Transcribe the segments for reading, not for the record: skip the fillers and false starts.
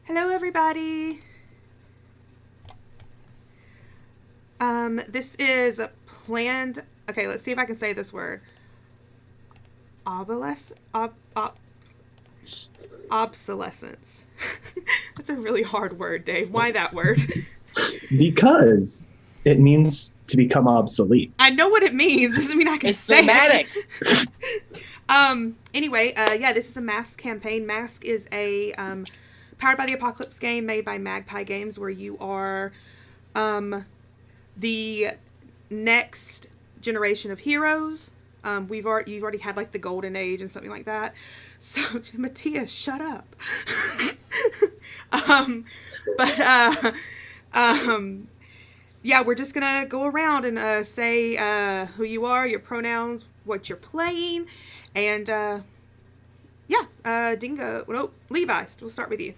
Hello, everybody. This is a planned. Okay, let's see if I can say this word. Obsolescence. That's a really hard word, Dave. Why that word? Because it means to become obsolete. I know what it means. Doesn't mean I can It's say thematic. it. Anyway, yeah, this is a Mask campaign. Mask is a Powered by the Apocalypse game made by Magpie Games, where you are the next generation of heroes. You've already had like the golden age and something like that. So Matthias, shut up. um, but yeah, we're just gonna go around and say who you are, your pronouns, what you're playing, and yeah, Dingo. No, Levi. We'll start with you.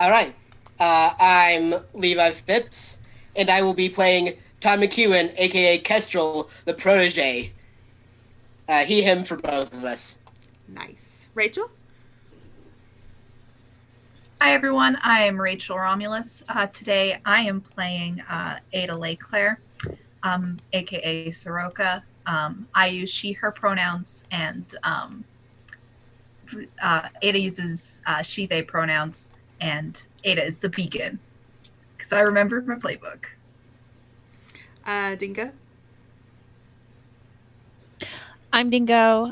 All right. I'm Levi Phipps, and I will be playing Tom McEwen, aka Kestrel, the protege. He, him for both of us. Nice, Rachel. Hi everyone, I am Rachel Romulus. Today I am playing Ada Leclaire, aka Soroka. I use she, her pronouns, and Ada uses she, they pronouns, and Ada is the beacon, because I remember my playbook. Dingo. I'm Dingo,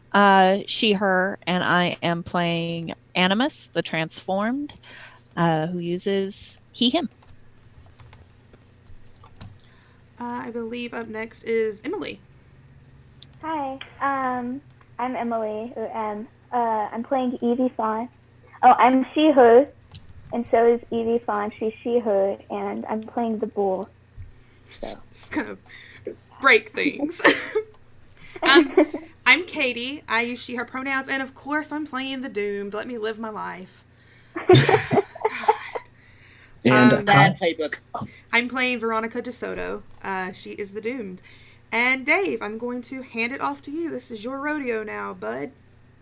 she, her, and I am playing Animus, the Transformed, who uses he, him. I believe up next is Emily. Hi, I'm Emily, I'm playing Evie Fawn. Oh, I'm she-her, and so is Evie Fawn. She's she-her, and I'm playing the bull. So. Just gonna break things. I'm Katie. I use she, her pronouns, and of course I'm playing the Doomed. Let me live my life. And Bad playbook. I'm playing Veronica DeSoto. She is the Doomed. And Dave, I'm going to hand it off to you. This is your rodeo now, bud.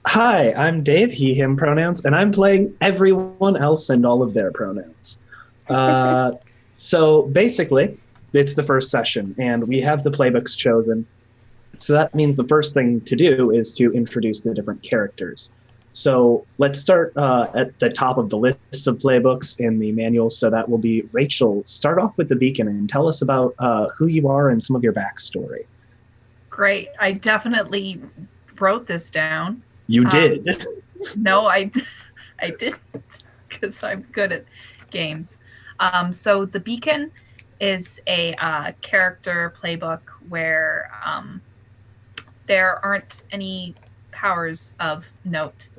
hi, I'm Dave, he, him pronouns, and I'm playing everyone else and all of their pronouns. So basically, it's the first session, and we have the playbooks chosen. So that means the first thing to do is to introduce the different characters. So let's start at the top of the list of playbooks in the manual. So that will be Rachel. Start off with the beacon and tell us about who you are and some of your backstory. Great, I definitely wrote this down. You did. No, I didn't, because I'm good at games. So the beacon is a character playbook where there aren't any powers of note.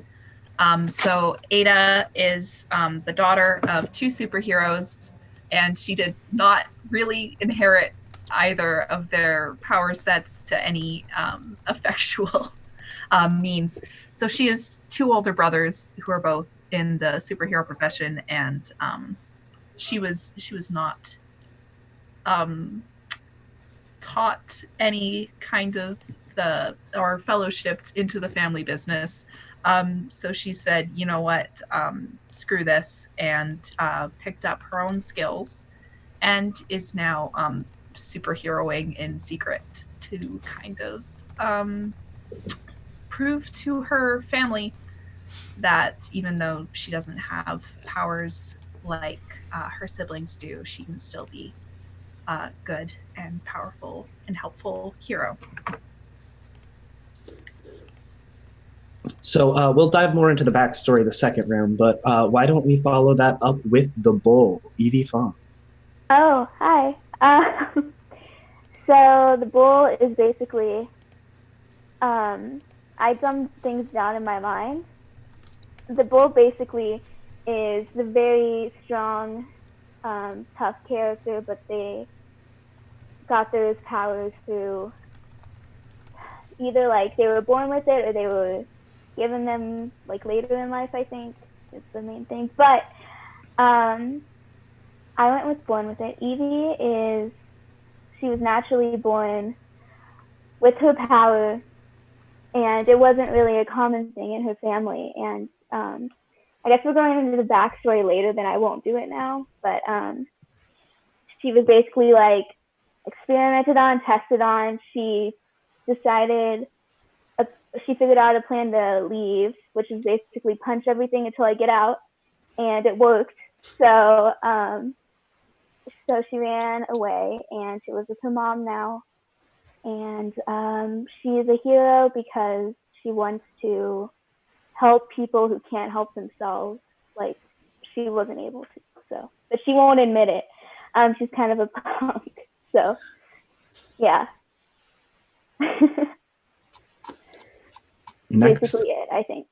So Ada is the daughter of two superheroes, and she did not really inherit either of their power sets to any effectual means. So she has two older brothers who are both in the superhero profession, and she was not taught any kind of or fellowshipped into the family business. So she said, you know what, screw this, and picked up her own skills and is now superheroing in secret to kind of prove to her family that even though she doesn't have powers like her siblings do, she can still be a good and powerful and helpful hero. So we'll dive more into the backstory the second round, but why don't we follow that up with the bull, Evie Fong? Oh, hi. So the bull is basically, I dumbed things down in my mind. The bull basically is the very strong, tough character, but they got those powers through either like they were born with it or they were given them like later in life, I think is the main thing. But I went with born with it. She was naturally born with her power, and it wasn't really a common thing in her family. And I guess we're going into the backstory later, then I won't do it now. But she was basically like experimented on, tested on. She decided, she figured out a plan to leave, which is basically punch everything until I get out, and it worked. So so she ran away, and she lives with her mom now. And she is a hero because she wants to help people who can't help themselves, like she wasn't able to. So, but she won't admit it. She's kind of a punk. So, yeah. Next, Basically it, I think.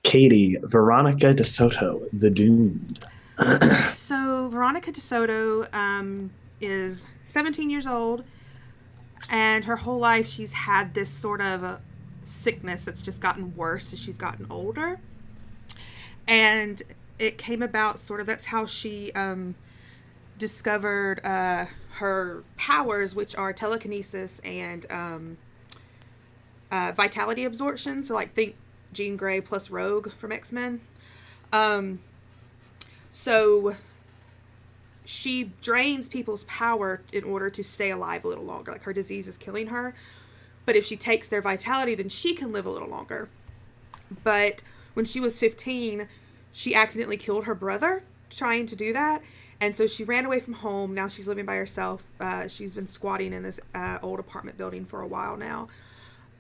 Katie, Veronica DeSoto, The Doomed. So Veronica DeSoto is 17 years old, and her whole life she's had this sort of a sickness that's just gotten worse as she's gotten older. And it came about sort of, that's how she discovered her powers, which are telekinesis and vitality absorption. So like think Jean Grey plus Rogue from X-Men. So she drains people's power in order to stay alive a little longer. Like her disease is killing her. But if she takes their vitality, then she can live a little longer. But when she was 15, she accidentally killed her brother trying to do that. And so she ran away from home. Now she's living by herself. She's been squatting in this old apartment building for a while now.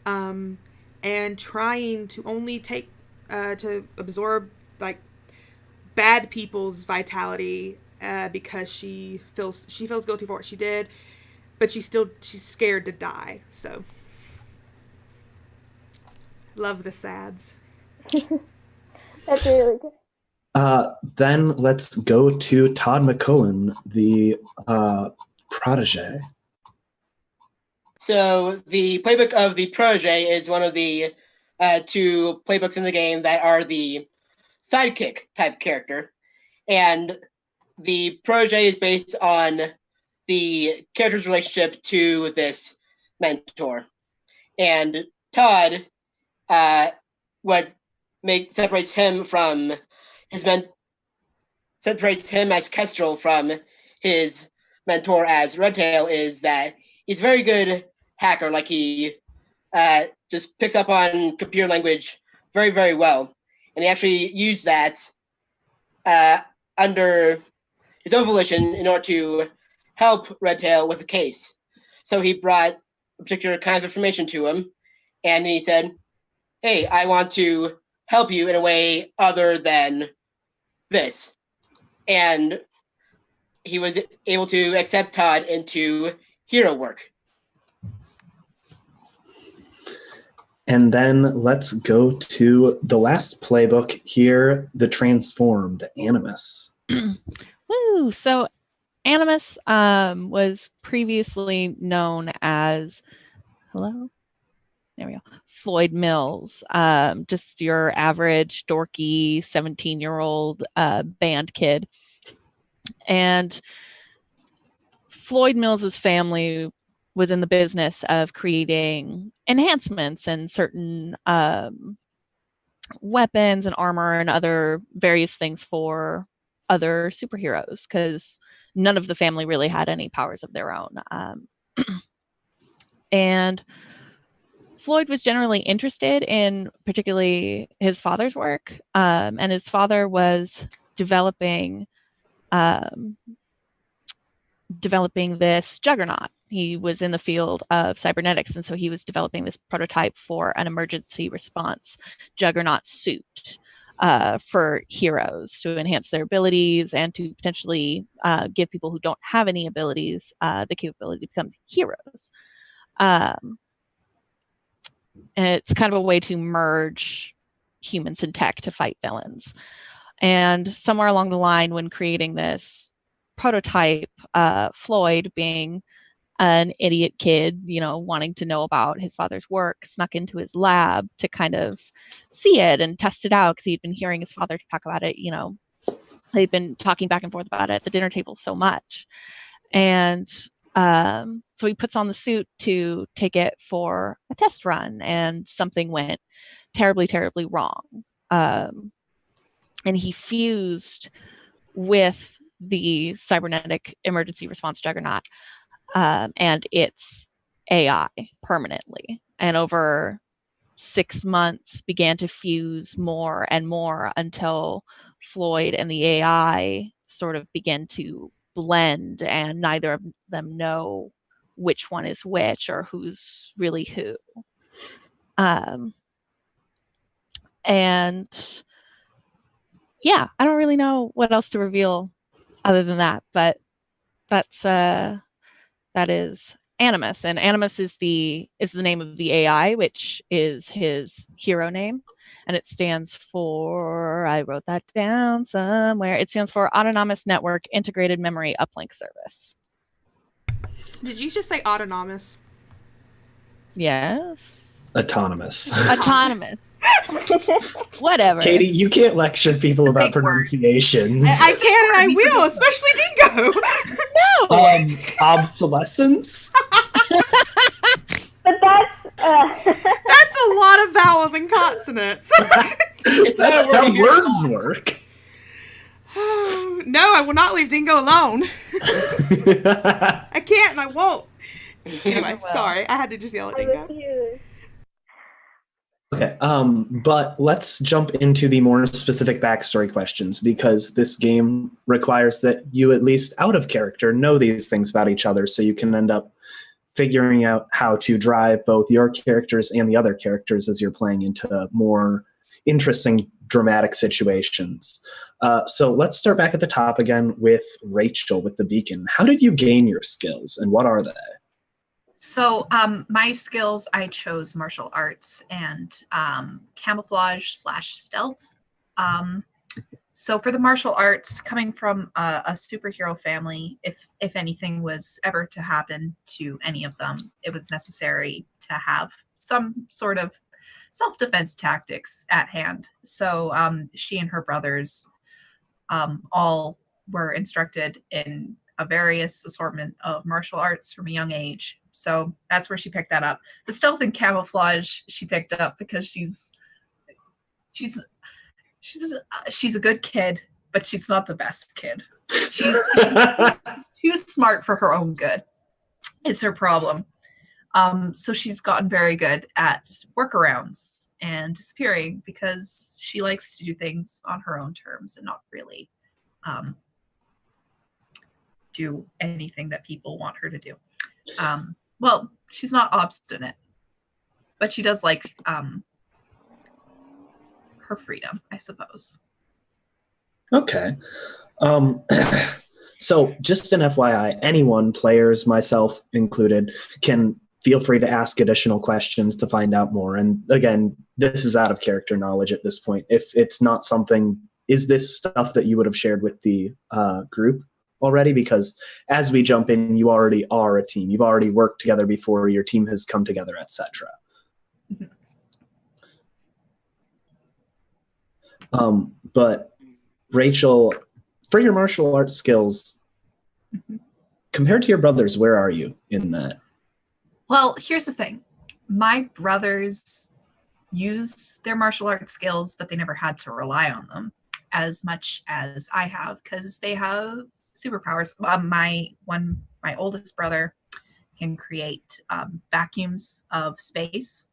And trying to only take, to absorb like bad people's vitality because she feels guilty for what she did. But she's scared to die. So love the sads. That's really good. Then let's go to Todd McCullen, the protege. So the playbook of the protege is one of the two playbooks in the game that are the sidekick type character. And the protege is based on the character's relationship to this mentor. And Todd, what separates him from separates him as Kestrel from his mentor as Redtail is that he's a very good hacker. Like he just picks up on computer language very, very well. And he actually used that under his own volition in order to help Redtail with the case. So he brought a particular kind of information to him, and he said, hey, I want to help you in a way other than this. And he was able to accept Todd into hero work. And then let's go to the last playbook here, the Transformed, Animus. Woo! So Animus was previously known as, hello? There we go. Floyd Mills, just your average dorky 17-year-old band kid. And Floyd Mills's family was in the business of creating enhancements and certain weapons and armor and other various things for other superheroes, because none of the family really had any powers of their own. And Floyd was generally interested in particularly his father's work, and his father was developing this juggernaut. He was in the field of cybernetics, and so he was developing this prototype for an emergency response juggernaut suit for heroes to enhance their abilities and to potentially give people who don't have any abilities the capability to become heroes. And it's kind of a way to merge humans and tech to fight villains. And somewhere along the line, when creating this prototype, Floyd, being an idiot kid, wanting to know about his father's work, snuck into his lab to kind of see it and test it out, because he'd been hearing his father talk about it. They'd been talking back and forth about it at the dinner table so much. And So he puts on the suit to take it for a test run, and something went terribly, terribly wrong. And he fused with the cybernetic emergency response juggernaut and its AI permanently. And over 6 months began to fuse more and more until Floyd and the AI sort of began to blend, and neither of them know which one is which or who's really who. And yeah, I don't really know what else to reveal other than that, but that is Animus, and Animus is the name of the AI, which is his hero name, and it stands for, I wrote that down somewhere. It stands for Autonomous Network Integrated Memory Uplink Service. Did you just say autonomous? Yes. Autonomous. Autonomous. Whatever. Katie, you can't lecture people about pronunciations. I can and I will, especially Dingo. No. Obsolescence. But that's a lot of vowels and consonants. That's how words work. No, I will not leave Dingo alone. I can't and I won't. Anyway, sorry. I had to just yell at Dingo. Okay, but let's jump into the more specific backstory questions, because this game requires that you, at least out of character, know these things about each other, so you can end up figuring out how to drive both your characters and the other characters as you're playing into more interesting, dramatic situations. So let's start back at the top again with Rachel with the beacon. How did you gain your skills, and what are they? So my skills, I chose martial arts and camouflage/stealth. So for the martial arts, coming from a superhero family, if anything was ever to happen to any of them, it was necessary to have some sort of self-defense tactics at hand. So she and her brothers all were instructed in a various assortment of martial arts from a young age. So that's where she picked that up. The stealth and camouflage she picked up because she's a good kid, but she's not the best kid. She's too smart for her own good is her problem. So she's gotten very good at workarounds and disappearing because she likes to do things on her own terms and not really do anything that people want her to do. Well, she's not obstinate, but she does like her freedom, I suppose. Okay. So just an FYI, anyone, players, myself included, can feel free to ask additional questions to find out more. And again, this is out of character knowledge at this point. If it's not something, is this stuff that you would have shared with the group already? Because as we jump in, you already are a team. You've already worked together before. Your team has come together, etc. But Rachel, for your martial arts skills, compared to your brothers, where are you in that? Well, here's the thing. My brothers use their martial arts skills, but they never had to rely on them as much as I have because they have superpowers. My oldest brother can create vacuums of space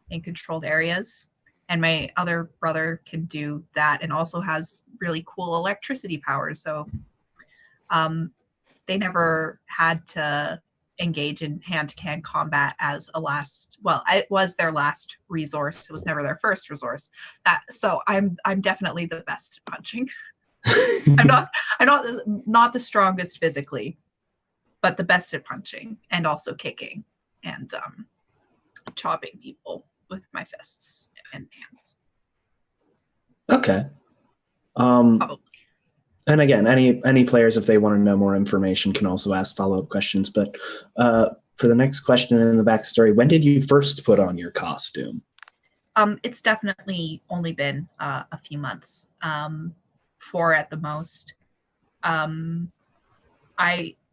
in controlled areas. And my other brother can do that and also has really cool electricity powers. So they never had to engage in hand-to-hand combat as a last, well, it was their last resource. It was never their first resource. So I'm definitely the best at punching. I'm not the strongest physically, but the best at punching and also kicking and chopping people with my fists and hands. Okay. Probably. And again, any players, if they want to know more information, can also ask follow-up questions. But for the next question in the backstory, when did you first put on your costume? It's definitely only been a few months, 4 at the most.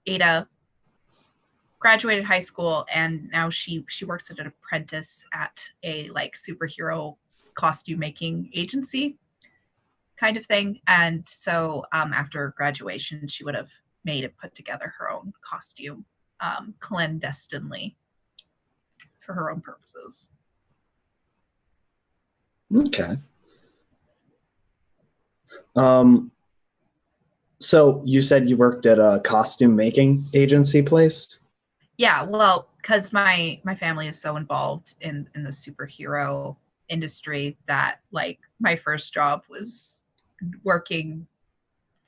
Ada graduated high school, and now she works as an apprentice at a like superhero costume making agency kind of thing. And so after graduation, she would have made and put together her own costume clandestinely for her own purposes. Okay. So you said you worked at a costume making agency place? Yeah, well, because my family is so involved in the superhero industry that like my first job was working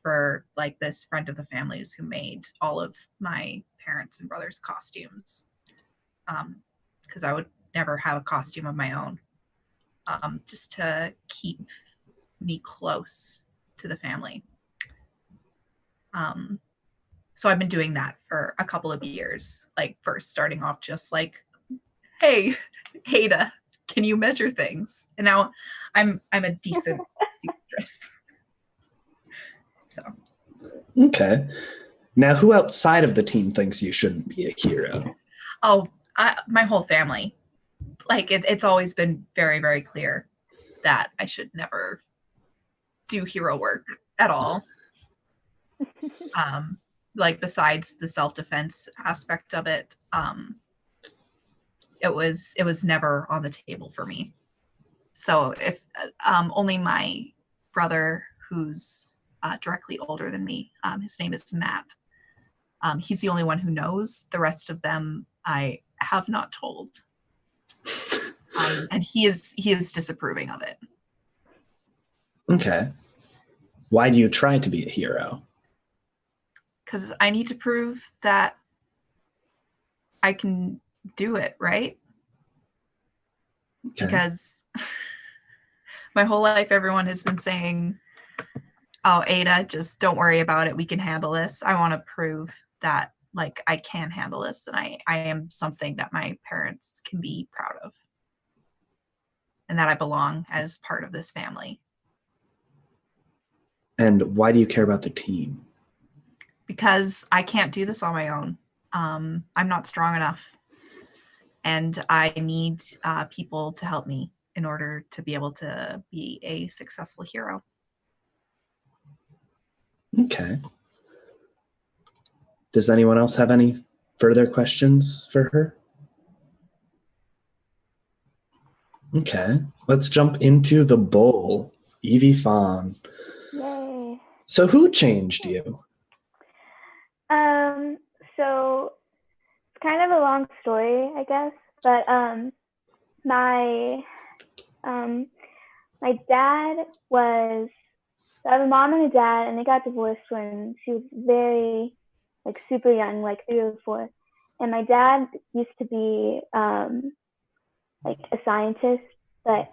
for like this friend of the family's who made all of my parents and brothers costumes, because I would never have a costume of my own, just to keep me close to the family. So I've been doing that for a couple of years, like first starting off just like, hey, Ada, can you measure things? And now I'm a decent seamstress. So. Okay. Now, who outside of the team thinks you shouldn't be a hero? Oh, my whole family. Like it's always been very, very clear that I should never do hero work at all. Like besides the self-defense aspect of it, it was never on the table for me. So if only my brother, who's directly older than me, his name is Matt. He's the only one who knows. The rest of them I have not told, and he is disapproving of it. Okay. Why do you try to be a hero? Because I need to prove that I can do it, right? Okay. Because my whole life, everyone has been saying, oh, Ada, just don't worry about it. We can handle this. I want to prove that like I can handle this, and I am something that my parents can be proud of, and that I belong as part of this family. And why do you care about the team? Because I can't do this on my own. I'm not strong enough, and I need people to help me in order to be able to be a successful hero. Okay. Does anyone else have any further questions for her? Okay. Let's jump into the bowl. Evie Fawn. Yay. So who changed you? So it's kind of a long story, I guess, but my dad was, so I have a mom and a dad, and they got divorced when she was very, like, super young, like 3 or 4. And my dad used to be like a scientist, but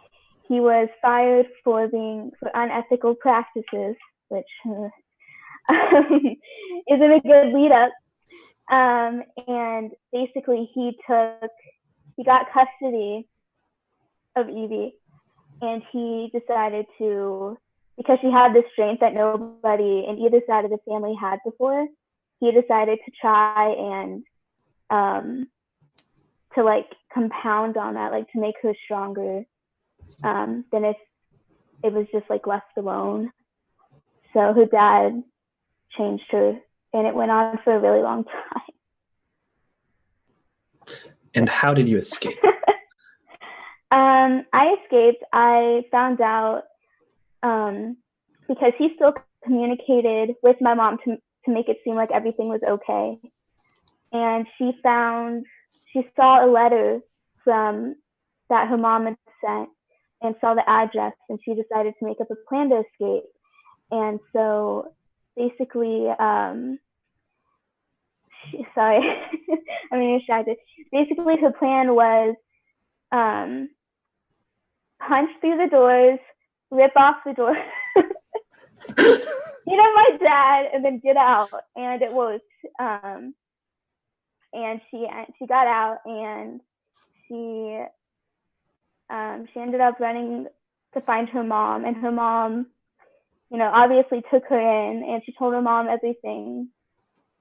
he was fired for unethical practices, which isn't a good lead up. And basically he got custody of Evie, and he decided to, because she had this strength that nobody in either side of the family had before, he decided to try and to like compound on that, like to make her stronger than if it was just like left alone. So her dad changed her, and it went on for a really long time. And how did you escape? I escaped. I found out because he still communicated with my mom to make it seem like everything was okay. And she saw a letter from that her mom had sent and saw the address, and she decided to make up a plan to escape. And so basically, sorry, I'm being distracted. Basically, her plan was punch through the doors, rip off the door, beat up my dad, and then get out. And it worked. And she got out, and she ended up running to find her mom, and her mom, obviously took her in, and she told her mom everything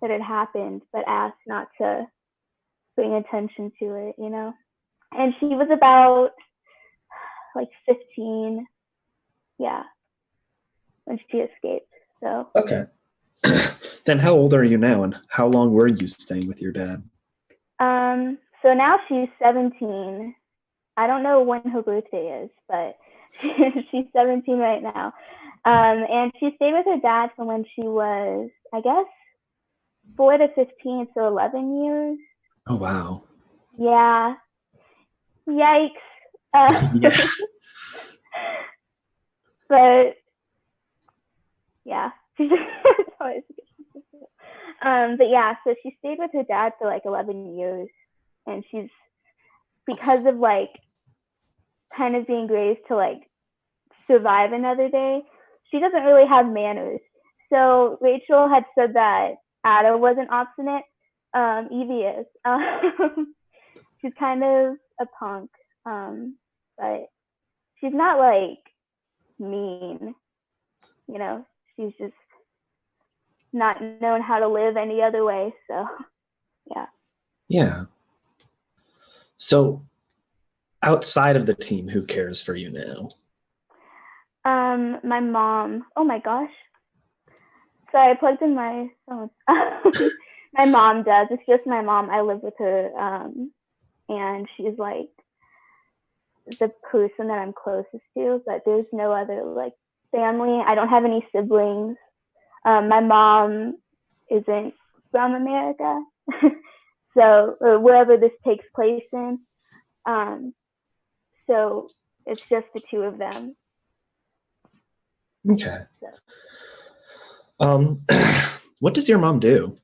that had happened, but asked not to bring attention to it, you know. And she was about like 15, yeah, when she escaped. So Okay. Then how old are you now, and how long were you staying with your dad? so now she's 17. I don't know when her birthday is, but she's 17 right now. And she stayed with her dad from when she was, I guess, 4 to 15, so 11 years. Oh, wow. Yeah. Yikes. Yeah. But yeah, but yeah, so she stayed with her dad for like 11 years, and she's, because of like kind of being raised to like survive another day, she doesn't really have manners. So Rachel had said that Ada wasn't obstinate. Evie is. She's kind of a punk, but she's not like mean. You know, she's just not known how to live any other way. So yeah. Yeah. So outside of the team, who cares for you now? My mom. Oh my gosh. Sorry, I plugged in my phone. My mom does. It's just my mom. I live with her, and she's like the person that I'm closest to. But there's no other like family. I don't have any siblings. My mom isn't from America, so wherever this takes place in. So it's just the two of them. Okay. What does your mom do?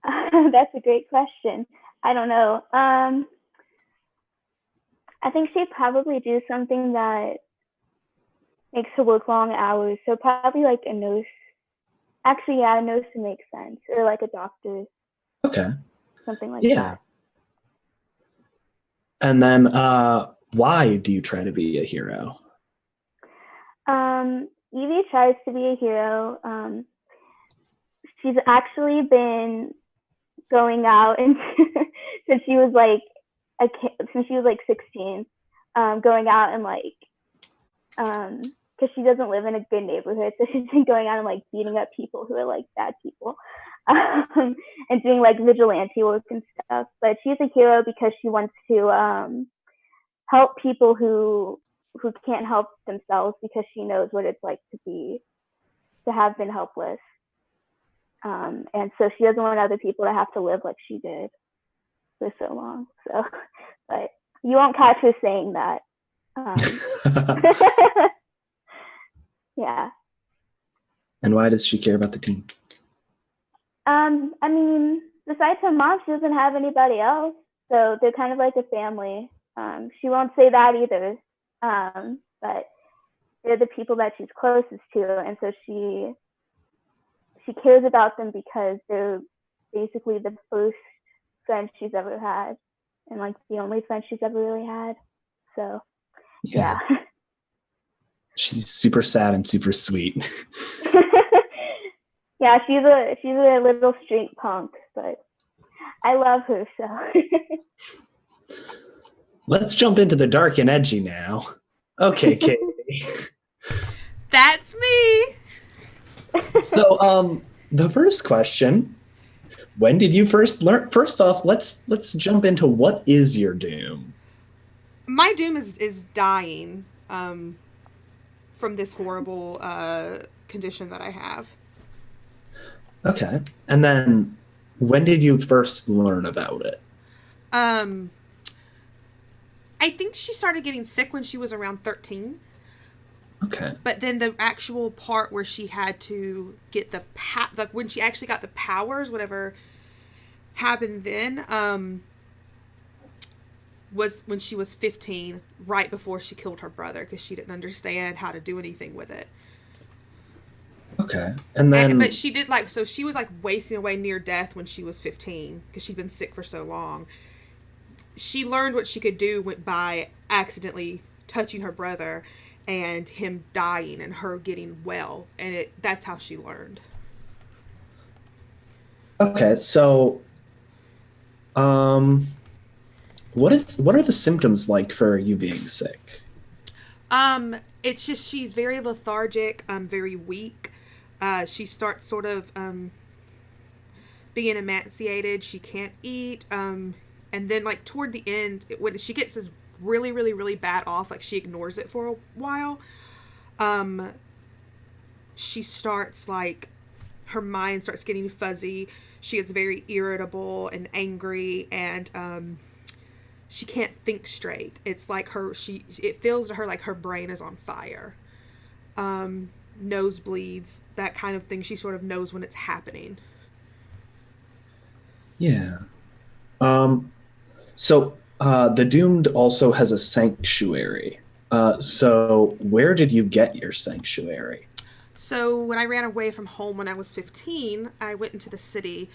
That's a great question. I don't know. I think she'd probably do something that makes her work long hours. So probably like a nurse. Actually, yeah, a nurse would make sense. Or like a doctor. Okay. Something like Yeah. that. And then why do you try to be a hero? Evie tries to be a hero. She's actually been going out and since she was like a kid, since she was like 16, going out and like because she doesn't live in a good neighborhood, so she's been going out and like beating up people who are like bad people, and doing like vigilante work and stuff. But she's a hero because she wants to help people who can't help themselves, because she knows what it's like to have been helpless. And so she doesn't want other people to have to live like she did for so long. So, but you won't catch her saying that. Yeah. And why does she care about the team? I mean, besides her mom, she doesn't have anybody else. So they're kind of like a family. She won't say that either. But they're the people that she's closest to. And so she cares about them because they're basically the first friends she's ever had, and like the only friends she's ever really had. So yeah. She's super sad and super sweet. Yeah, she's a little street punk, but I love her. So Let's jump into the dark and edgy now. Okay, Katie. That's me. So, the first question: when did you first learn? First off, let's jump into what is your doom. My doom is dying from this horrible condition that I have. Okay, and then when did you first learn about it? I think she started getting sick when she was around 13. Okay. But then the actual part where she had to get like when she actually got the powers, whatever happened then, was when she was 15, right before she killed her brother, because she didn't understand how to do anything with it. Okay. And then... but she did so she was like wasting away near death when she was 15, because she'd been sick for so long. She learned what she could do by accidentally touching her brother and him dying and her getting well. And that's how she learned. Okay, so Um, what are the symptoms like for you being sick? It's just she's very lethargic, very weak. She starts sort of being emaciated. She can't eat. And then like toward the end, when she gets this really, really, really bad off, like she ignores it for a while. She starts like her mind starts getting fuzzy. She gets very irritable and angry, and she can't think straight. It's like it feels to her like her brain is on fire. Nosebleeds, that kind of thing. She sort of knows when it's happening. Yeah. So the Doomed also has a sanctuary. So where did you get your sanctuary? So when I ran away from home when I was 15, I went into the city,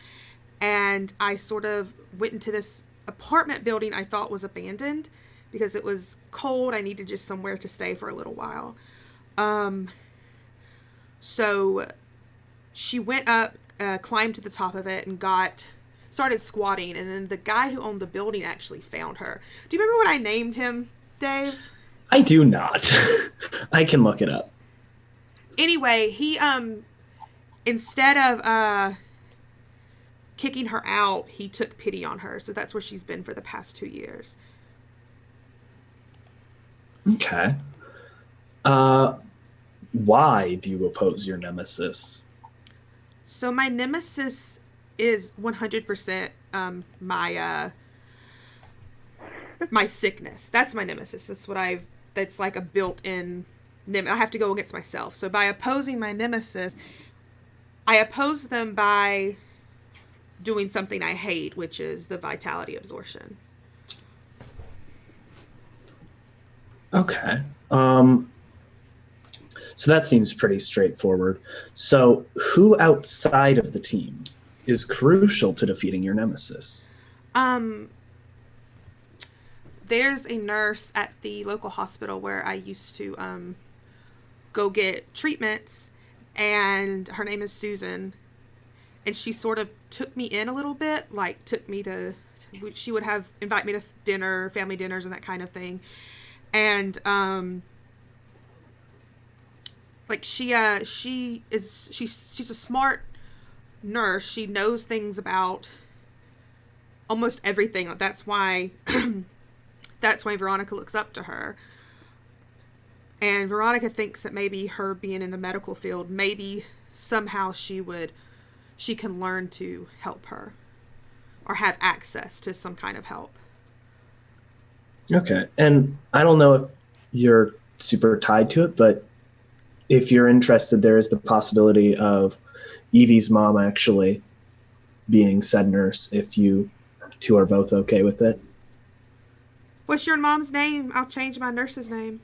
and I sort of went into this apartment building I thought was abandoned because it was cold. I needed just somewhere to stay for a little while. So she went up, climbed to the top of it, and started squatting. And then the guy who owned the building actually found her. Do you remember what I named him, Dave? I do not. I can look it up. Anyway, he instead of kicking her out, he took pity on her. So that's where she's been for the past 2 years. Okay. Why do you oppose your nemesis? So my nemesis is 100% my sickness. That's my nemesis. That's like a built-in I have to go against myself. So by opposing my nemesis, I oppose them by doing something I hate, which is the vitality absorption. Okay. So that seems pretty straightforward. So who outside of the team is crucial to defeating your nemesis? There's a nurse at the local hospital where I used to go get treatments, and her name is Susan, and she sort of took me in a little bit, like she would invite me to dinner, family dinners, and that kind of thing. And like she's a smart nurse. She knows things about almost everything. That's why Veronica looks up to her. And Veronica thinks that maybe her being in the medical field, maybe somehow she can learn to help her or have access to some kind of help. Okay. And I don't know if you're super tied to it, but if you're interested, there is the possibility of Evie's mom actually being said nurse, if you two are both okay with it. What's your mom's name? I'll change my nurse's name.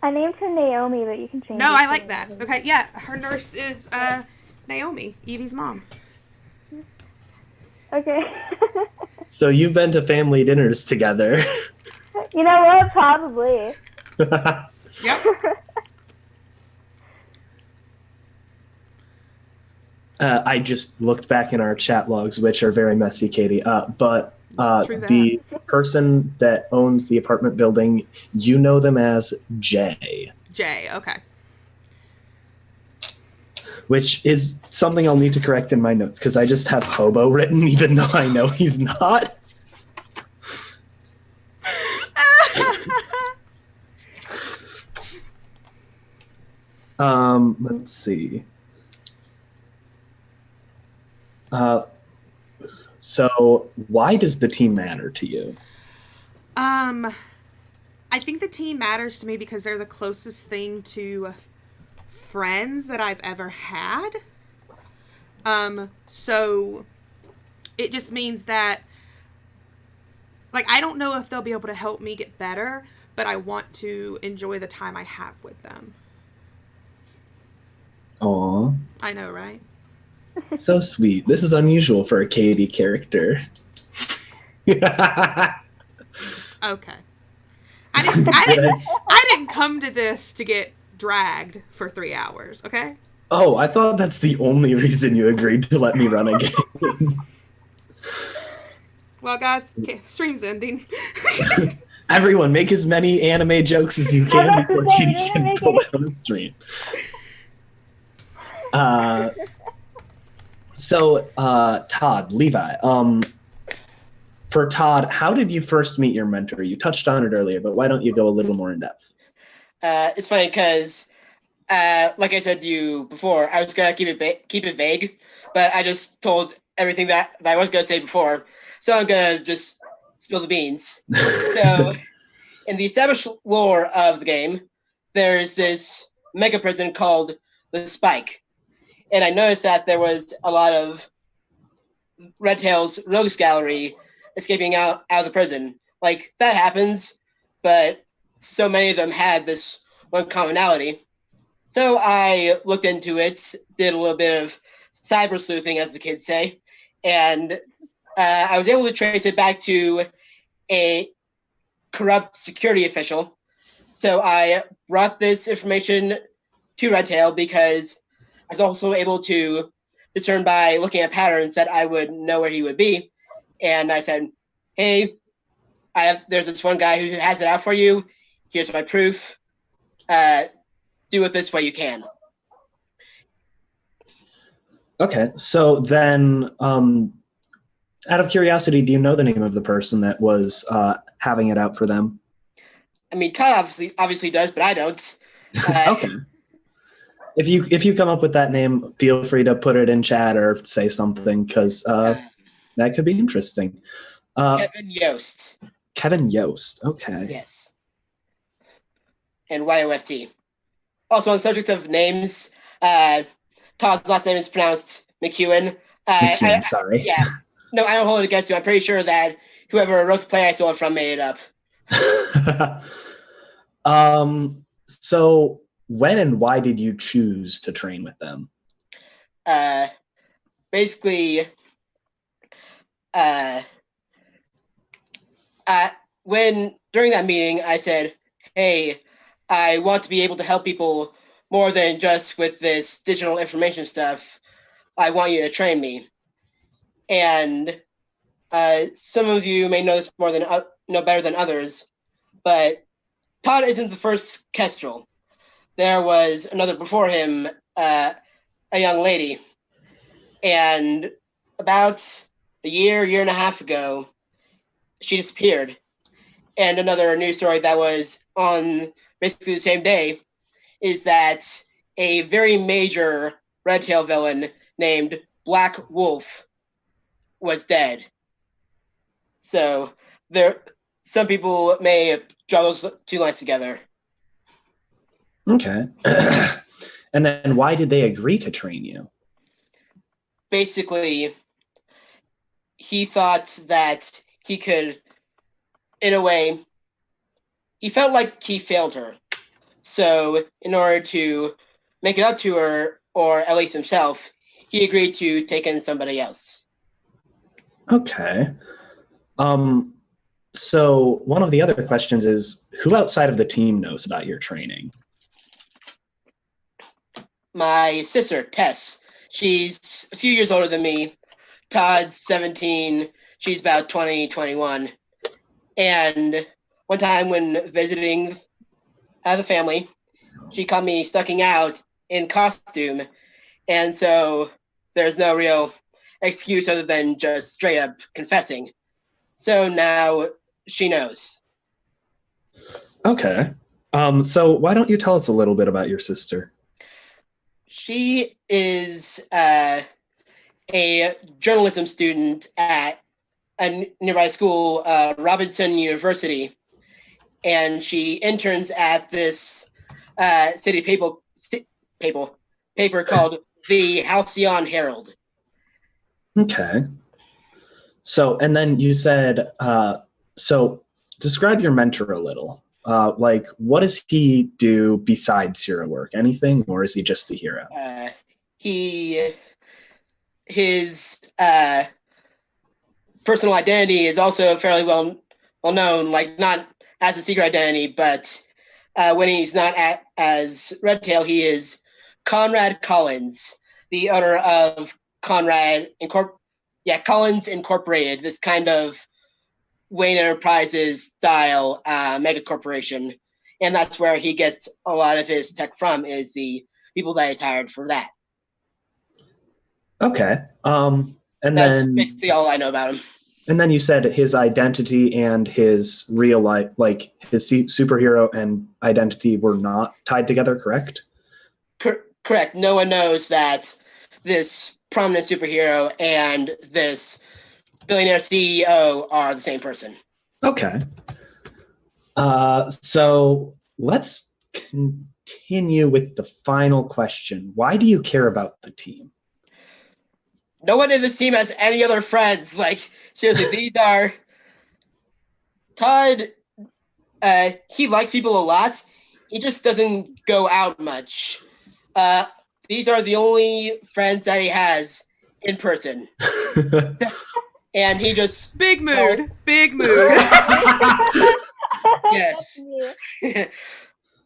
I named her Naomi, but you can change it. No, I like that. Okay, yeah. Her nurse is Naomi, Evie's mom. Okay. So you've been to family dinners together. You know what? Probably. Yep. I just looked back in our chat logs, which are very messy, Katie. But the person that owns the apartment building, you know them as Jay. Jay, okay. Which is something I'll need to correct in my notes, because I just have hobo written, even though I know he's not. Let's see. So why does the team matter to you? I think the team matters to me because they're the closest thing to friends that I've ever had. So it just means that, like, I don't know if they'll be able to help me get better, but I want to enjoy the time I have with them. Aw. I know, right? So sweet. This is unusual for a Katie character. Okay. I didn't come to this to get dragged for 3 hours, okay? Oh, I thought that's the only reason you agreed to let me run a game. Well, guys, okay, stream's ending. Everyone, make as many anime jokes as you can about to before say, Katie you're can making pull it- down the stream. Todd, Levi, for Todd, how did you first meet your mentor? You touched on it earlier, but why don't you go a little more in depth? It's funny because, like I said to you before, I was gonna keep it vague, but I just told everything that I was gonna say before, so I'm gonna just spill the beans. So, in the established lore of the game, there's this mega prison called the Spike, and I noticed that there was a lot of Red Tail's rogues gallery escaping out of the prison. Like, that happens, but so many of them had this one commonality. So I looked into it, did a little bit of cyber sleuthing, as the kids say, and I was able to trace it back to a corrupt security official. So I brought this information to Red Tail because I was also able to discern by looking at patterns that I would know where he would be. And I said, hey, there's this one guy who has it out for you. Here's my proof. Do it this way you can. Okay, so then, out of curiosity, do you know the name of the person that was having it out for them? I mean, Todd obviously does, but I don't. Okay. If you come up with that name, feel free to put it in chat or say something, because that could be interesting. Kevin Yost. Kevin Yost. Okay. Yes. And YOST. Also, on the subject of names, Todd's last name is pronounced McEwen. McEwen, sorry. Yeah. No, I don't hold it against you. I'm pretty sure that whoever wrote the play I stole it from made it up. So when and why did you choose to train with them? Basically, when during that meeting, I said, hey, I want to be able to help people more than just with this digital information stuff. I want you to train me. And some of you may know this know better than others, but Todd isn't the first Kestrel. There was another before him, a young lady. And about a year and a half ago, she disappeared. And another news story that was on basically the same day is that a very major Red Tail villain named Black Wolf was dead. So some people may draw those two lines together. Okay. And then why did they agree to train you? Basically, he thought that he could, in a way, he felt like he failed her. So in order to make it up to her, or at least himself, he agreed to take in somebody else. Okay. So one of the other questions is, who outside of the team knows about your training? My sister, Tess. She's a few years older than me. Todd's 17. She's about 20, 21. And one time when visiting the family, she caught me stucking out in costume. And so there's no real excuse other than just straight up confessing. So now she knows. Okay. So why don't you tell us a little bit about your sister? She is a journalism student at a nearby school, Robinson University, and she interns at this city paper called the Halcyon Herald. Okay. So, and then you said, so describe your mentor a little. Like, what does he do besides hero work? Anything, or is he just a hero? His personal identity is also fairly well known, like not as a secret identity, but when he's not as Red Tail, he is Conrad Collins, the owner of Collins Incorporated, this kind of Wayne Enterprises style mega corporation, and that's where he gets a lot of his tech from, is the people that he's hired for that. Okay. And That's then basically all I know about him. and then you said his identity and his real life, like his superhero and identity, were not tied together, correct? Correct. No one knows that this prominent superhero and this billionaire CEO are the same person. Okay. So let's continue with the final question. Why do you care about the team? No one in this team has any other friends. Like, seriously, these are Todd. He likes people a lot. He just doesn't go out much. These are the only friends that he has in person. And he just Big mood. Well- Big mood. Yes. That's me.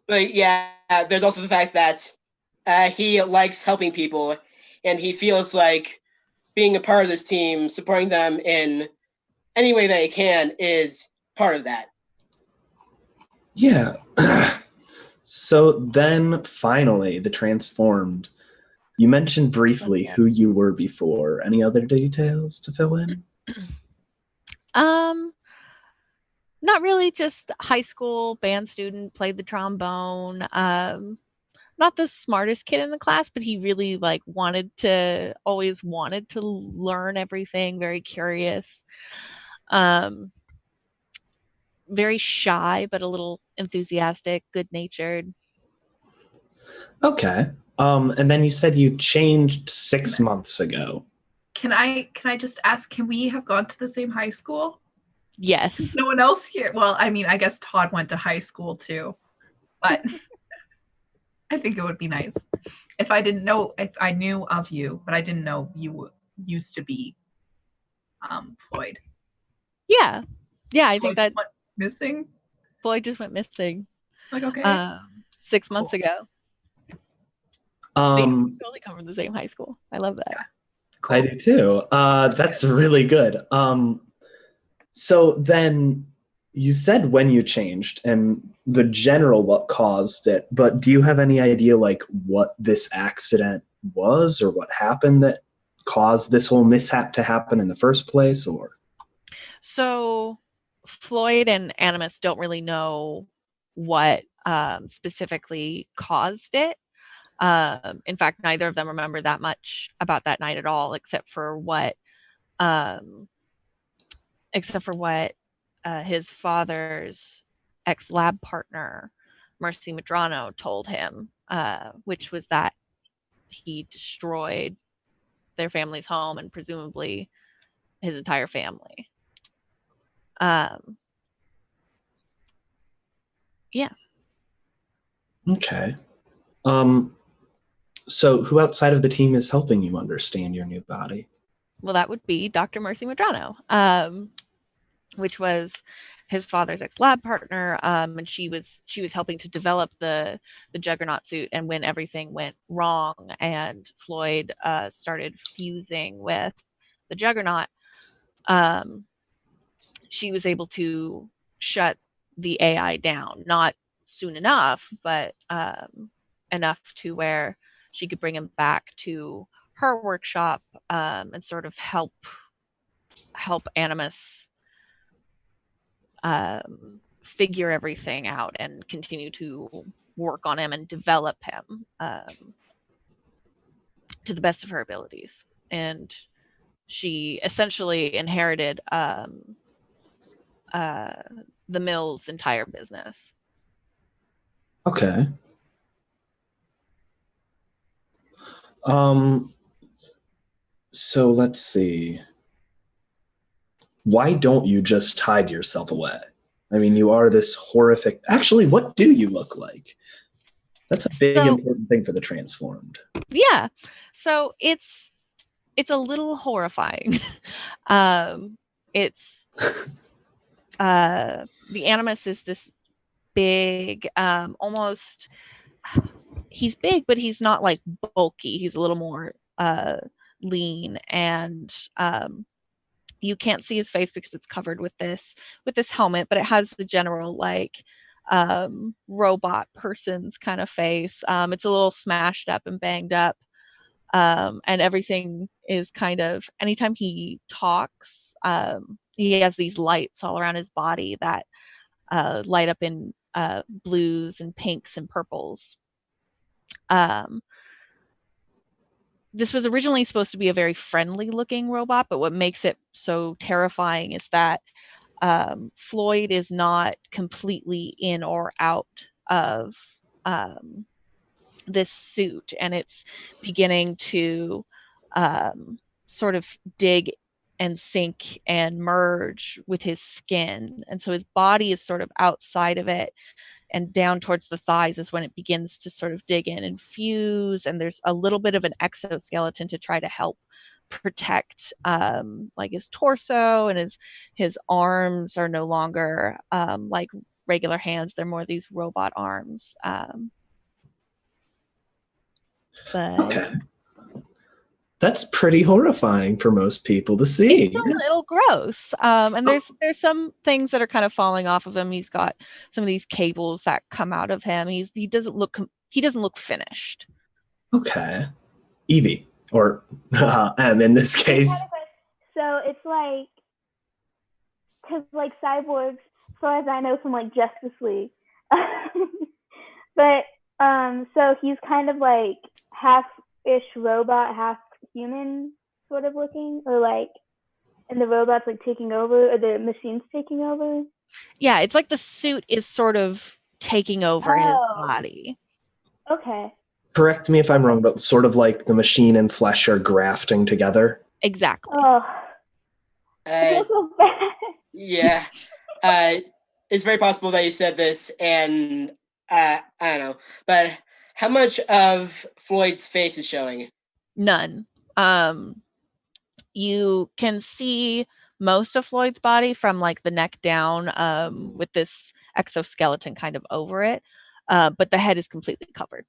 But yeah, there's also the fact that he likes helping people, and he feels like being a part of this team, supporting them in any way that he can, is part of that. Yeah. So then finally, the transformed. You mentioned briefly who you were before. Any other details to fill in? Not really, just high school band student, played the trombone. Not the smartest kid in the class, but he really like always wanted to learn everything, very curious. Very shy, but a little enthusiastic, good-natured. Okay. And then you said you changed 6 months ago. Can I just ask, can we have gone to the same high school? Yes. Is no one else here? Well, I mean, I guess Todd went to high school too, but I think it would be nice if I knew of you, but I didn't know you used to be Floyd. Yeah. Yeah, I think Floyd that just went missing. Floyd just went missing Like, okay. 6 months ago. We totally come from the same high school. I love that. Yeah. Cool. I do too. That's really good. So then you said when you changed and the general what caused it, but do you have any idea like what this accident was or what happened that caused this whole mishap to happen in the first place? Or So Floyd and Animus don't really know what specifically caused it. In fact, neither of them remember that much about that night at all, except for what his father's ex-lab partner, Mercy Madrano, told him, which was that he destroyed their family's home and presumably his entire family. Yeah. okay. So who outside of the team is helping you understand your new body? Well, that would be Dr. Mercy Madrano, which was his father's ex-lab partner, and she was helping to develop the Juggernaut suit. And when everything went wrong and Floyd started fusing with the Juggernaut, she was able to shut the AI down. Not soon enough, but enough to where she could bring him back to her workshop and sort of help Animus figure everything out and continue to work on him and develop him to the best of her abilities. And she essentially inherited the mill's entire business. Okay. So let's see. Why don't you just hide yourself away? I mean, you are this horrific. Actually, what do you look like? That's a big important thing for the transformed. Yeah. So it's a little horrifying. It's the Animus is this big, almost he's big, but he's not like bulky. He's a little more lean and You can't see his face because it's covered with this helmet, but it has the general like robot person's kind of face. It's a little smashed up and banged up. And everything is kind of, anytime he talks, he has these lights all around his body that light up in blues and pinks and purples. This was originally supposed to be a very friendly looking robot, but what makes it so terrifying is that Floyd is not completely in or out of this suit, and it's beginning to sort of dig and sink and merge with his skin. And so his body is sort of outside of it, and down towards the thighs is when it begins to sort of dig in and fuse. And there's a little bit of an exoskeleton to try to help protect like his torso, and his arms are no longer like regular hands. They're more these robot arms. But Okay. That's pretty horrifying for most people to see. it's a little gross. And there's some things that are kind of falling off of him. He's got some of these cables that come out of him. He doesn't look finished. Okay. Evie, or M in this case. So it's like, because like Cyborgs, as far as I know from like Justice League, but so he's kind of like half-ish robot, half human sort of looking, or like, and the robot's like taking over, or the machine's taking over. Yeah, it's like the suit is sort of taking over his body. Okay. Correct me if I'm wrong, but sort of like the machine and flesh are grafting together. Exactly. Oh, I feel so bad. Yeah. It's very possible that you said this, and I don't know, but how much of Floyd's face is showing? None. You can see most of Floyd's body from like the neck down, with this exoskeleton kind of over it, but the head is completely covered.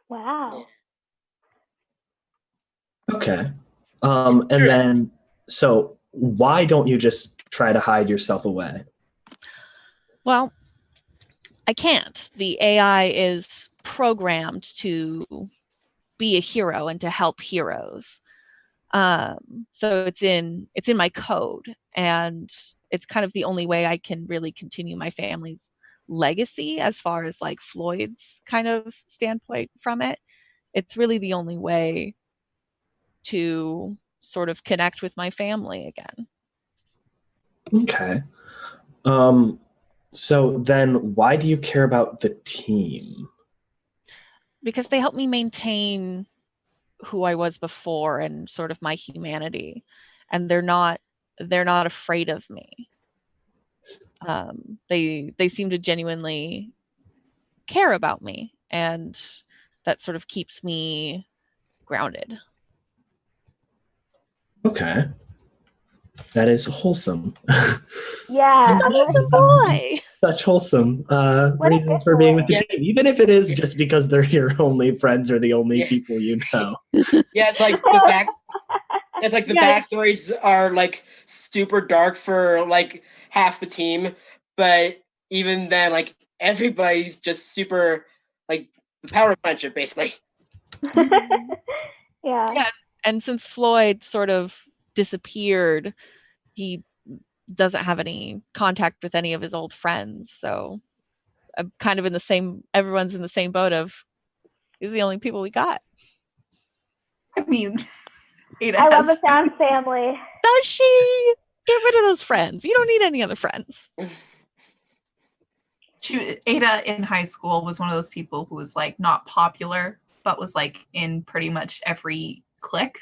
Wow. Okay. And then, so why don't you just try to hide yourself away? Well, I can't. The AI is programmed to be a hero and to help heroes. So it's in my code, and it's kind of the only way I can really continue my family's legacy as far as like Floyd's kind of standpoint from it. It's really the only way to sort of connect with my family again. Okay. So then why do you care about the team? Because they help me maintain who I was before and sort of my humanity, and they're not afraid of me. They seem to genuinely care about me, and that sort of keeps me grounded. Okay. That is wholesome. Yeah. Good boy. Such wholesome What a reasons good for being boy. with the team, even if it is just because they're your only friends or the only people you know. Yeah, it's like the back. It's like the Yeah. backstories are like super dark for like half the team, but even then, like everybody's just super like the power of friendship, basically. Yeah. And since Floyd sort of disappeared, he doesn't have any contact with any of his old friends. So I'm kind of everyone's in the same boat of, these are the only people we got. I mean, Ada I love has a found family. Does she? Get rid of those friends. You don't need any other friends. Ada in high school was one of those people who was like not popular, but was like in pretty much every clique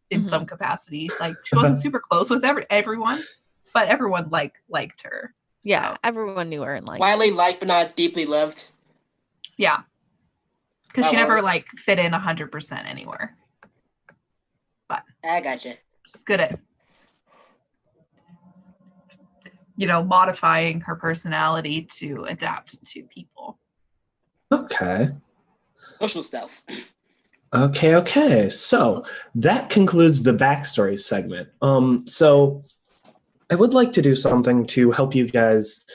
in some capacity. Like she wasn't super close with everyone, but everyone liked her. Yeah, So, everyone knew her and liked Widely liked but not deeply loved. yeah, because she Wow. never like fit in 100% anywhere. But I gotcha. she's good at modifying her personality to adapt to people. Okay. Social stealth. Okay. So that concludes the backstory segment. So I would like to do something to help you guys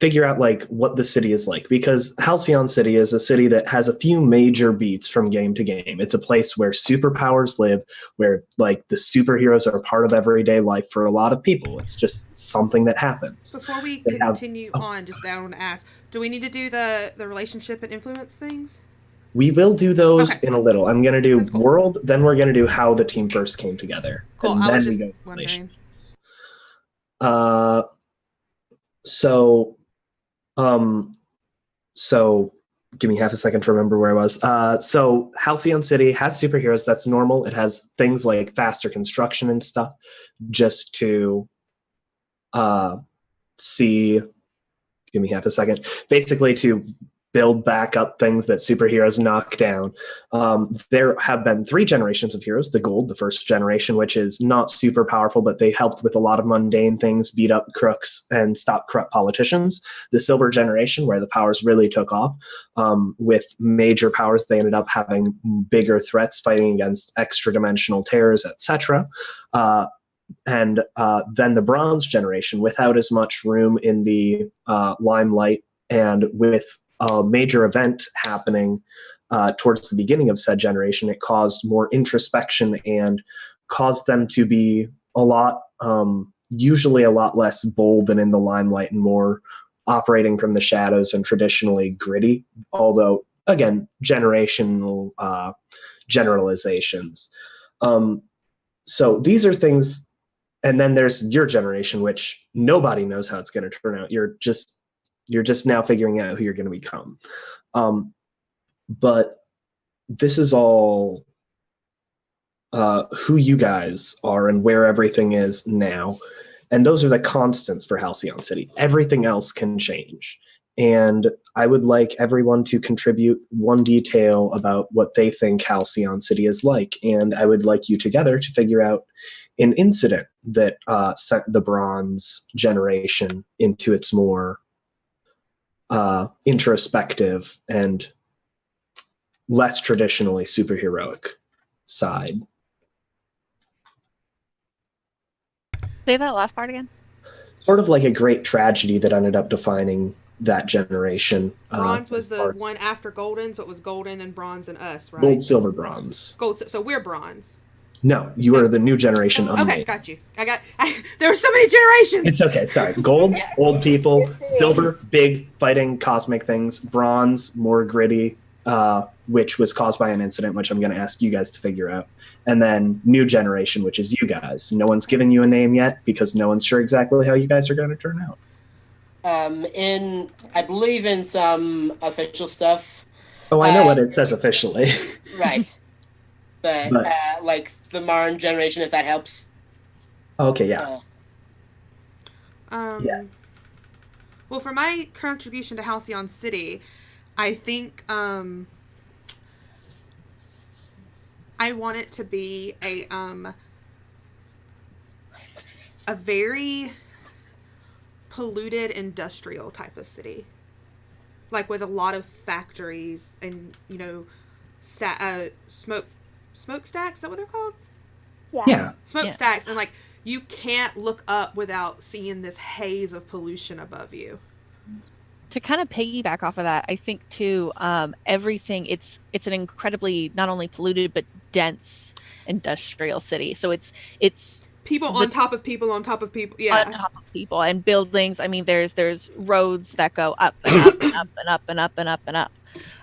figure out like what the city is like, because Halcyon City is a city that has a few major beats from game to game. It's a place where superpowers live, where like the superheroes are a part of everyday life for a lot of people. It's just something that happens. Before we They have- continue on, just I want to ask, do we need to do the relationship and influence things? We will do those Okay. in a little. I'm going to do That's cool. world, then we're going to do how the team first came together. Cool. And I then was we just go to wondering. relationships. So give me half a second to remember where I was. So Halcyon City has superheroes. That's normal. It has things like faster construction and stuff just to see. Give me half a second. Basically to build back up things that superheroes knock down. There have been 3 generations of heroes. The Gold, the first generation, which is not super powerful, but they helped with a lot of mundane things, beat up crooks and stop corrupt politicians. The Silver generation, where the powers really took off. With major powers, they ended up having bigger threats, fighting against extra-dimensional terrors, etc. And then the Bronze generation, without as much room in the limelight, and with a major event happening towards the beginning of said generation, it caused more introspection and caused them to be usually a lot less bold and in the limelight, and more operating from the shadows and traditionally gritty. Although, again, generational generalizations. So these are things. And then there's your generation, which nobody knows how it's going to turn out. You're just now figuring out who you're going to become. But this is all who you guys are and where everything is now. And those are the constants for Halcyon City. Everything else can change. And I would like everyone to contribute one detail about what they think Halcyon City is like. And I would like you together to figure out an incident that sent the Bronze generation into its more introspective and less traditionally superheroic side. Say that last part again. Sort of like a great tragedy that ended up defining that generation. Bronze was the one after Golden, so it was Golden and Bronze and us, right? Gold, Silver, Bronze. Gold. So we're Bronze. No, you are the new generation. Okay, got you. There were so many generations. It's okay. Sorry. Gold, old people. Silver, big fighting cosmic things. Bronze, more gritty, which was caused by an incident, which I'm going to ask you guys to figure out. And then new generation, which is you guys. No one's given you a name yet because no one's sure exactly how you guys are going to turn out. I believe in some official stuff. Oh, I know what it says officially. Right. But like the Marn generation, if that helps. Okay, yeah. Yeah. Well, for my contribution to Halcyon City, I think I want it to be a very polluted industrial type of city, like with a lot of factories and smokestacks. Is that what they're called? Yeah. Smokestacks, and like you can't look up without seeing this haze of pollution above you. To kind of piggyback off of that, I think too, everything it's an incredibly not only polluted but dense industrial city. So it's people on top of people on top of people. Yeah. On top of people and buildings. I mean, there's roads that go up and up and up and up and up and up and up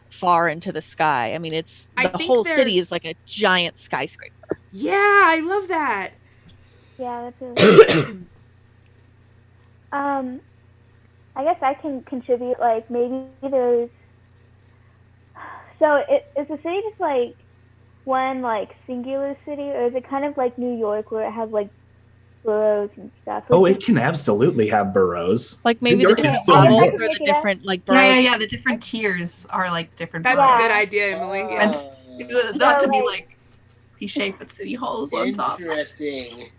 far into the sky. I mean, the whole city is like a giant skyscraper. Yeah, I love that. Yeah, that's really I guess I can contribute, like, maybe there's... So, is the city just, like, one, like, singular city, or is it kind of like New York, where it has, like, boroughs and stuff? Oh, it can absolutely have boroughs. Like, maybe New the York is different still New levels York. or the different, like, boroughs. Yeah, the different tiers are, like, the different That's boroughs. a good idea, Emily. Yeah. And not to be, like, cliche, but City Hall is on top. Interesting.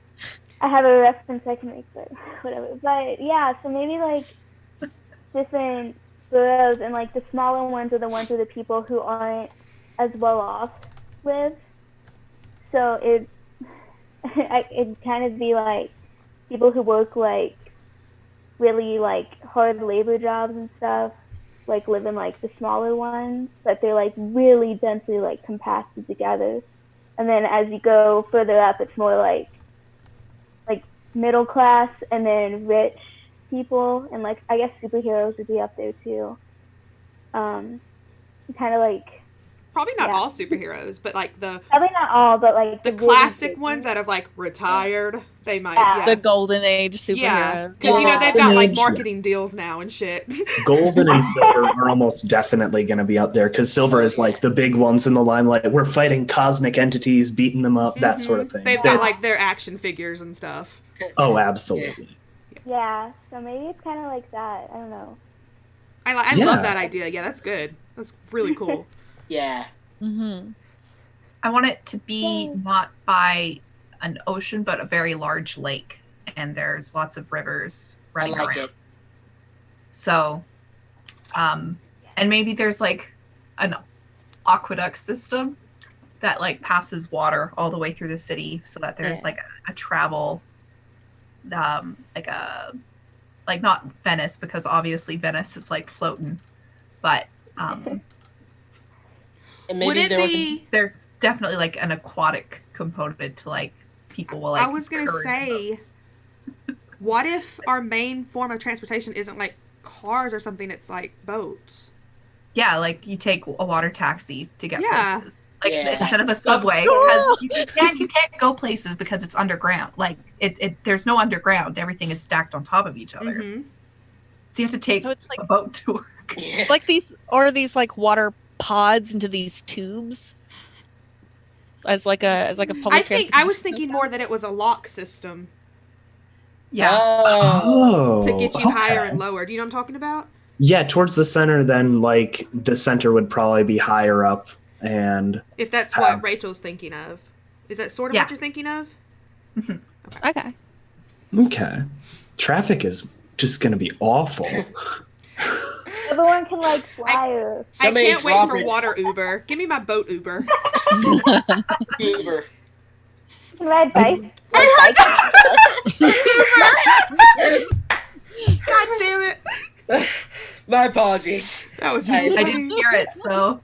I have a reference I can make, but whatever. But, yeah, so maybe, like, different boroughs, and like the smaller ones are the ones with the people who aren't as well off live. So it'd kind of be like people who work like really like hard labor jobs and stuff, like live in like the smaller ones, but they're like really densely like compacted together. And then as you go further up, it's more like middle class and then rich people, and like I guess superheroes would be up there too. Kind of like Probably not Yeah. all superheroes, but like probably not all, but like the really classic big ones that have like retired, they might. Yeah. The golden age Yeah, superhero. because you know they've got Golden like Age, marketing deals now and shit. Golden and Silver are almost definitely going to be up there because Silver is like the big ones in the limelight. We're fighting cosmic entities, beating them up, that sort of thing. They've got like their action figures and stuff. Oh, absolutely. Yeah, so maybe it's kind of like that. I don't know. I Yeah. love that idea. Yeah, that's good. That's really cool. Yeah. Mm-hmm. I want it to be Yay. not by an ocean, but a very large lake, and there's lots of rivers I running like around. it. So, and maybe there's like an aqueduct system that like passes water all the way through the city, so that there's Yeah. like a travel, like not Venice, because obviously Venice is like floating, but And Would maybe it there was be? there's definitely like an aquatic component to like people will like. I was gonna curry say, what if our main form of transportation isn't like cars or something? It's like boats. Yeah, like you take a water taxi to get Yeah. places. Like Yeah. instead of a subway, because you can't go places because it's underground. Like there's no underground. Everything is stacked on top of each other. Mm-hmm. So you have to take So it's like a boat to work. yeah. like these like water pods into these tubes as like a public I think I was transportation thinking more that it was a lock system Yeah. Oh, to get you higher okay. and lower. Do you know what I'm talking about? Yeah, towards the center, then like the center would probably be higher up, and If that's what Rachel's thinking of. Is that sort of Yeah. what you're thinking of? Okay. okay, traffic is just gonna be awful. Everyone can like fly or Somebody I can't wait drop for it. water Uber. Give me my boat Uber. Uber. ride bikes. God damn it. My apologies. That was I I didn't hear it, so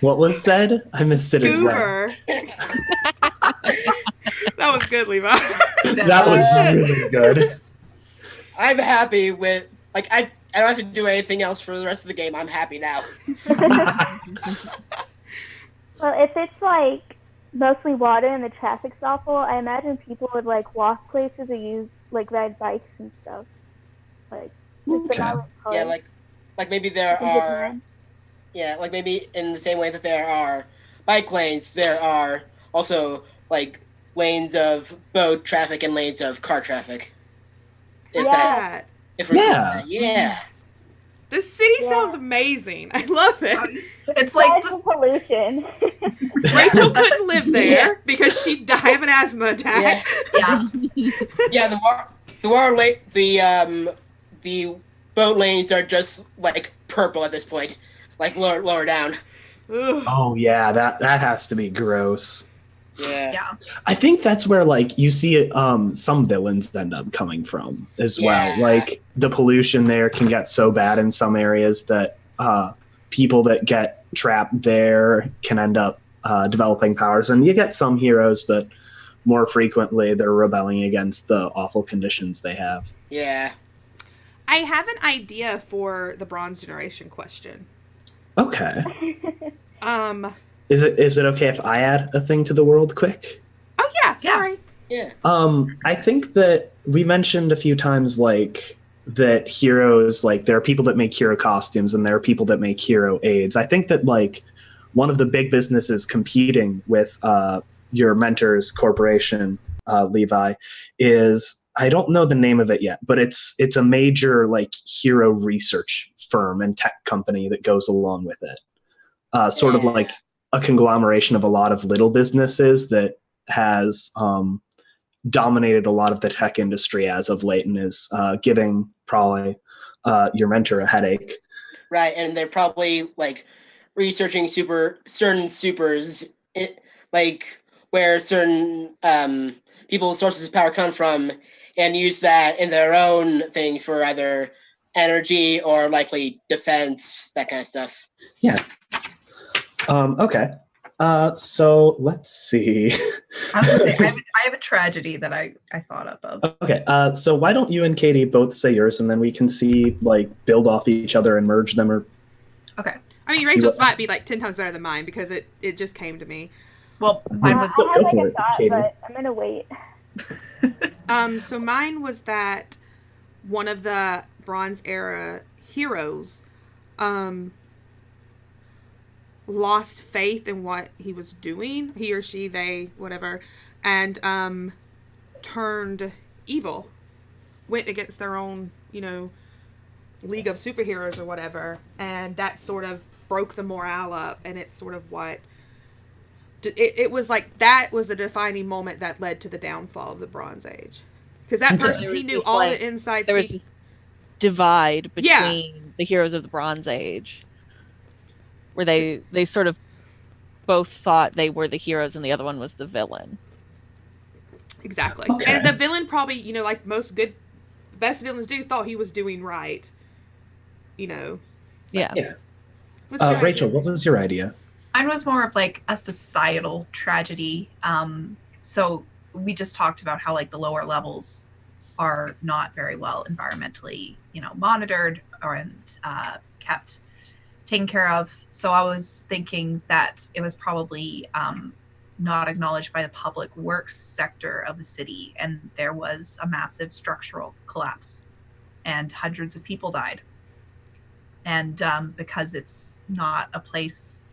What was said? I missed it as well. Scoober. That was good, Levi. That was really good. I'm happy with I don't have to do anything else for the rest of the game. I'm happy now. Well, if it's like mostly water and the traffic's awful, I imagine people would like walk places or use like ride bikes and stuff. Like, if they're not, Yeah, cars, like maybe there they get are around. yeah, like maybe in the same way that there are bike lanes, there are also like lanes of boat traffic and lanes of car traffic. If Yeah. that if we're doing that, yeah. This city Yeah. sounds amazing. I love it. it's like Aside this, from pollution. Rachel couldn't live there because she'd die of an asthma attack. Yeah. yeah. Yeah, the boat lanes are just like purple at this point, like lower down. Ugh. Oh yeah, that has to be gross. Yeah. Yeah. I think that's where like you see it, some villains end up coming from as well. Yeah. Like the pollution there can get so bad in some areas that people that get trapped there can end up developing powers. And you get some heroes, but more frequently they're rebelling against the awful conditions they have. Yeah. I have an idea for the Bronze Generation question. Okay. Is Is it okay if I add a thing to the world quick? Oh yeah, Yeah. sorry. Yeah. I think that we mentioned a few times like that heroes, like there are people that make hero costumes and there are people that make hero aids. I think that like one of the big businesses competing with your mentor's corporation, Levi, is, I don't know the name of it yet, but it's a major like hero research firm and tech company that goes along with it. Sort of Yeah. like a conglomeration of a lot of little businesses that has dominated a lot of the tech industry as of late and is giving probably your mentor a headache. Right, and they're probably like researching certain supers, like where certain people's sources of power come from, and use that in their own things for either energy or likely defense, that kind of stuff. Yeah. Okay. So let's see. I was gonna say I have a tragedy that I thought up of. Okay. So why don't you and Katie both say yours, and then we can see like build off each other and merge them, or Okay. I mean, See Rachel's what- might be like 10 times better than mine because it just came to me. Well, mine was Go I have like for a it, thought, Katie. but I'm gonna wait. So mine was that one of the Bronze Era heroes lost faith in what he was doing, he or she, they, whatever, and turned evil, went against their own, League of Superheroes or whatever, and that sort of broke the morale up, and it's sort of what it was like. That was the defining moment that led to the downfall of the Bronze Age, because that Okay. person, he knew all the inside There was secrets. this divide Yeah. between the heroes of the Bronze Age, where they sort of both thought they were the heroes and the other one was the villain. Exactly. Okay. And the villain probably, like most best villains do, thought he was doing right. Yeah. Yeah. What's your Rachel, idea? what was your idea? Mine was more of like a societal tragedy. So we just talked about how like the lower levels are not very well environmentally, monitored and kept taken care of. So I was thinking that it was probably not acknowledged by the public works sector of the city, and there was a massive structural collapse, and hundreds of people died. And because it's not a place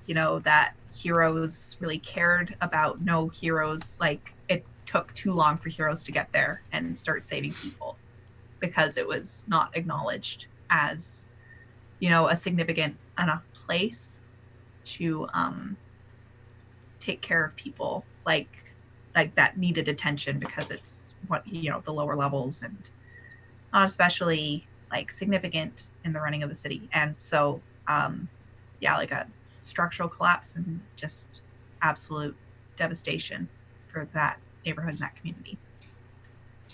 that heroes really cared about, no heroes, like it took too long for heroes to get there and start saving people because it was not acknowledged as a significant enough place to take care of people like that needed attention, because it's what the lower levels and not especially like significant in the running of the city. And so like a structural collapse and just absolute devastation for that neighborhood and that community.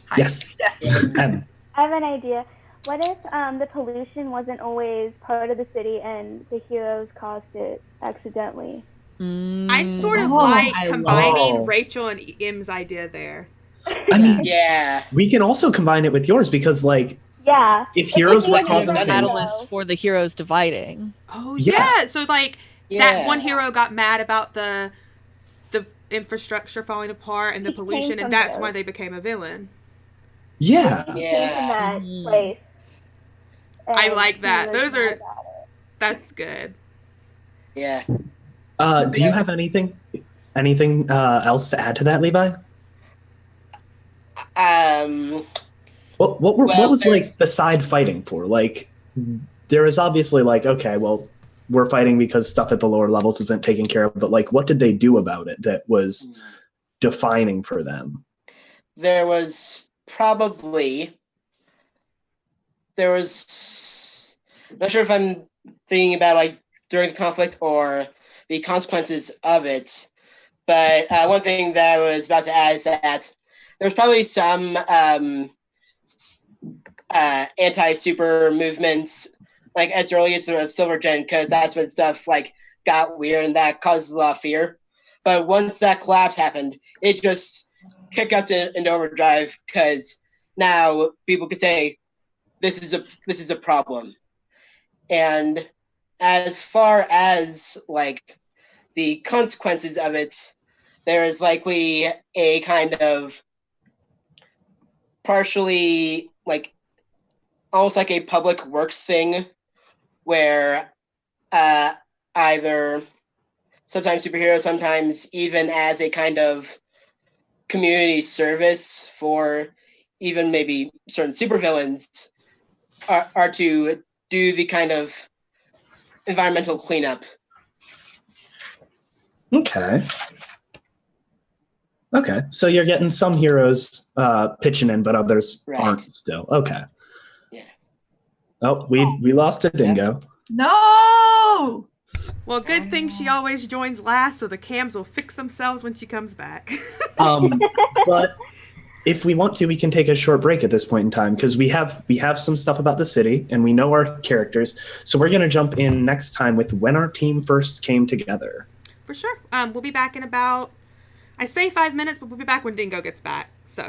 Hi. Yes. I have an idea. What if the pollution wasn't always part of the city and the heroes caused it accidentally? I sort of Oh, like I combining love- Rachel and M's idea there. I mean, Yeah. we can also combine it with yours, because like Yeah. if heroes It's were like Like causing a things, Catalyst for the heroes dividing. Oh Yeah. yeah. So like that one hero got mad about the infrastructure falling apart and the He came pollution, from and that's there. why they became a villain. yeah. He came from that Mhm. place. I And like he that. was Those mad are- about it. That's good. Yeah. Do you have anything else to add to that, Levi? What Well, was there's- like the side fighting for? Like, there is obviously like, okay, well, we're fighting because stuff at the lower levels isn't taken care of, but like, what did they do about it that was defining for them? There was I'm not sure if I'm thinking about like during the conflict or the consequences of it, but one thing that I was about to add is that there was probably some anti-super movements like as early as the Silver Gen, because that's when stuff like got weird and that caused a lot of fear. But once that collapse happened, it just kicked up into overdrive, because now people could say this is a problem. And as far as like the consequences of it, there is likely a kind of partially like almost like a public works thing where either sometimes superheroes, sometimes even as a kind of community service for even maybe certain supervillains are to do the kind of environmental cleanup. Okay. Okay. So you're getting some heroes pitching in, but others Right. aren't still. Okay. Yeah. Oh, we lost a dingo. No. Well, good thing she always joins last, so the cams will fix themselves when she comes back. But if we want to, we can take a short break at this point in time because we have some stuff about the city and we know our characters. So we're going to jump in next time with when our team first came together. For sure. We'll be back in about, I say 5 minutes, but we'll be back when Dingo gets back. So.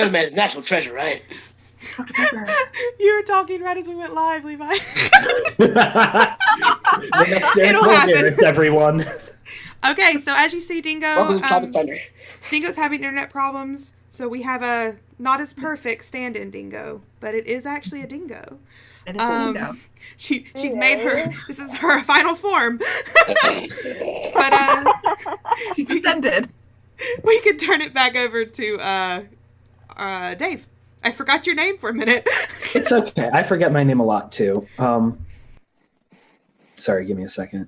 You're the man's natural treasure, right? You were talking right as we went live, Levi. The next Derek It'll happen. Vulgaris, everyone. Okay, so as you see, Welcome to Tropic Dingo, Thunder. Dingo's having internet problems, so we have a not as perfect stand-in Dingo, but it is actually a dingo. It is a dingo. She's made her. This is her final form. But She's ascended. we could turn it back over to Dave. I forgot your name for a minute. It's okay. I forget my name a lot too. Sorry, give me a second.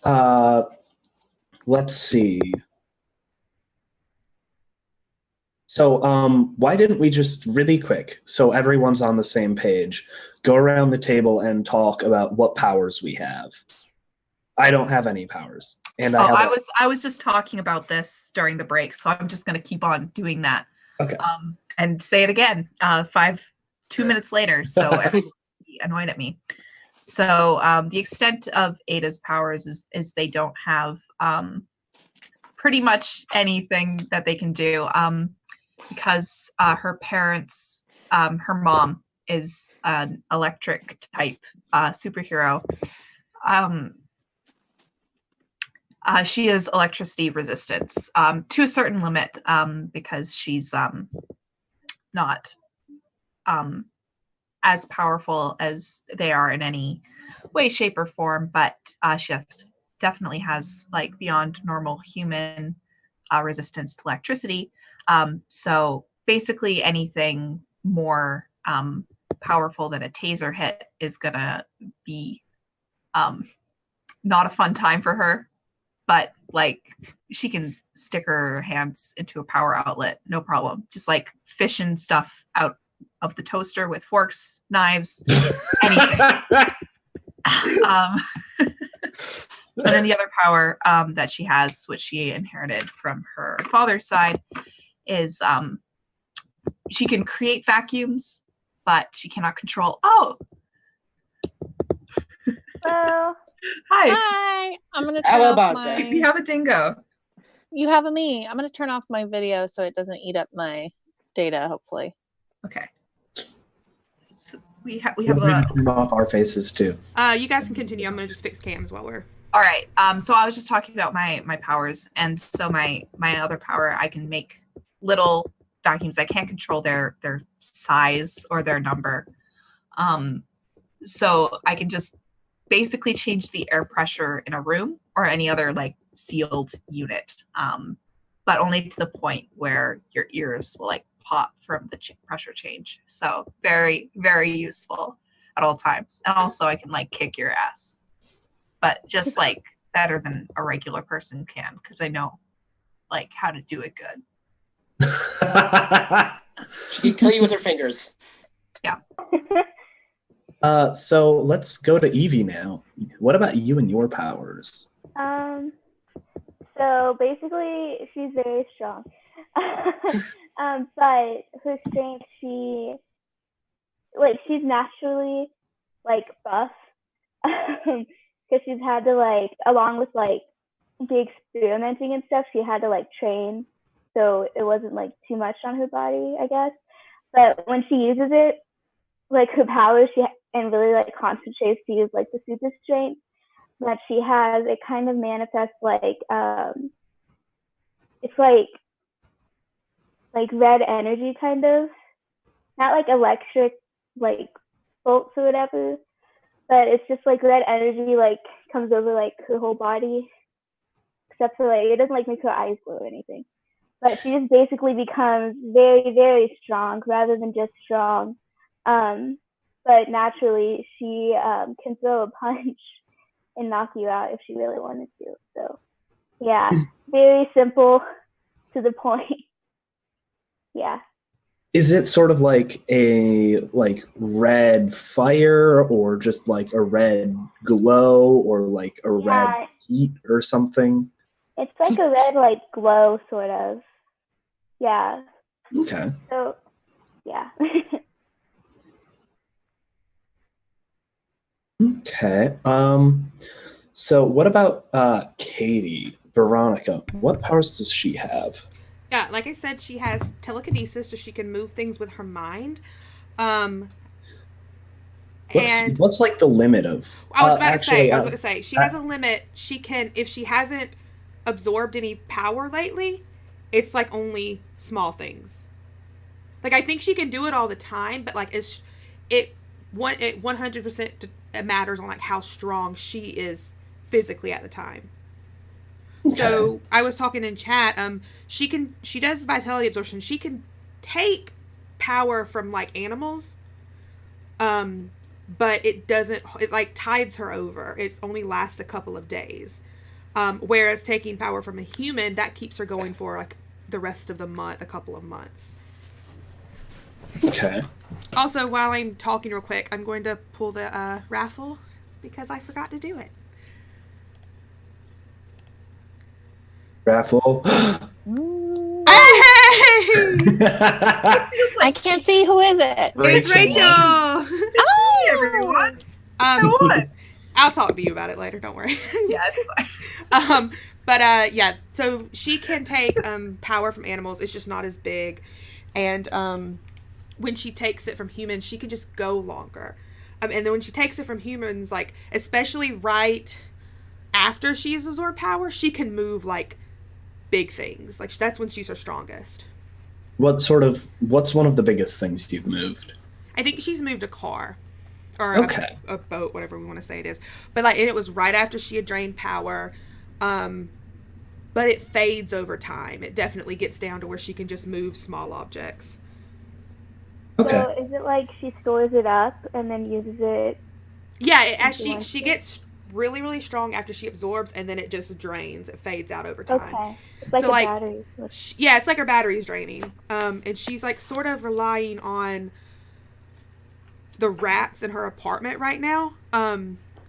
Let's see. So, why didn't we just really quick, so everyone's on the same page, go around the table and talk about what powers we have? I don't have any powers, and I was just talking about this during the break, so I'm just going to keep on doing that. Okay. And say it again. 2 minutes later, so everybody annoyed at me. So the extent of Ada's powers is they don't have pretty much anything that they can do. Because her parents, her mom is an electric type superhero. She is electricity resistance to a certain limit because she's not as powerful as they are in any way, shape, or form, but she definitely has like beyond normal human resistance to electricity. So basically anything more powerful than a taser hit is gonna be not a fun time for her, but like she can stick her hands into a power outlet, no problem. Just like fishing stuff out of the toaster with forks, knives, anything. And then the other power that she has, which she inherited from her father's side, is she can create vacuums, but she cannot control. Oh, Well, hi. Hi. I'm gonna How turn about off that? We my. have a dingo. You have a me. I'm gonna turn off my video so it doesn't eat up my data. Hopefully. Okay. So we have We a. turn off our faces too. You guys can continue. I'm gonna just fix cams while we're. All right. So I was just talking about my powers, and so my other power, I can make little vacuums. I can't control their size or their number. So I can just basically change the air pressure in a room or any other like sealed unit, but only to the point where your ears will like pop from the pressure change. So very, very useful at all times. And also I can like kick your ass, but just like better than a regular person can, because I know like how to do it good. She can kill you with her fingers. So let's go to Evie now. What about you and your powers? So basically, she's very strong. But her strength, she's naturally like buff, because she's had to like, along with like the experimenting and stuff, she had to like train, so it wasn't like too much on her body, I guess. But when she uses it, like her powers, and really like concentrates to use like the super strength that she has, it kind of manifests like it's like red energy, kind of, not like electric like bolts or whatever, but it's just like red energy like comes over like her whole body, except for like it doesn't like make her eyes glow or anything, but she just basically becomes very, very strong rather than just strong. But naturally she can throw a punch and knock you out if she really wanted to. So yeah, very simple, to the point. Yeah. Is it sort of like a red fire, or just like a red glow, or like a red heat or something? It's like a red like glow, sort of. Yeah. Okay. So yeah. Okay. So what about Katie, Veronica? What powers does she have? Yeah, like I said, she has telekinesis, so she can move things with her mind. Um, and What's like the limit of? I was about to say, she has a limit. She can, if she hasn't absorbed any power lately, it's like only small things. Like I think she can do it all the time, but like it 100% matters on like how strong she is physically at the time. Okay. So I was talking in chat. She does vitality absorption. She can take power from like animals. But it doesn't. It like tides her over. It only lasts a couple of days. Whereas taking power from a human, that keeps her going for like the rest of the month, a couple of months. Okay. Also, while I'm talking real quick, I'm going to pull the raffle because I forgot to do it. Raffle. Hey! I can't see who is it. It's Rachel. Oh, everyone. I'll talk to you about it later. Don't worry. Yeah, it's fine. Yeah. So she can take power from animals. It's just not as big, and when she takes it from humans, she can just go longer. And then when she takes it from humans, like especially right after she's absorbed power, she can move like big things. Like that's when she's her strongest. What's one of the biggest things you've moved? I think she's moved a car or Okay. a boat, whatever we want to say it is. But like, and it was right after she had drained power. But it fades over time. It definitely gets down to where she can just move small objects. Okay. So is it like she stores it up and then uses it? Yeah, as she gets really, really strong after she absorbs, and then it just drains. It fades out over time. Okay. It's like So, a like, battery. Yeah, it's like her battery's draining. And she's like sort of relying on the rats in her apartment right now.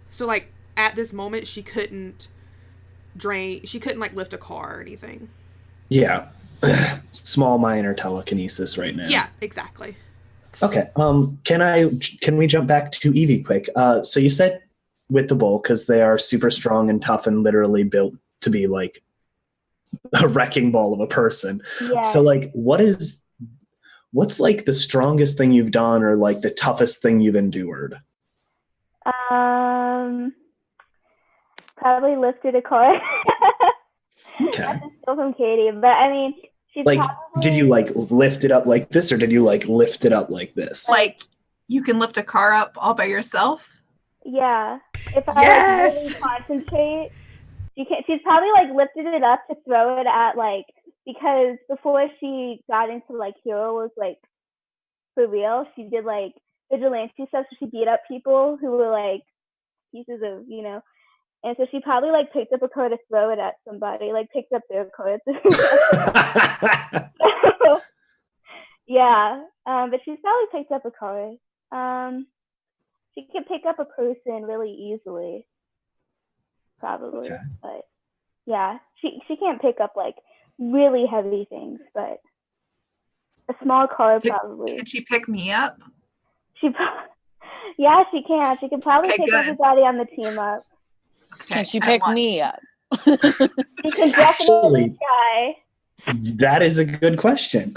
So like at this moment she couldn't like lift a car or anything. Yeah. Small minor telekinesis right now. Yeah, exactly. Okay. Can we jump back to Evie quick? So you said with the bull, because they are super strong and tough and literally built to be like a wrecking ball of a person. Yeah. So like what's like the strongest thing you've done or like the toughest thing you've endured? Probably lifted a car. Okay. That's still from Katie, but I mean, she's like probably... Did you like lift it up like this, or did you like lift it up like this? Like you can lift a car up all by yourself? Yeah. If I like really concentrate, she's probably like lifted it up to throw it at like, because before she got into like hero was like for real, she did like vigilante stuff, so she beat up people who were like pieces of, and so she probably like picked up a car to throw it at somebody, like picked up their car. So, yeah, but she's probably picked up a car. She can pick up a person really easily, probably. Okay. But yeah, she can't pick up like really heavy things, but a small car probably. Could she pick me up? Yeah, she can. She can probably pick everybody on the team up. Okay, can she pick me up? She can definitely try. That is a good question.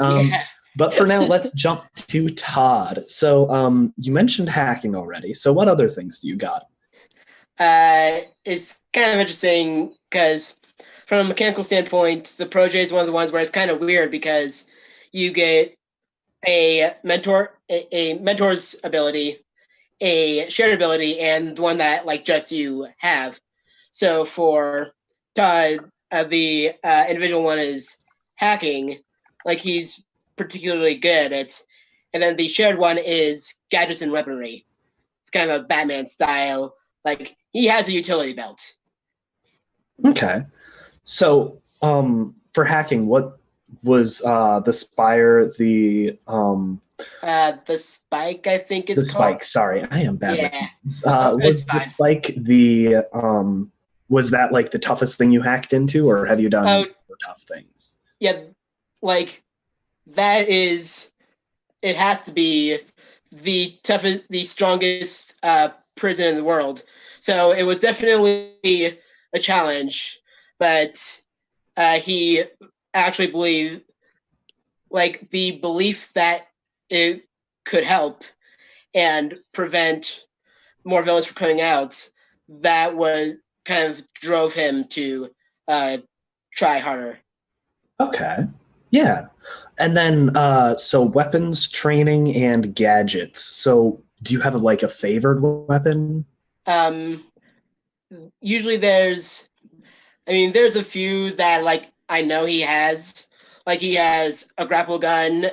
But for now, let's jump to Todd. So you mentioned hacking already. So what other things do you got? It's kind of interesting because from a mechanical standpoint, the Protege is one of the ones where it's kind of weird because you get a mentor's ability, a shared ability, and the one that like just you have. So for Todd, the individual one is hacking, like he's particularly good at, and then the shared one is gadgets and weaponry. It's kind of a Batman style. Like he has a utility belt. Okay, so for hacking, what was the Spire, the Spike, I think is the called. Spike. Sorry, I am bad with names. Was the Spike the was that like the toughest thing you hacked into, or have you done more tough things? Yeah, like that is. It has to be the toughest, the strongest prison in the world. So it was definitely a challenge, but he actually believed like the belief that it could help and prevent more villains from coming out, that was kind of drove him to try harder. Okay. Yeah. And then, so weapons, training, and gadgets. So do you have like a favored weapon? Usually there's a few that like I know he has. Like he has a grapple gun,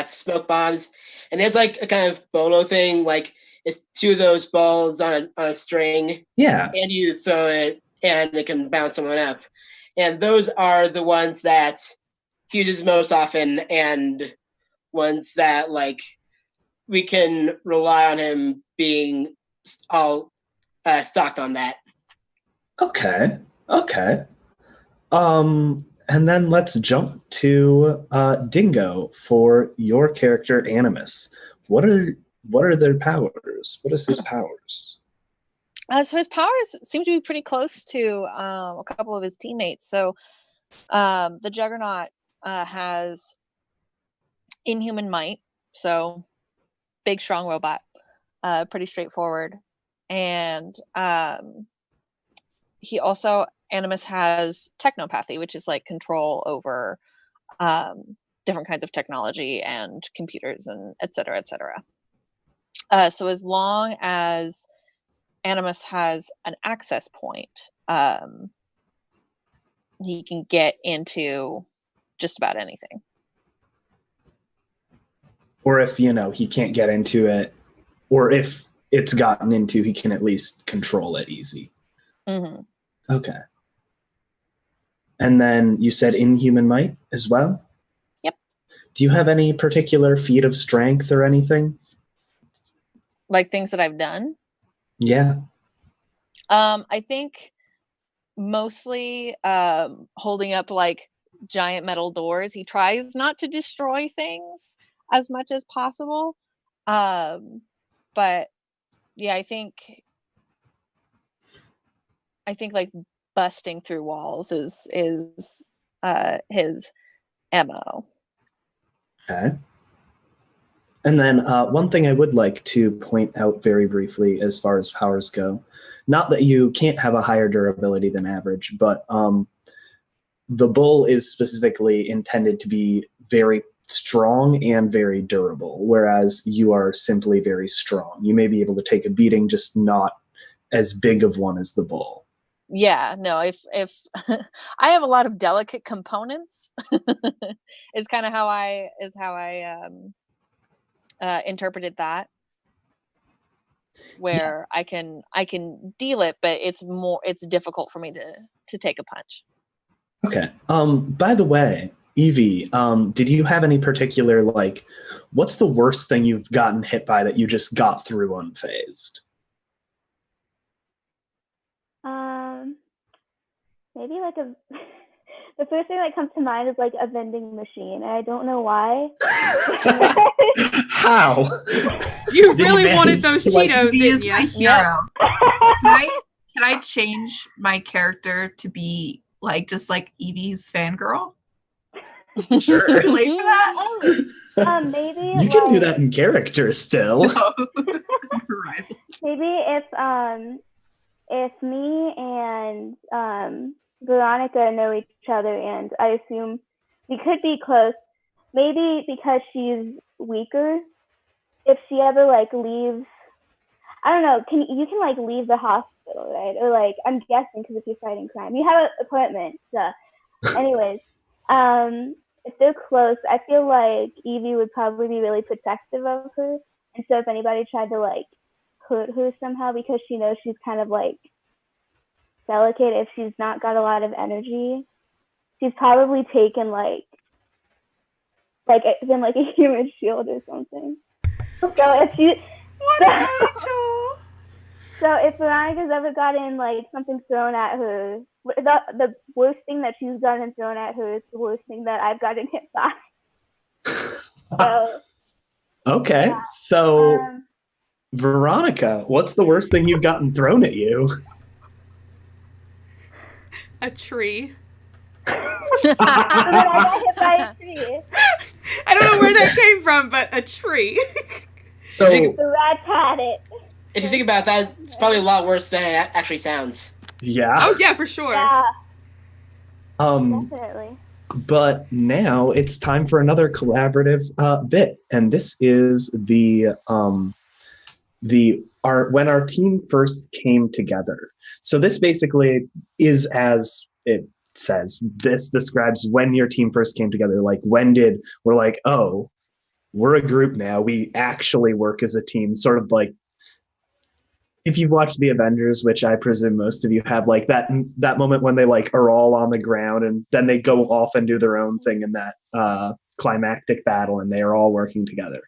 smoke bombs, and there's like a kind of bolo thing, like it's two of those balls on a string. Yeah. And you throw it and it can bounce someone up. And those are the ones that he uses most often and ones that like we can rely on him being all stocked on that. Okay. Okay. And then let's jump to Dingo for your character Animus. What are their powers? What is his powers? So his powers seem to be pretty close to a couple of his teammates. So the Juggernaut has inhuman might, so big, strong robot, pretty straightforward. And Animus has technopathy, which is like control over different kinds of technology and computers and et cetera, et cetera. So as long as Animus has an access point, he can get into just about anything. Or if, he can't get into it, or if it's gotten into, he can at least control it easy. Mm-hmm. Okay. And then you said inhuman might as well? Yep. Do you have any particular feat of strength or anything? Like things that I've done? Yeah. I think mostly holding up like giant metal doors. He tries not to destroy things as much as possible. But yeah, I think like busting through walls is his MO. Okay. And then one thing I would like to point out very briefly as far as powers go, not that you can't have a higher durability than average, but the bull is specifically intended to be very strong and very durable, whereas you are simply very strong. You may be able to take a beating, just not as big of one as the bull. Yeah, no, if I have a lot of delicate components is kind of how I interpreted that, where yeah. I can deal it, but it's difficult for me to take a punch. Okay. By the way, Evie, did you have any particular, like, what's the worst thing you've gotten hit by that you just got through unfazed? Maybe like the first thing that comes to mind is like a vending machine, and I don't know why. How? You really wanted those Cheetos, didn't you? My hero. Can I change my character to be like just like Evie's fangirl? Sure. Too late for that? Maybe you can do that in character still. No. Right. Maybe if me and Veronica know each other, and I assume we could be close, maybe because she's weaker, if she ever like leaves, I don't know, you can like leave the hospital, right? Or like, I'm guessing, because if you're fighting crime, you have an appointment. So anyways, if they're close, I feel like Evie would probably be really protective of her. And so if anybody tried to like hurt her somehow, because she knows she's kind of like delicate, if she's not got a lot of energy, she's probably taken like been like a human shield or something. So if she so if Veronica's ever gotten like something thrown at her, the worst thing that she's gotten thrown at her is the worst thing that I've gotten hit by. So okay, yeah. So Veronica, what's the worst thing you've gotten thrown at you? A tree. So then I got hit by a tree. I don't know where that came from, but a tree. So The rats had it. If you think about that, it's probably a lot worse than it actually sounds. yeah. Oh yeah, for sure. Yeah, Um, definitely. but now it's time for another collaborative bit, and this is when our team first came together. So this basically is, as it says, this describes when your team first came together. Like, we're like, oh, we're a group now. We actually work as a team. Sort of like if you've watched the Avengers, which I presume most of you have, like that moment when they like are all on the ground and then they go off and do their own thing in that climactic battle, and they are all working together.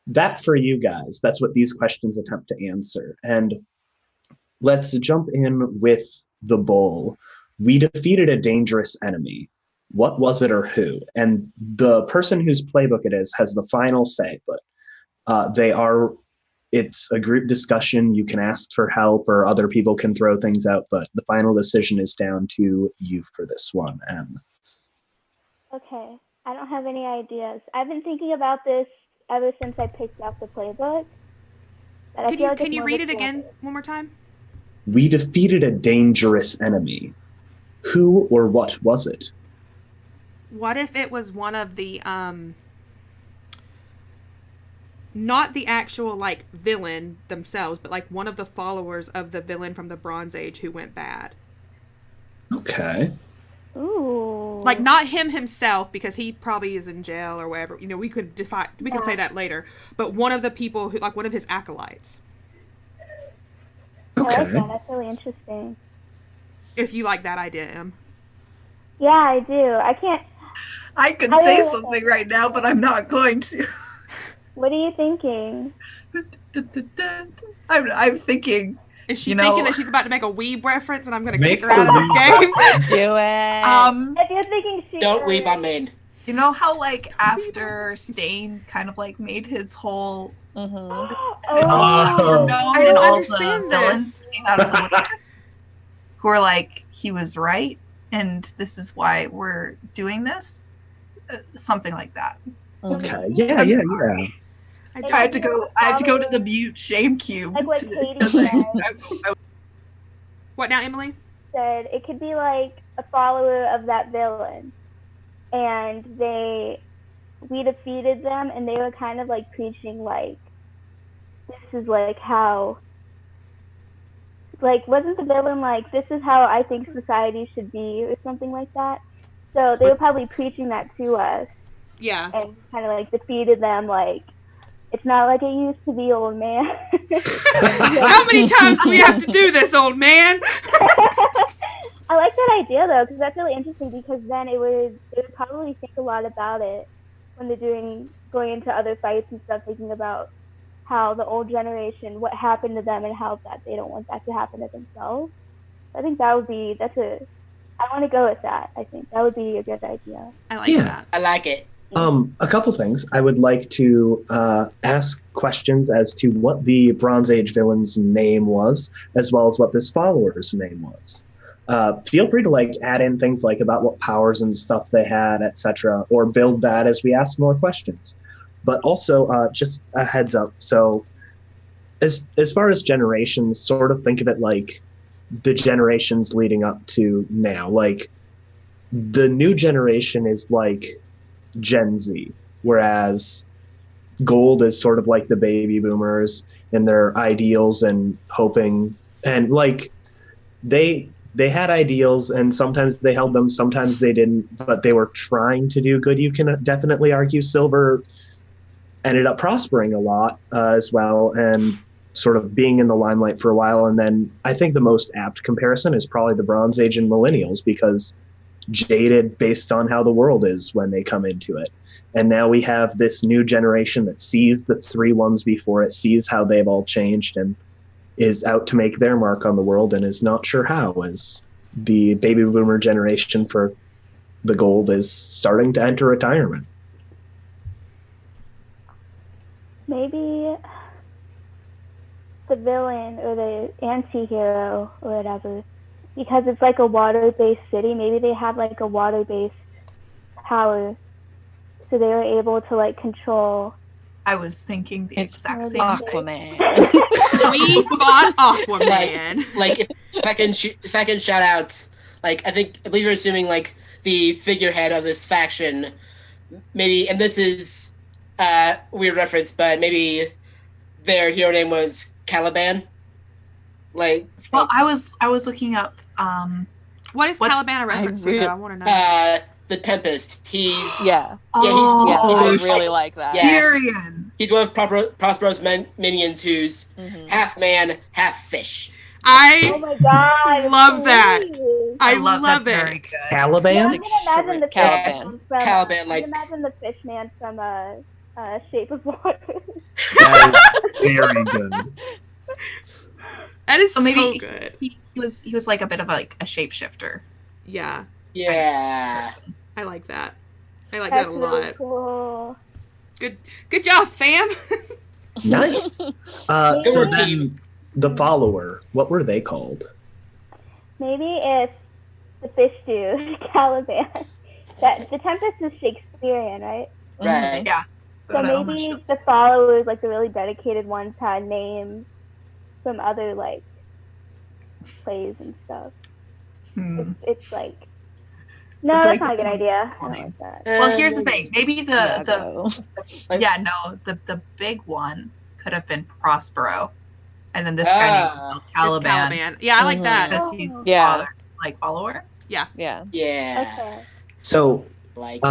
That for you guys, that's what these questions attempt to answer. And let's jump in with the bull. We defeated a dangerous enemy. What was it or who? And the person whose playbook it is has the final say, but it's a group discussion. You can ask for help or other people can throw things out, but the final decision is down to you for this one, Em. Okay, I don't have any ideas. I've been thinking about this ever since I picked up the playbook. Can you read it again one more time? We defeated a dangerous enemy. Who or what was it? What if it was one of the not the actual like villain themselves, but like one of the followers of the villain from the Bronze Age who went bad? Okay. Ooh. Like not him himself, because he probably is in jail or whatever. You know, we could say that later. But one of the people who, like one of his acolytes. Okay. I like that. That's really interesting. If you like that idea, Em. Yeah, I do. I could say something right now, but I'm not going to. What are you thinking? I'm thinking. Is she thinking that she's about to make a weeb reference and I'm going to Make kick her out of this game? Do it. If you're thinking she Don't weep on main. You know how like after Stain kind of like made his whole Mm-hmm. Oh. I don't understand this. Came out of the woodwork, who are like, he was right, and this is why we're doing this. Something like that. Okay. Yeah. I had to go to the mute shame cube. Like what to- Katie said. What now, Emily? Said it could be like a follower of that villain, and we defeated them, and they were kind of like preaching like, this is like how, like, wasn't the villain like, this is how I think society should be, or something like that? So they were probably preaching that to us, Yeah. and kind of like defeated them, like, it's not like it used to be, old man. How many times do we have to do this, old man? I like that idea though, because that's really interesting, because then they would probably think a lot about it when they're going into other fights and stuff, thinking about how the old generation, what happened to them, and how that they don't want that to happen to themselves. I think I want to go with that. I think that would be a good idea. I like Yeah. that. I like it. A couple things. I would like to ask questions as to what the Bronze Age villain's name was, as well as what this follower's name was. Feel free to like add in things like about what powers and stuff they had, etc., or build that as we ask more questions. But also, just a heads up. So, as far as generations, sort of think of it like the generations leading up to now. Like the new generation is like Gen Z, whereas gold is sort of like the baby boomers and their ideals and hoping, and like they had ideals and sometimes they held them, sometimes they didn't, but they were trying to do good. You can definitely argue silver ended up prospering a lot as well, and sort of being in the limelight for a while. And then I think the most apt comparison is probably the Bronze Age and millennials, because jaded based on how the world is when they come into it. And now we have this new generation that sees the three ones before it, sees how they've all changed, and is out to make their mark on the world and is not sure how, as the baby boomer generation for the gold is starting to enter retirement. Maybe the villain or the anti-hero or whatever, because it's like a water-based city, maybe they have like a water-based power so they were able to like control. I was thinking the It's exact same thing. Aquaman. We fought Aquaman. Like if I can shout out, like I believe you're assuming like the figurehead of this faction, maybe, and this is weird reference, but maybe their hero name was Caliban. Like, Well, I was looking up. What is What's- Caliban a reference to? Though? I want to know. the Tempest. He's Yeah. Oh, Yeah, I he's really like that. Yeah. Tyrion. he's one of Prospero's minions who's Mhm. half man, half fish. Oh I my god! love that. please. I love love that's it. very good. Yeah, Caliban? I can imagine the Caliban. fish from Caliban, I like- can imagine the fish man from Shape of Water. That is very good. That is So so maybe good. he was like a bit of like a shapeshifter Yeah, Yeah. person. I like that. I like That's that a really lot. cool. Good job, fam. Nice. So then the follower, what were they called? Maybe if the fish dude, Caliban, that the Tempest is Shakespearean, right? Right. Yeah. So Good, maybe the followers, like the really dedicated ones, had names from other like plays and stuff. Hmm. It's like no, It's that's like not a good idea. I cool don't names. like that. Well, here's the thing. Maybe the Iago. yeah, no, the big one could have been Prospero, and then this guy named It's Caliban Caliban. Yeah, I like Mhm. that. because he's Yeah. father, like follower. Yeah. Yeah. Okay. So Like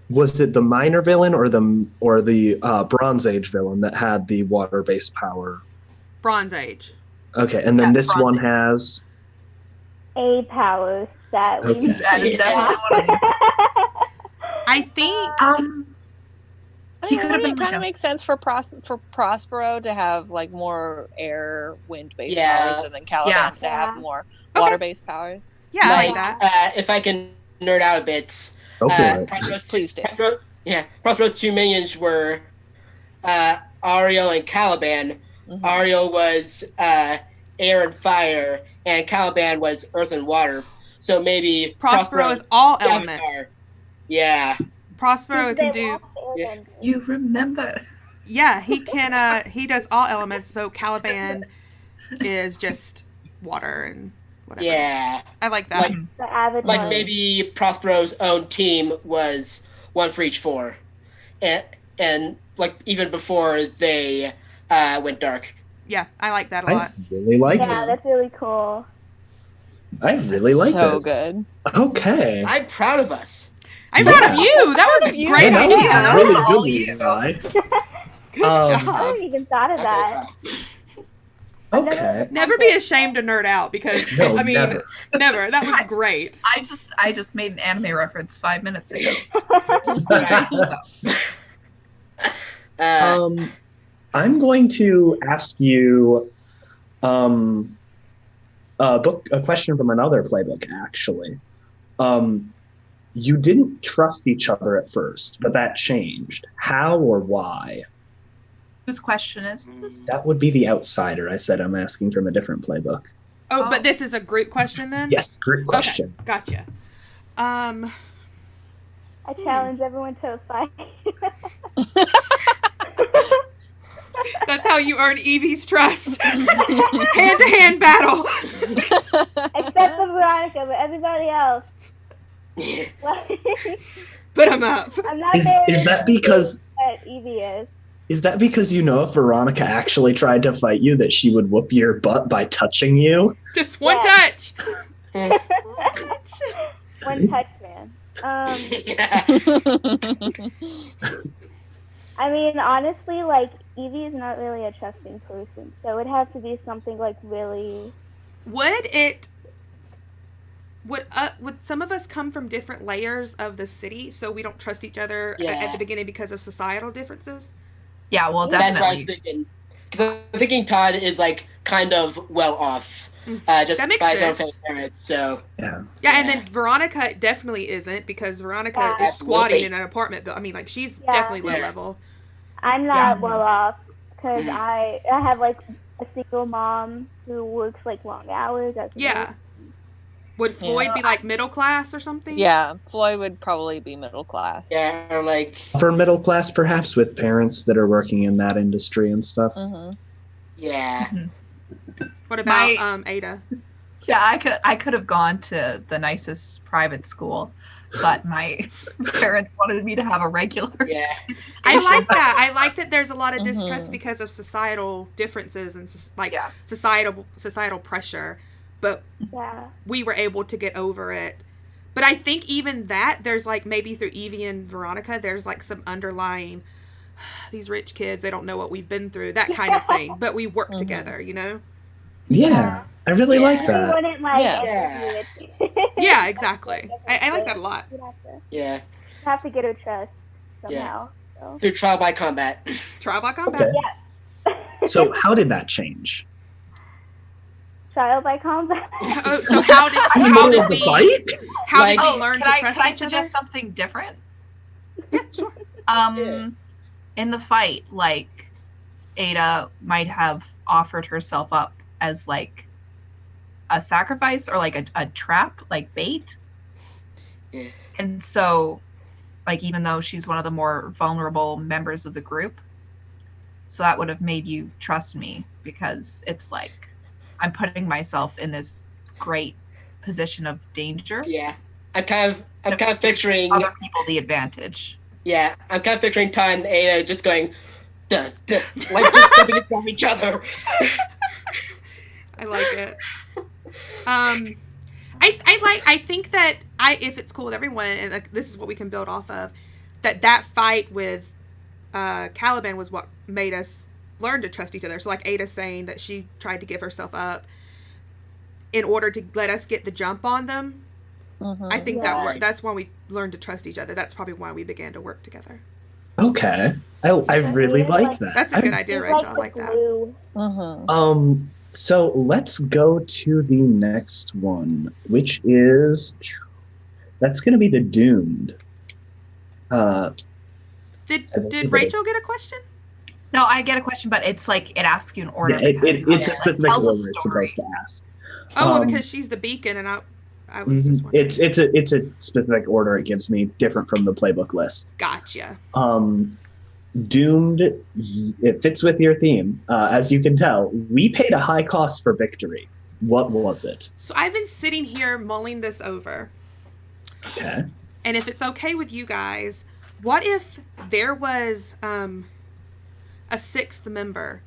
was it the minor villain or the Bronze Age villain that had the water-based power? Bronze Age. Okay, and then Yeah, this Bronze one Age. has A powers that we. Okay. That is definitely one of them. I think. I He mean, could have been kind like of a- makes sense for Prospero to have like more air, wind-based Yeah. powers, and then Caliban Yeah. to have Yeah. more Okay. water-based powers. Yeah, I like like, that. if I can nerd out a bit, go for it. Prospero's Please do. Prospero's two minions were Ariel and Caliban. Mhm. Ariel was air and fire, and Caliban was earth and water. So maybe Prospero is all the elements. avatar. Yeah. Prospero They can do. lost Airbender. You remember? Yeah, he can. He does all elements. So Caliban is just water and whatever. Yeah. I like that. Like- The Avatar. Like maybe Prospero's own team was one for each four, and like even before they went dark. Yeah, I like that a I lot. really like Yeah, it. that's really cool. I really like so this. good. Okay. I'm proud of us. I'm proud of Yeah. you. That was a you. great Yeah, that idea. was really good, All you. Levi. Good I job. hadn't even thought of that. Okay. Never be ashamed to nerd out because No, I mean, never. never. That was great. I just made an anime reference 5 minutes ago. I'm going to ask you a question from another playbook, actually. You didn't trust each other at first, but that changed. How or why? Whose question is this? That would be the outsider. I said I'm asking from a different playbook. Oh, Oh. but this is a group question then? Yes, great question. Okay, gotcha. I challenge everyone to a fight. That's how you earn Evie's trust. Hand-to-hand battle. Except for Veronica, but everybody else. Like, Put him up. I'm not Is very that because that Evie is. you know if Veronica actually tried to fight you that she would whoop your butt by touching you? Just one Yeah. touch. One touch, man. I mean, honestly, like, Evie is not really a trusting person, so it would have to be something, like, really... Would some of us come from different layers of the city, so we don't trust each other at Yeah. the beginning because of societal differences? Yeah, well, That's what I was definitely. thinking. Because I'm thinking Todd is like kind of well off, just That makes by his own sense. parents. So Yeah. Yeah, and then Veronica definitely isn't because Veronica Yeah. is squatting Absolutely. in an apartment building. I mean, like, she's Yeah. definitely low Yeah. level. I'm not Yeah. well off, because I have, like, a single mom who works, like, long hours. As a Yeah. nurse. Would Floyd be like middle class or something? Yeah, Floyd would probably be middle class. Yeah, or like Upper middle class, perhaps, with parents that are working in that industry and stuff. Mm-hmm. yeah. What about My- Ada? Yeah, I could have gone to the nicest private school, but my parents wanted me to have a regular. Yeah. I like that. I like that there's a lot of distrust Mhm. because of societal differences and Yeah. societal pressure, but Yeah. we were able to get over it. But I think even that there's like maybe through Evie and Veronica, there's like some underlying these rich kids, they don't know what we've been through, that kind of thing. But we work together, you know? Yeah, I really like You that. wouldn't like Yeah. Yeah, exactly. I like that a lot. Yeah. You have to get her trust somehow. So. Through trial by combat. Trial by combat. Okay. So how did that change? Trial by combat. Oh, so how In the did middle of the we fight? how did Like- we learn can to trust can I each other? suggest something different? Yeah, sure. Yeah. In the fight, like Ada might have offered herself up as like a sacrifice or like a trap, like bait. Yeah. And so, like, even though she's one of the more vulnerable members of the group, so that would have made you trust me because it's like I'm putting myself in this great position of danger. Yeah. I'm kind of picturing Other people the advantage. yeah, I'm kind of picturing Todd and Ada just going duh, duh, like just jumping from each other. I like it. I think that if it's cool with everyone, and like, this is what we can build off of, that fight with Caliban was what made us learn to trust each other. So like Ada saying that she tried to give herself up in order to let us get the jump on them. I think that Right. that's when we learned to trust each other. That's probably why we began to work together. Okay. I really like that. That's a good idea, It's Rachel. I the like that. glue. Mm-hmm. So let's go to the next one, which is that's going to be the Doomed. Did Rachel get a question? No, I get a question, but it's like it asks you in order. Yeah, because it's a it specific tells a order it's story. supposed to ask. Oh, well, Um, because she's the beacon, and I was just Mhm. wondering. It's a specific order it gives me, different from the playbook list. Gotcha. Doomed, it fits with your theme. As you can tell, we paid a high cost for victory. What was it? So I've been sitting here mulling this over. Okay. And if it's okay with you guys, what if there was a sixth member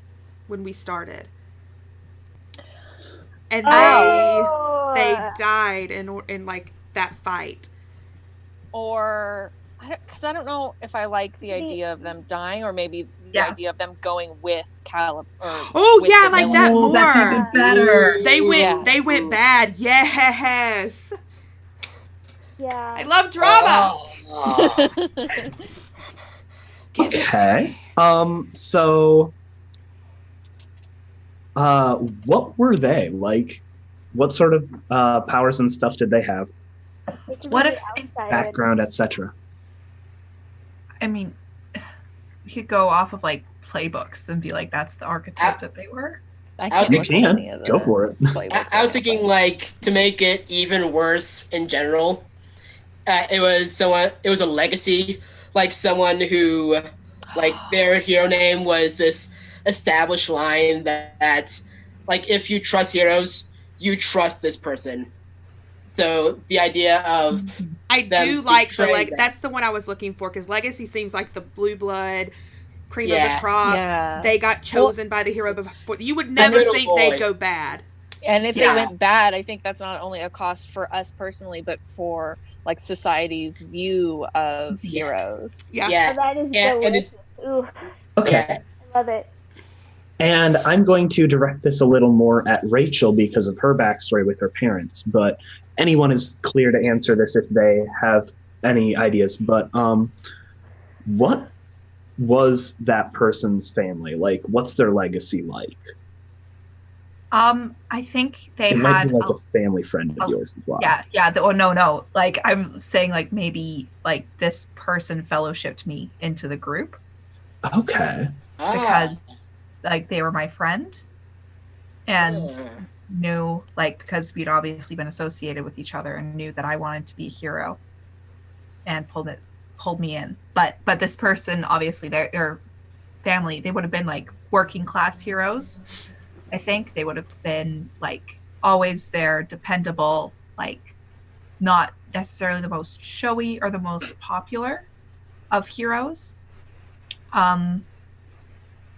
when we started? And they died in like that fight. Or because I don't know if I like the idea of them dying, or maybe the Yeah. idea of them going with Caleb. Oh yeah, I like that more. That's even better. They went bad. Yes. Yeah. I love drama. Oh. Give it to Okay. me. So what were they? Like what sort of powers and stuff did they have? They could What be if- the outsider. Background, etc. I mean, we could go off of like playbooks and be like, that's the archetype that they were. I You can't You look at any can of go the for it. playbooks I was or thinking anything. like to make it even worse in general. It was a legacy, like someone who, like their hero name was this established line that like if you trust heroes, you trust this person. So the idea of I them do like the betraying them. that's the one I was looking for because Legacy seems like the blue blood, cream of Yeah. the crop. Yeah. They got chosen by the hero before. You would The never little think boy. they'd go bad. And if Yeah. they went bad, I think that's not only a cost for us personally, but for like society's view of Yeah. heroes. Yeah. yeah, Oh, that is Yeah, and delicious. Ooh, Okay. yeah, I love it. And I'm going to direct this a little more at Rachel because of her backstory with her parents, but anyone is clear to answer this if they have any ideas. But what was that person's family like? What's their legacy like? I think they It might had be like a family friend of oh, yours as well. yeah. Oh no. Like I'm saying, like maybe like this person fellowshipped me into the group Okay. Ah, because like they were my friend, and knew, like, because we'd obviously been associated with each other and knew that I wanted to be a hero and pulled me in. But this person, obviously, their family, they would have been like working class heroes. I think they would have been like always there, dependable, like not necessarily the most showy or the most popular of heroes.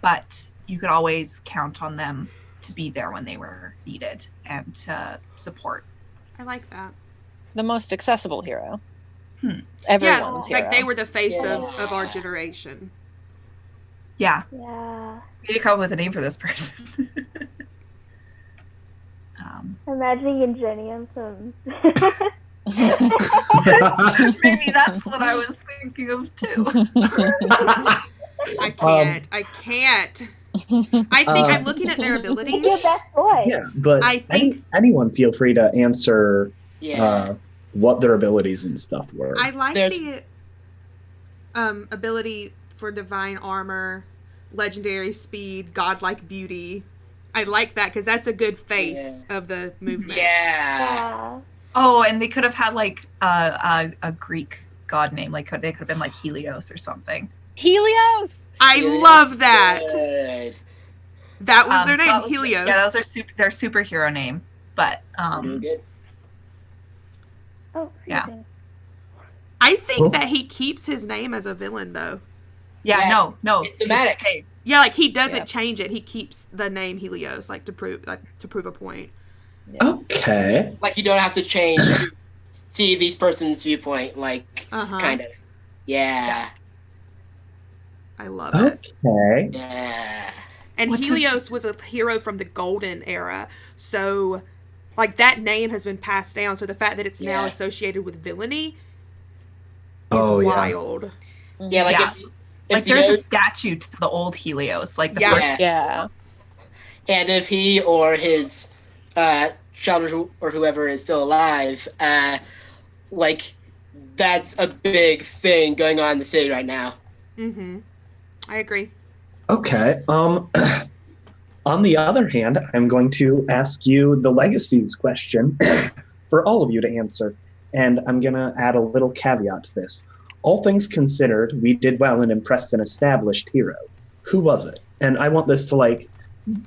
But you could always count on them to be there when they were needed and to support. I like that. The most accessible hero. Hmm. Everyone's hero. Like they were the face of our generation. Yeah. Yeah. We need to come up with a name for this person. Imagining Ingenium from. Maybe that's what I was thinking of too. I can't. I think I'm looking at their abilities. Your best boy. Yeah, but I think anyone feel free to answer Yeah. what their abilities and stuff were. I like There's- the ability for divine armor, legendary speed, godlike beauty. I like that because that's a good face of the movement. Yeah. Yeah. Oh, and they could have had like a Greek god name. Like they could have been like Helios or something. Helios! I love that. Good. That was their So name, that was- Helios. Yeah, that was their superhero name. But Doing good. Oh, Yeah. freezing. I think that he keeps his name as a villain, though. yeah, Yeah, no, it's thematic. the same. Yeah, like he doesn't Yeah. change it. He keeps the name Helios, like to prove a point. Okay. Like you don't have to change to see these person's viewpoint, like Uh-huh. kind of. Yeah. I love it. Okay. Yeah. And What's his- Helios was a hero from the Golden Era, so like that name has been passed down. So the fact that it's now Yeah. associated with villainy is Oh, yeah. wild. Yeah, like Yeah. if Like you there's know, a statue to the old Helios, like the Yeah. first. Yeah. and if he or his child or whoever is still alive, like that's a big thing going on in the city right now. Mm-hmm. I agree. Okay. On the other hand, I'm going to ask you the legacies question for all of you to answer. And I'm going to add a little caveat to this. All things considered, we did well and impressed an established hero. Who was it? And I want this to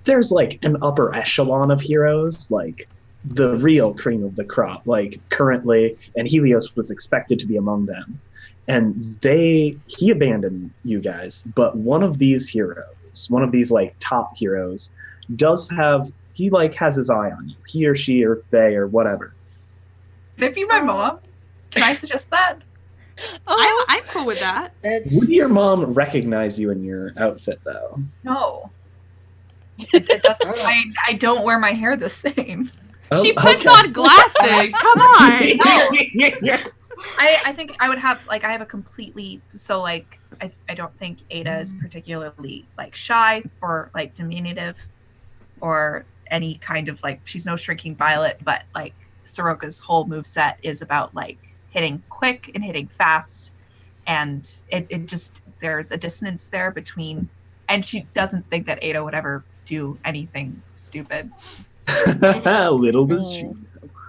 there's an upper echelon of heroes, like the real cream of the crop, like currently, and Helios was expected to be among them. And he abandoned you guys, but one of these heroes, one of these top heroes, he has his eye on you. He or she or they or whatever. Could it be my mom? Can I suggest that? Oh, I'm cool with that. That's Would your mom recognize you in your outfit though? No. It doesn't. I don't wear my hair the same. She puts okay. on glasses. Come on. I think I would have I have a completely I don't think Ada is particularly shy or diminutive or any kind of she's no shrinking violet, but Soroka's whole moveset is about hitting quick and hitting fast, and it just there's a dissonance there between, and she doesn't think that Ada would ever do anything stupid. Little does she.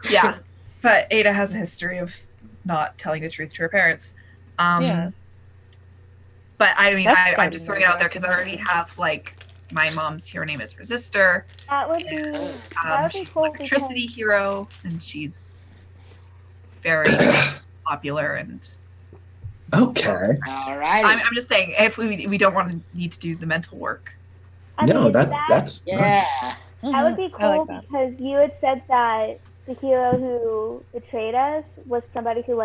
Yeah, but Ada has a history of not telling the truth to her parents. Yeah. But I mean, That's I'm just throwing it out there because I already have my mom's hero name is Resistor. That would be. That would be She's cool an electricity because hero, and she's very popular. And Okay. all right. I'm just saying, if we don't need to do the mental work. I No, mean, that's yeah. That would be Mhm. I like cool that. because you had said that the hero who betrayed us was somebody who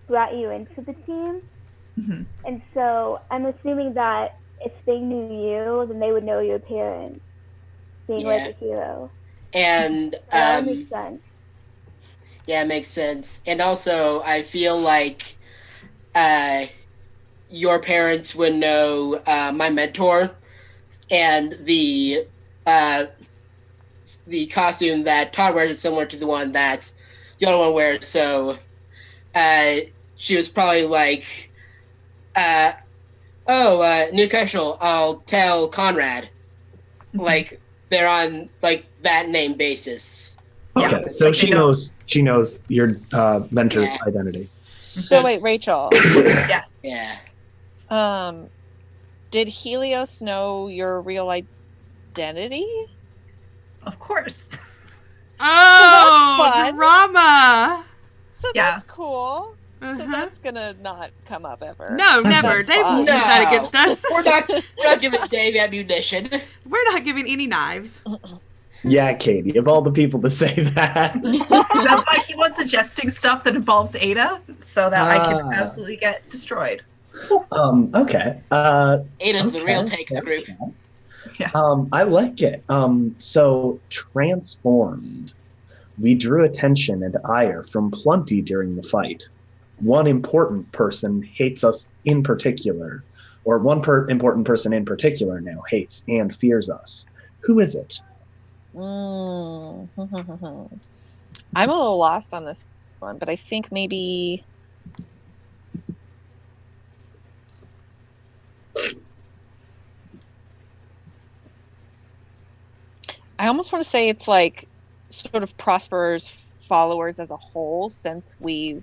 brought you into the team, Mhm. and so I'm assuming that if they knew you, then they would know your parents, being Yeah. a hero. And So that would make sense. yeah, it makes sense. And also, I feel like your parents would know my mentor and the costume that Todd wears is similar to the one that the other one wears. So she was probably Newcastle, I'll tell Conrad. they're on like that name basis. Okay, Yeah, so like she they don't- knows your mentor's Yeah. identity. So wait, Rachel. Yes. Yeah. Did Helios know your real identity? Of course. Oh, fun. drama. So Yeah. that's cool. So Uh-huh. that's gonna not come up ever. No, never. That's Dave fun. won't use that No. against us. We're not giving Dave ammunition. We're not giving any knives. Yeah, Katie, of all the people to say that. That's why he wants suggesting stuff that involves Ada, so that I can Ah. absolutely get destroyed. Okay. Ada's the real okay, take of the group. okay. Yeah. I like it. So transformed. We drew attention and ire from plenty during the fight. One important person hates us in particular, or one important person in particular now hates and fears us. Who is it? Mm. I'm a little lost on this one, but I think maybe I almost want to say it's like sort of Prosper's followers as a whole, since we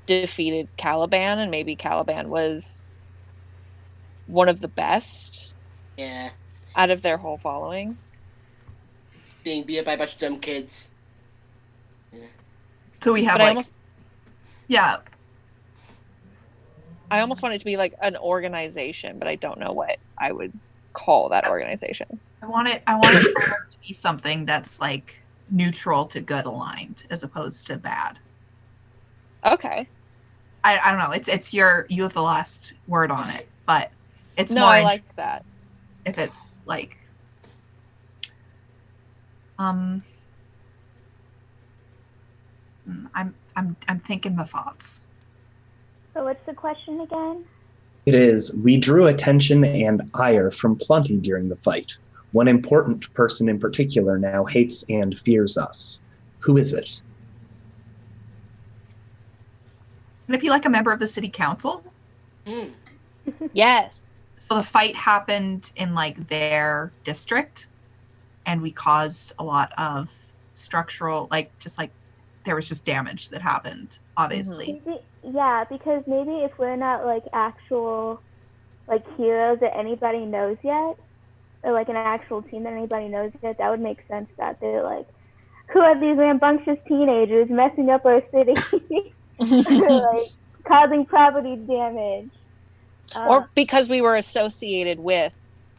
defeated Caliban, and maybe Caliban was one of the best Yeah. out of their whole following. Being beat up by a bunch of dumb kids. So we have But I like, almost I almost want it to be like an organization, but I don't know what I would call that organization. I want it almost to be something that's like neutral to good aligned as opposed to bad. Okay. I don't know. It's you have the last word on it, but it's No, more I like that. if it's like I'm thinking the thoughts. So what's the question again? It is, we drew attention and ire from plenty during the fight. One important person in particular now hates and fears us. Who is it? Can it be like a member of the city council? Hmm. Yes. So the fight happened in like their district, and we caused a lot of structural, like there was just damage that happened, obviously. Yeah, because maybe if we're not like actual like heroes that anybody knows yet, or like an actual team that anybody knows yet, that would make sense that they're like, who are these rambunctious teenagers messing up our city? Like causing property damage. Or because we were associated with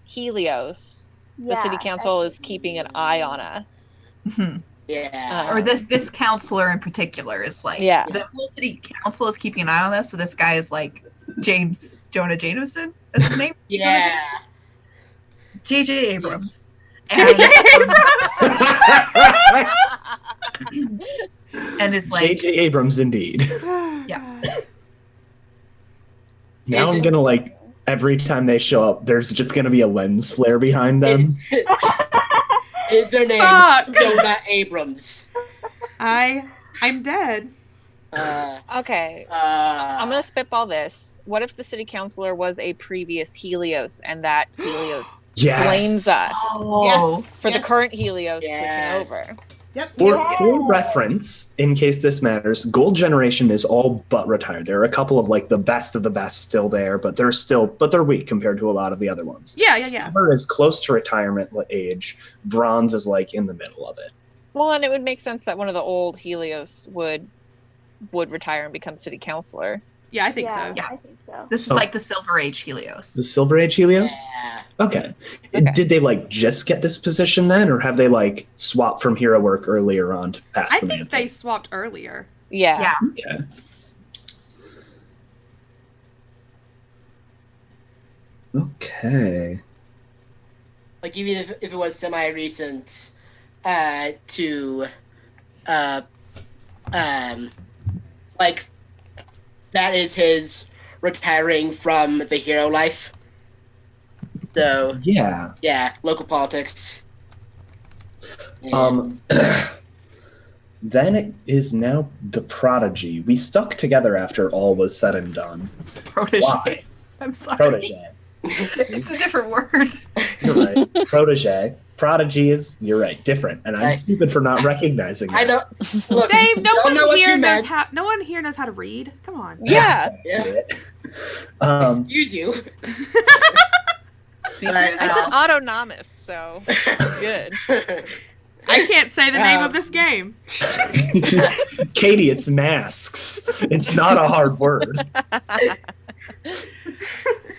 Helios, the yeah, city council is keeping an eye on us. Mhm. Yeah. Or this counselor in particular is like, Yeah. the whole city council is keeping an eye on this, but this guy is like Jonah Jameson. That's his name? Yeah. J.J. Abrams. J.J. And it's like, J.J. Abrams, indeed. Yeah. Now I'm gonna like every time they show up, there's just gonna be a lens flare behind them. Is their name Fuck. Jonah Abrams? I'm dead. Okay. I'm gonna spitball this. What if the city councilor was a previous Helios, and that Helios Yes. blames us oh, for the current Helios Yes. switching over? Yep. For reference, in case this matters, Gold Generation is all but retired. There are a couple of like the best of the best still there, but they're weak compared to a lot of the other ones. Yeah. Silver is close to retirement age. Bronze is like in the middle of it. Well, and it would make sense that one of the old Helios would retire and become city councilor. Yeah, I think yeah, so. Yeah. I think so. this is Oh. like the Silver Age Helios. The Silver Age Helios? Yeah. Okay. Okay. Did they like just get this position then, or have they like swapped from hero work earlier on to pass I the think mantle? they swapped earlier. Yeah. Yeah. Okay. Okay. Like even if it was semi-recent, like that is his retiring from the hero life. So Yeah. yeah, local politics. Yeah. Then it is now the prodigy. We stuck together after all was said and done. Protege. Why? I'm sorry. Protege. It's a different word. You're right. protege. Prodigy is, you're right, different. And I'm stupid for not recognizing that. I know. Look, Dave, no y'all one know what here you knows meant. how. No one here knows how to read. Come on. Yeah. Yeah. Um, Excuse you. Speak for Right, It's an yourself. autonomous, so good. I can't say the name of this game. Katie, it's masks. It's not a hard word.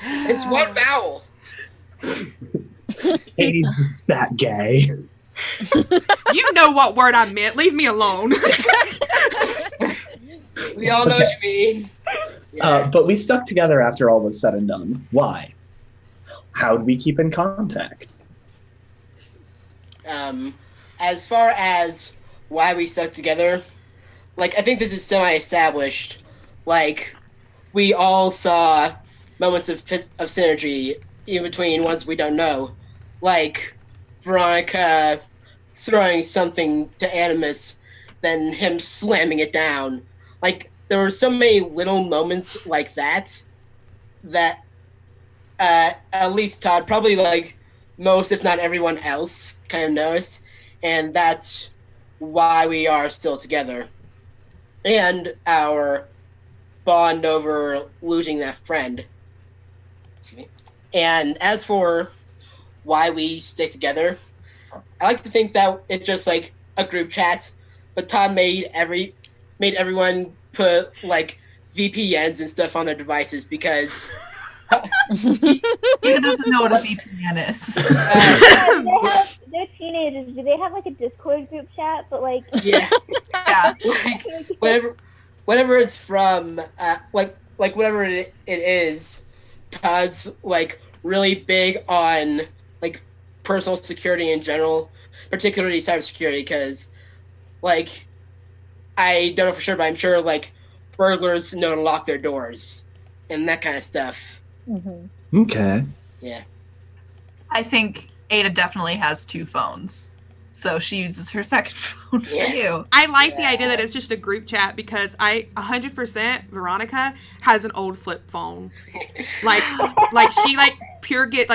It's one vowel. Katie's that gay. You know what word I meant. Leave me alone. We all know what you mean. But we stuck together after all was said and done. Why? How did we keep in contact? As far as why we stuck together, like, I think this is semi-established. Like, we all saw moments of synergy in between ones we don't know. Like, Veronica throwing something to Animus, then him slamming it down. Like, there were so many little moments like that, at least Todd, probably like most, if not everyone else, kind of noticed. And that's why we are still together. And our bond over losing that friend. And as for why we stick together, I like to think that it's just like a group chat, but Todd made everyone put like VPNs and stuff on their devices because He doesn't know what a VPN is. They're teenagers. Do they have like a Discord group chat? But like, yeah, Yeah. like whatever it's from, like whatever it is, Todd's like really big on like personal security in general, particularly cybersecurity, because like I don't know for sure, but I'm sure like burglars know to lock their doors and that kind of stuff. Mm-hmm. Okay. Yeah. I think Ada definitely has 2 phones. So she uses her second phone for you. I like the idea that it's just a group chat because 100% Veronica has an old flip phone. Like she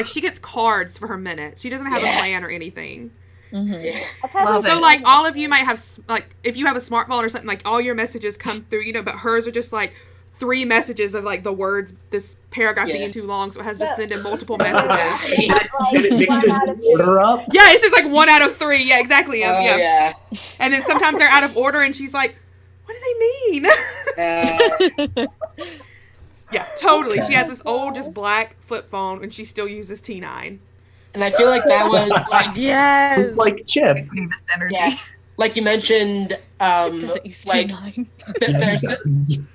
she gets cards for her minutes. She doesn't have a plan or anything. Mm-hmm. Love So it. like all of you might have like if you have a smartphone or something, like all your messages come through, but hers are just like 3 messages of like the words, this paragraph being too long, so it has to send in multiple messages. And it mixes the order up. Yeah, it's just like 1 out of 3. Yeah, exactly. Yeah. And then sometimes they're out of order, and she's like, "What do they mean?" Yeah, totally. Okay. She has this old, just black flip phone, and she still uses T9. And I feel like that was like Yes. Like Chip. This energy. Yeah. Like you mentioned, Doesn't use like T9.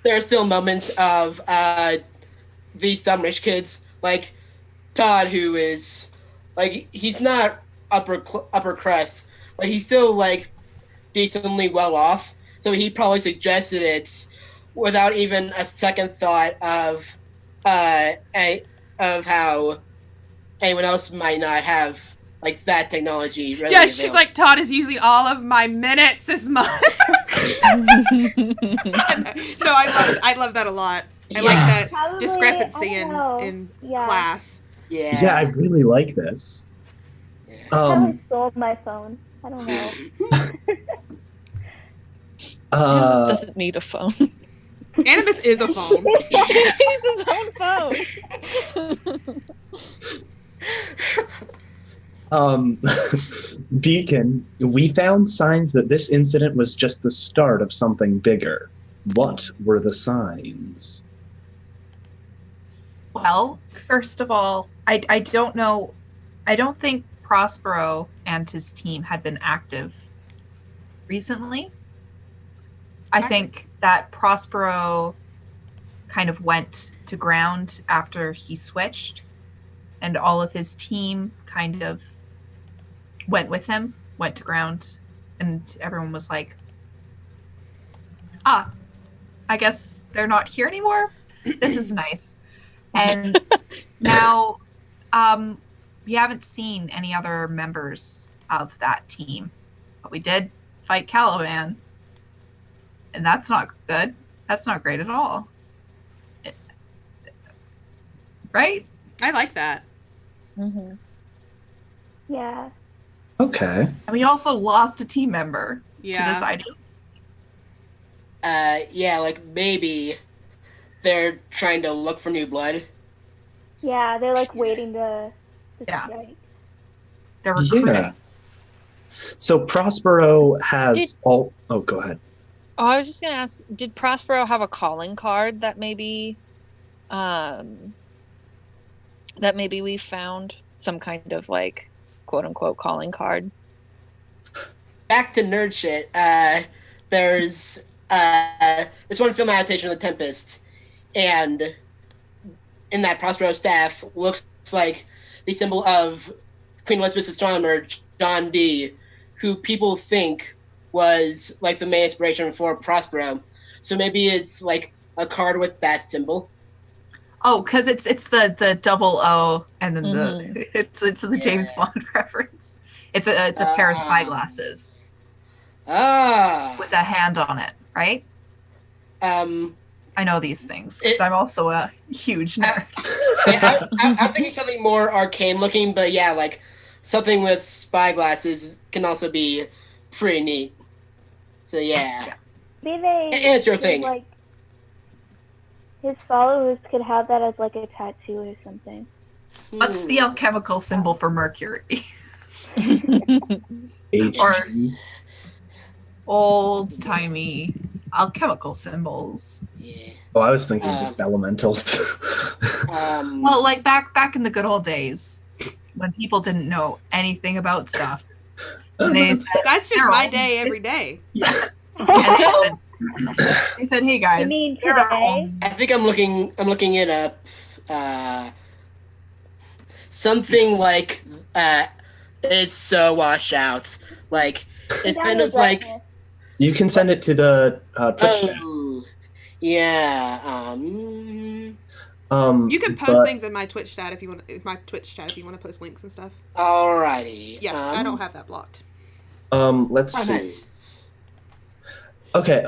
there are still moments of these dumb rich kids, like Todd, who is like he's not upper crust, but he's still like decently well off. So he probably suggested it without even a second thought of how anyone else might not have like that technology. Readily Yeah, she's available. like, Todd is using all of my minutes this month. No, I love that a lot. I like that Probably, discrepancy I don't know. in Yeah. class. Yeah. Yeah, I really like this. Probably stole my phone. I don't know. Animus doesn't need a phone. Animus is a phone. He's his own phone. Beacon, we found signs that this incident was just the start of something bigger. What were the signs? Well, first of all, I don't know. I don't think Prospero and his team had been active recently. I think that Prospero kind of went to ground after he switched, and all of his team kind of went with him, went to ground, and everyone was like, I guess they're not here anymore. This is nice. And now we haven't seen any other members of that team, but we did fight Caliban, and that's not good. That's not great at all. Right? I like that. Mm-hmm. Yeah. Okay. And we also lost a team member to this Yeah. idea. Yeah, like maybe they're trying to look for new blood. Yeah, they're like waiting to Yeah. strike. They're recruiting. Yeah. So Prospero has Did- all. Oh, go ahead. Oh, I was just gonna ask, did Prospero have a calling card that maybe we found? Some kind of like quote unquote calling card. Back to nerd shit. There's this one film adaptation of The Tempest, and in that Prospero staff looks like the symbol of Queen Elizabeth's astronomer John Dee, who people think was like the main inspiration for Prospero. So maybe it's like a card with that symbol. Oh, because it's the double O and then Mhm. it's the James Yeah. Bond reference. It's a pair of spyglasses with a hand on it, right? I I know these things because I'm also a huge nerd. was thinking something more arcane looking, but yeah, like something with spyglasses can also be pretty neat. So yeah. Maybe they It's your could, thing. like his followers could have that as like a tattoo or something. What's the alchemical symbol for Mercury? HG. Old timey alchemical symbols. Yeah. Oh, I was thinking just elementals. Well, like back in the good old days when people didn't know anything about stuff. And they said, That's just "They're my all-" day every day. And they said, "Hey guys, You mean there are today? only-" I think I'm looking it up. Something like it's so washed out. Like it's Down kind the of like brightness. You can send it to the Twitch chat. oh yeah. Um, You can post but- things in my Twitch chat if you want. My Twitch chat if you want to post links and stuff. Alrighty. Yeah, I don't have that blocked. Let's Oh, see. nice. Okay.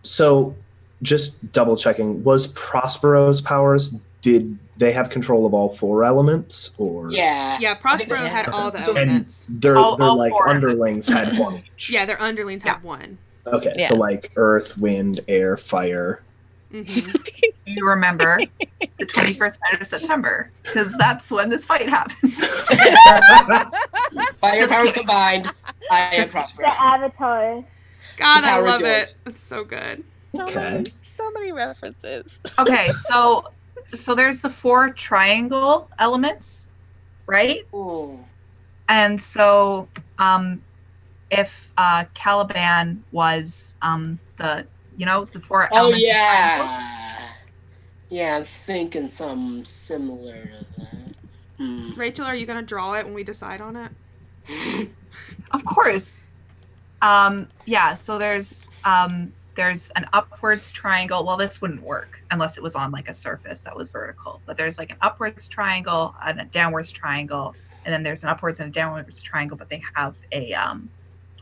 So just double checking. Was Prospero's powers? Did they have control of all four elements, or Yeah. Yeah, Prospero had all the So- elements. their All like four. underlings had one each? Yeah, their underlings have one. Okay. Yeah. So like earth, wind, air, fire. hmm You remember the 21st night of September because that's when this fight happened. Fire Just powers kidding. combined, I am Just- Prospero. The Avatar. God, The I power is love yours. it. It's so good. Okay. So many references. Okay, so there's the 4 triangle elements, right? Ooh. And so if Caliban was the 4 Oh elements is triangle. yeah. Yeah, I'm thinking something similar to that. Rachel, are you gonna draw it when we decide on it? Of course. Yeah, so there's an upwards triangle. Well, this wouldn't work unless it was on like a surface that was vertical. But there's like an upwards triangle and a downwards triangle, and then there's an upwards and a downwards triangle, but they have a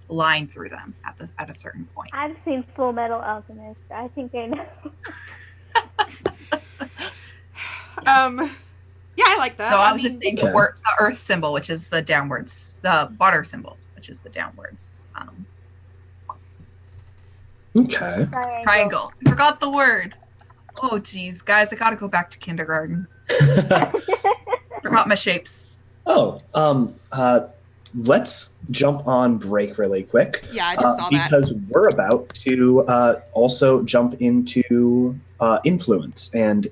line through them at a certain point. I've seen Full Metal Alchemist. I think I know. Yeah, I like that. So I was just saying Okay. the earth symbol, which is the downwards, the water symbol, which is the downwards Okay. triangle. I forgot the word. Oh geez, guys, I gotta go back to kindergarten. Forgot my shapes. Let's jump on break really quick. Yeah, I just saw that. Because we're about to also jump into influence and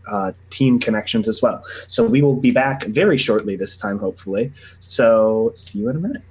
team connections as well. So we will be back very shortly this time, hopefully. So see you in a minute.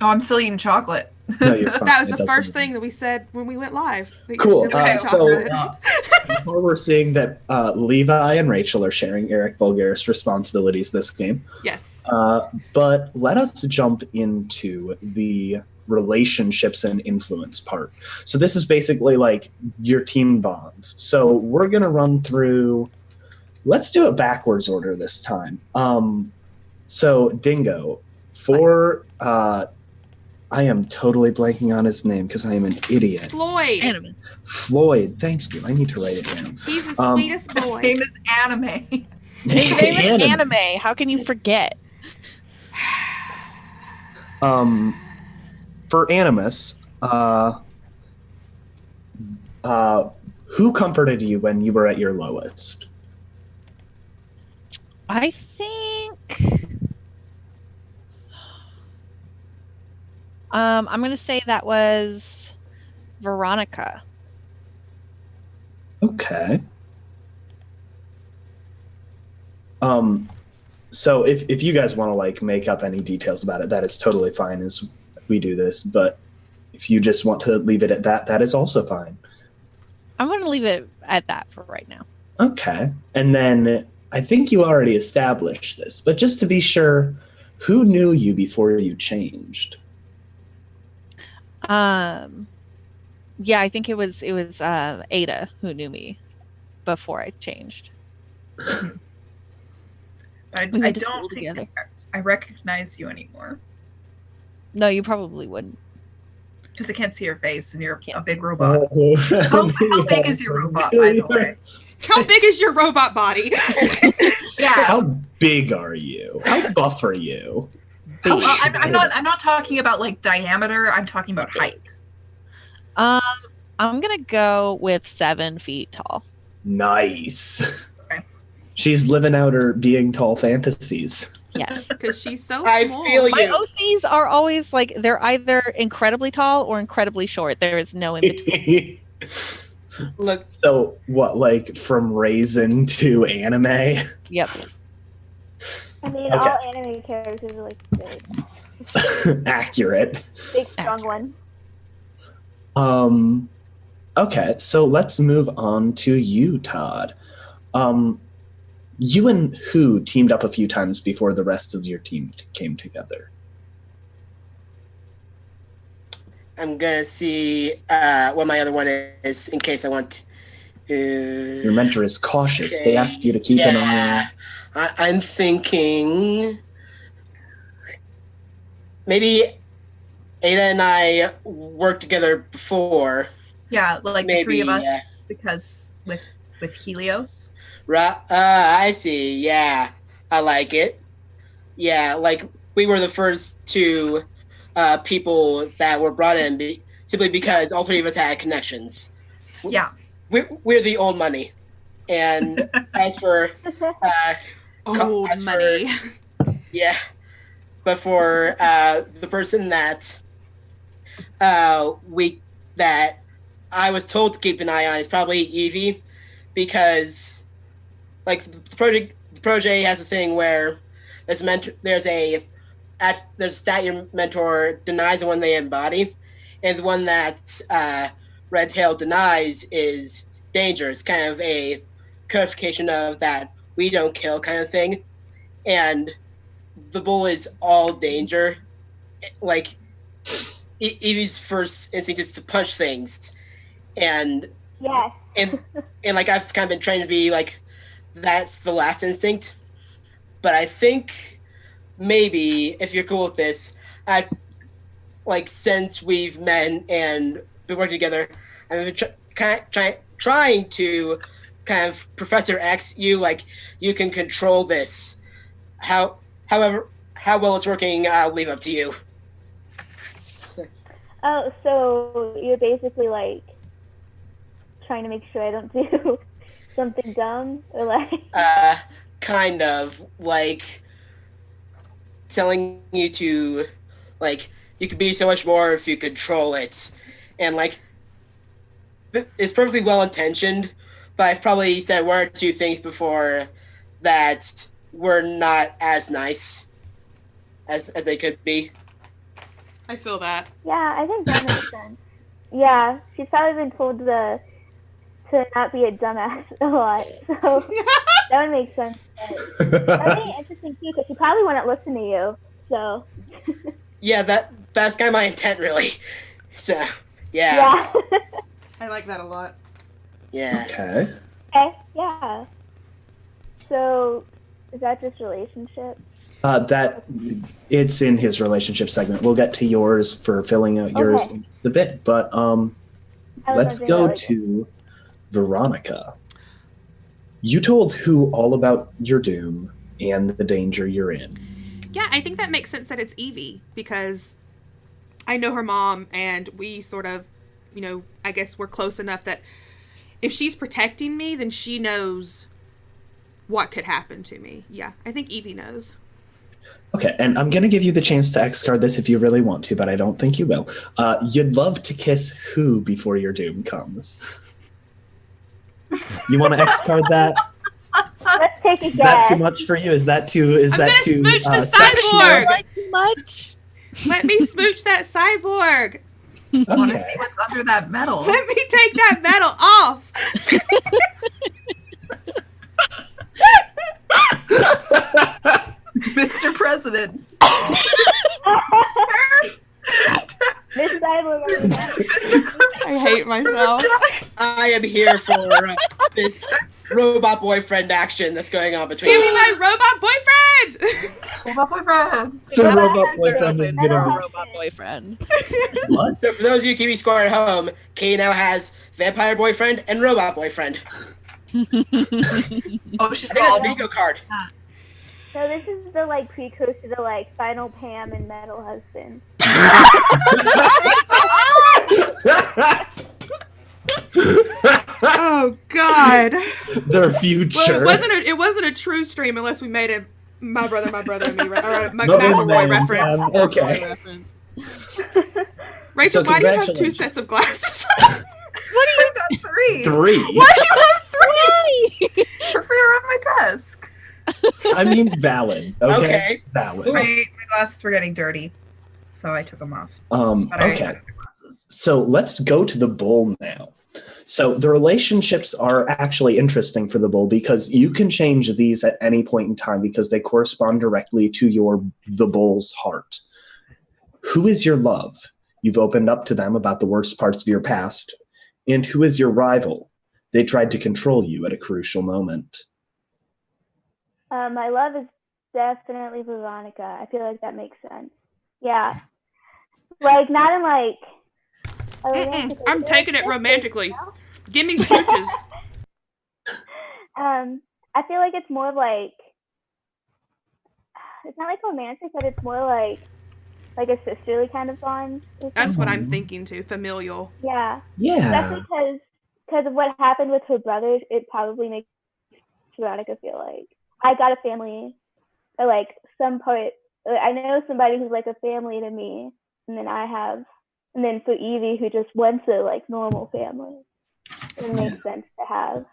Oh, I'm still eating chocolate. No, you're fine. That was It the doesn't first matter. thing that we said when we went live. That you're Cool. still eating So chocolate. before we're seeing that Levi and Rachel are sharing Eric Vulgaris' responsibilities this game, Yes. but let us jump into the relationships and influence part. So this is basically like your team bonds. So we're going to run through, let's do it backwards order this time. So Dingo, for I am totally blanking on his name because I am an idiot. Floyd. Anime. Floyd, thank you. I need to write it down. He's the sweetest His boy. name is Anime. His name is Anime. How can you forget? For Animus, who comforted you when you were at your lowest? I think I'm gonna say that was Veronica. Okay. So if you guys want to like make up any details about it, that is totally fine as we do this. But if you just want to leave it at that, that is also fine. I'm gonna leave it at that for right now. Okay. And then I think you already established this, but just to be sure, who knew you before you changed? Yeah, I think it was Ada who knew me before I changed. I We went to don't school think together. I recognize you anymore No, you probably wouldn't. because I can't see your face and you're Can't. a big robot. Oh, How big is your robot, by the way? How big is your robot body? Yeah. How big are you? How buff are you? How I'm not talking about like diameter. I'm talking about height. I'm gonna go with 7 feet tall. Nice. Okay. She's living out her being tall fantasies. Yes. Because she's so I small. feel My you. OCs are always like they're either incredibly tall or incredibly short. There is no in between. Look, So what, like from Raisin to anime? Yep. I mean, Okay. all anime characters are like big, Accurate. big strong one. Okay, so let's move on to you, Todd. You and who teamed up a few times before the rest of your team came together? I'm gonna see what my other one is in case I want to. Your mentor is cautious. They Okay, asked you to keep an eye on. I'm thinking maybe Ada and I worked together before. Yeah, like the Maybe, three of us yeah. because with Helios. Right? I see. Yeah, I like it. Yeah, like we were the first two people that were brought in simply because all three of us had connections. Yeah. We're the old money. And as for Old as for- money. yeah, but for the person that that I was told to keep an eye on is probably Evie, because like the project has a thing where there's a stat your mentor denies the one they embody, and the one that Red Tail denies is danger. It's kind of a codification of that we don't kill kind of thing, and the bull is all danger. Like Evie's first instinct is to punch things, and Yes. and like I've kind of been trained to be like that's the last instinct. But I think maybe if you're cool with this, since we've met and been working together, I'm trying to kind of Professor X you, like you can control this. However, how well it's working, I'll leave up to you. Oh, so you're basically like trying to make sure I don't do something dumb, or like Kind of like telling you to, like, you could be so much more if you control it, and like it's perfectly well intentioned, but I've probably said one or two things before that were not as nice as they could be. I feel that. Yeah, I think that makes sense. Yeah, she's probably been told to not be a dumbass a lot, so that would make sense. But that would be interesting too, because she probably wouldn't listen to you. So. Yeah, that's kind of my intent, really. So, yeah. Yeah. I like that a lot. Yeah. Okay. Okay. Yeah. So, is that just relationship? That it's in his relationship segment. We'll get to yours for filling out yours Okay. in just a bit, but let's wondering go about it. to Veronica. You told who all about your doom and the danger you're in. Yeah, I think that makes sense that it's Evie, because I know her mom, and we sort of, I guess we're close enough that if she's protecting me, then she knows what could happen to me. Yeah, I think Evie knows. Okay, and I'm going to give you the chance to X-card this if you really want to, but I don't think you will. You'd love to kiss who before your doom comes? You want to X-card that? Let's take a Is that guess. too much for you? Is that too I'm gonna smooch the sexual? cyborg! Like too much? Let me smooch that cyborg! I want to Okay. see what's under that metal. Let me take that metal off! Mr. President. This side will go down. I hate myself. I am here for this robot boyfriend action that's going on between Give me my robot boyfriend! Robot boyfriend. The That robot has boyfriend is a going to robot boyfriend. what? So for those of you keeping score at home, Kay now has vampire boyfriend and robot boyfriend. Oh, she's I got a got bingo card. So this is the precursor to Final Pam and Metal Husband. Oh God! Their future. Well, it wasn't a true stream unless we made a my brother and me, or a Brother and McElroy me, reference. okay. McElroy reference. Rachel, So why do you have 2 congratulations. sets of glasses? What do you got 3? 3. Why do you have 3? Because they were on my desk. I mean, valid. Okay. Okay. Valid. My glasses were getting dirty, so I took them off. But I Okay. had the glasses. So let's go to the bull now. So the relationships are actually interesting for the bull because you can change these at any point in time because they correspond directly to the bull's heart. Who is your love? You've opened up to them about the worst parts of your past. And who is your rival? They tried to control you at a crucial moment. My love is definitely Veronica. I feel like that makes sense. Yeah. Not in a romantic I'm way, taking it just romantically. you know? Give me smooches. I feel like it's more it's not romantic, but it's more like a sisterly kind of bond. That's what I'm thinking too. Familial. Yeah. Yeah. Especially because of what happened with her brothers, it probably makes Veronica feel like I got a family, or some part. I know somebody who's a family to me, and then for Evie who just wants a normal family, it makes sense to have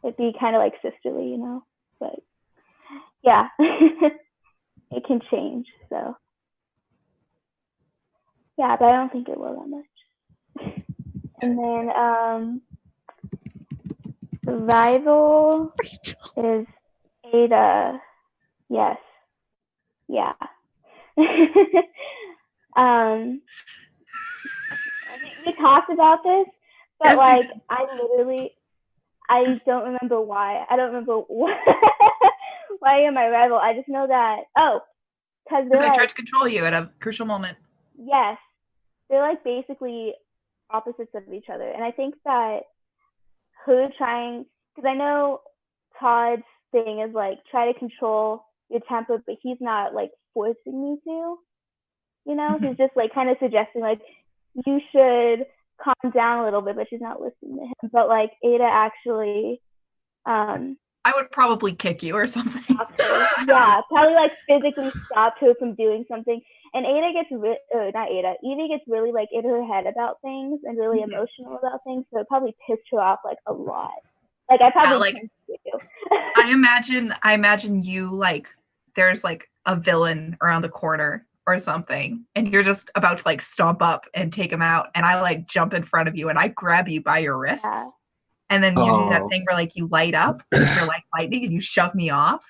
it be kind of sisterly, you know. But yeah, it can change. So yeah, but I don't think it will that much. And then the rival is Ada. Yes. Yeah. I think we talked about this, but I don't remember why. I don't remember why am I rival. I just know that because Because they're I tried to control you at a crucial moment. yes, they're basically opposites of each other, and I think that her trying, because I know Todd's thing is try to control your temper, but he's not forcing me to, you know. He's just kind of suggesting you should calm down a little bit, but she's not listening to him. But Ada actually I would probably kick you or something. stopped her. Yeah, probably physically stopped her from doing something. And Ada gets not Ada, Evie gets really in her head about things and really emotional about things, so it probably pissed her off a lot. I probably do. I imagine you there's a villain around the corner or something, and you're just about to like stomp up and take him out, and I like jump in front of you and I grab you by your wrists, Yeah. and then you do that Oh. thing where like you light up, you're like lightning, and you shove me off,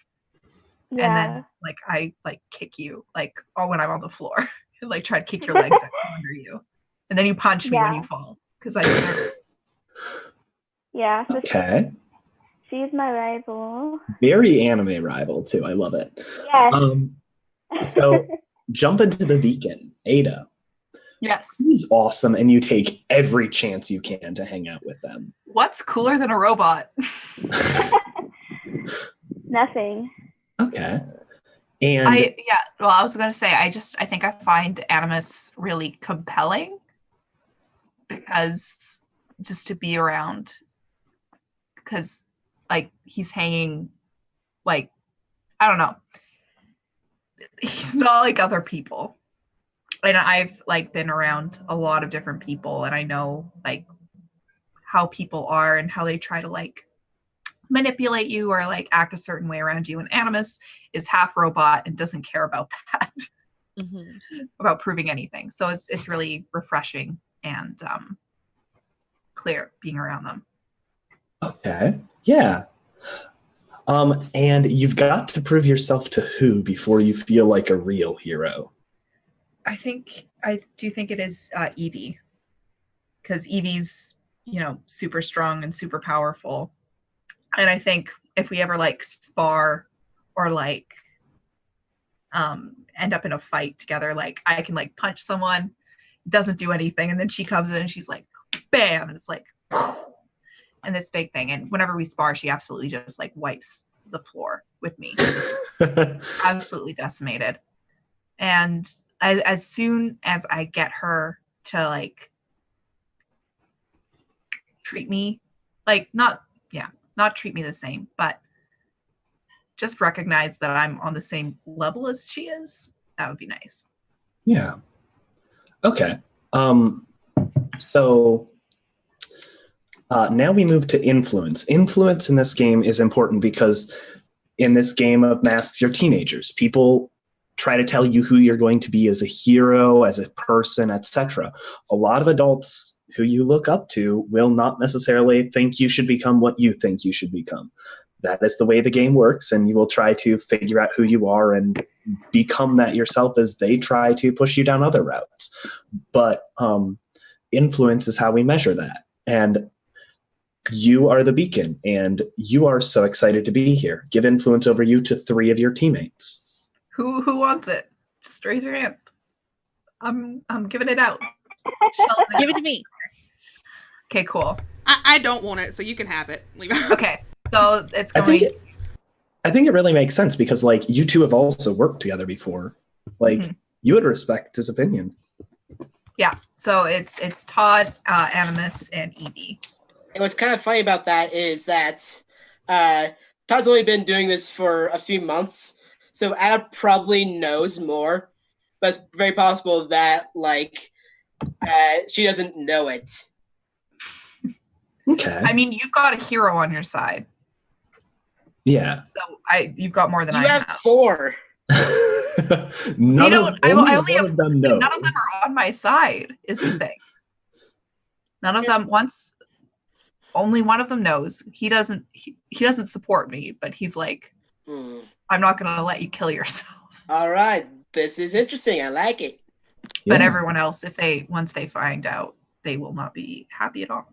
and Yeah. then like I like kick you like when I'm on the floor, and like try to kick your legs out from under you, and then you punch me when Yeah. you fall because I deserve it. Yeah. So Okay. she's my rival. Very anime rival too. I love it. Yes. So jump into the beacon, Ada. Yes. He's awesome, and you take every chance you can to hang out with them. What's cooler than a robot? Nothing. Okay. And I was gonna say I think I find Animus really compelling because just to be around, because like he's hanging, like I don't know, he's not like other people, and I've like been around a lot of different people, and I know like how people are and how they try to like manipulate you or like act a certain way around you, and Animus is half robot and doesn't care about that. About proving anything. So it's really refreshing and clear being around them. okay. Yeah. And you've got to prove yourself to who before you feel like a real hero? I do think it is Evie, because Evie's, super strong and super powerful. And I think if we ever like spar or like end up in a fight together, like I can like punch someone, doesn't do anything, and then she comes in and she's like bam, and it's like and this big thing, and whenever we spar she absolutely just like wipes the floor with me. Absolutely decimated. And as soon as I get her to like treat me like not treat me the same, but just recognize that I'm on the same level as she is, that would be nice. Yeah. Okay. So now we move to influence. Influence in this game is important because in this game of masks, you're teenagers. People try to tell you who you're going to be as a hero, as a person, etc. A lot of adults who you look up to will not necessarily think you should become what you think you should become. That is the way the game works, and you will try to figure out who you are and become that yourself as they try to push you down other routes. But influence is how we measure that. And you are the beacon, and you are so excited to be here. Give influence over you to 3 of your teammates. Who wants it? Just raise your hand. I'm giving it out. Give it to me. Okay, cool. I don't want it, so you can have it. Leave it. Okay, so it's I going. think it really makes sense because like you two have also worked together before. Like you would respect his opinion. Yeah. So it's Todd, Animus, and Evie. And what's kind of funny about that is that Todd's only been doing this for a few months, so Ada probably knows more. But it's very possible that like she doesn't know it. Okay. I mean, you've got a hero on your side. Yeah. So you've got more than You I have have. 4. None of them know. None of them are on my side. Is the thing. None of them. Only one of them knows. He doesn't support me, but he's like, I'm not going to let you kill yourself. All right, this is interesting. I like it. But Yeah. everyone else, once they find out, they will not be happy at all.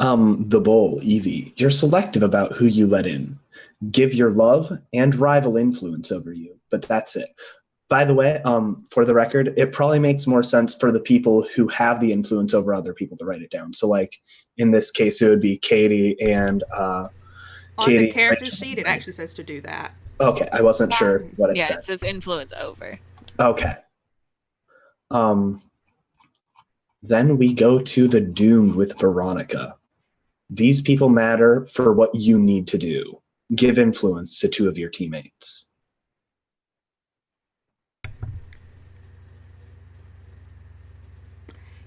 The bull, Evie, you're selective about who you let in. Give your love and rival influence over you, but that's it. By the way, for the record, it probably makes more sense for the people who have the influence over other people to write it down. So, like in this case, it would be Katie and On Katie, the character Rachel, sheet, it actually says to do that. Okay, I wasn't sure what it Yeah, said. it says influence over. Okay. Then we go to the Doomed with Veronica. These people matter for what you need to do. Give influence to 2 of your teammates.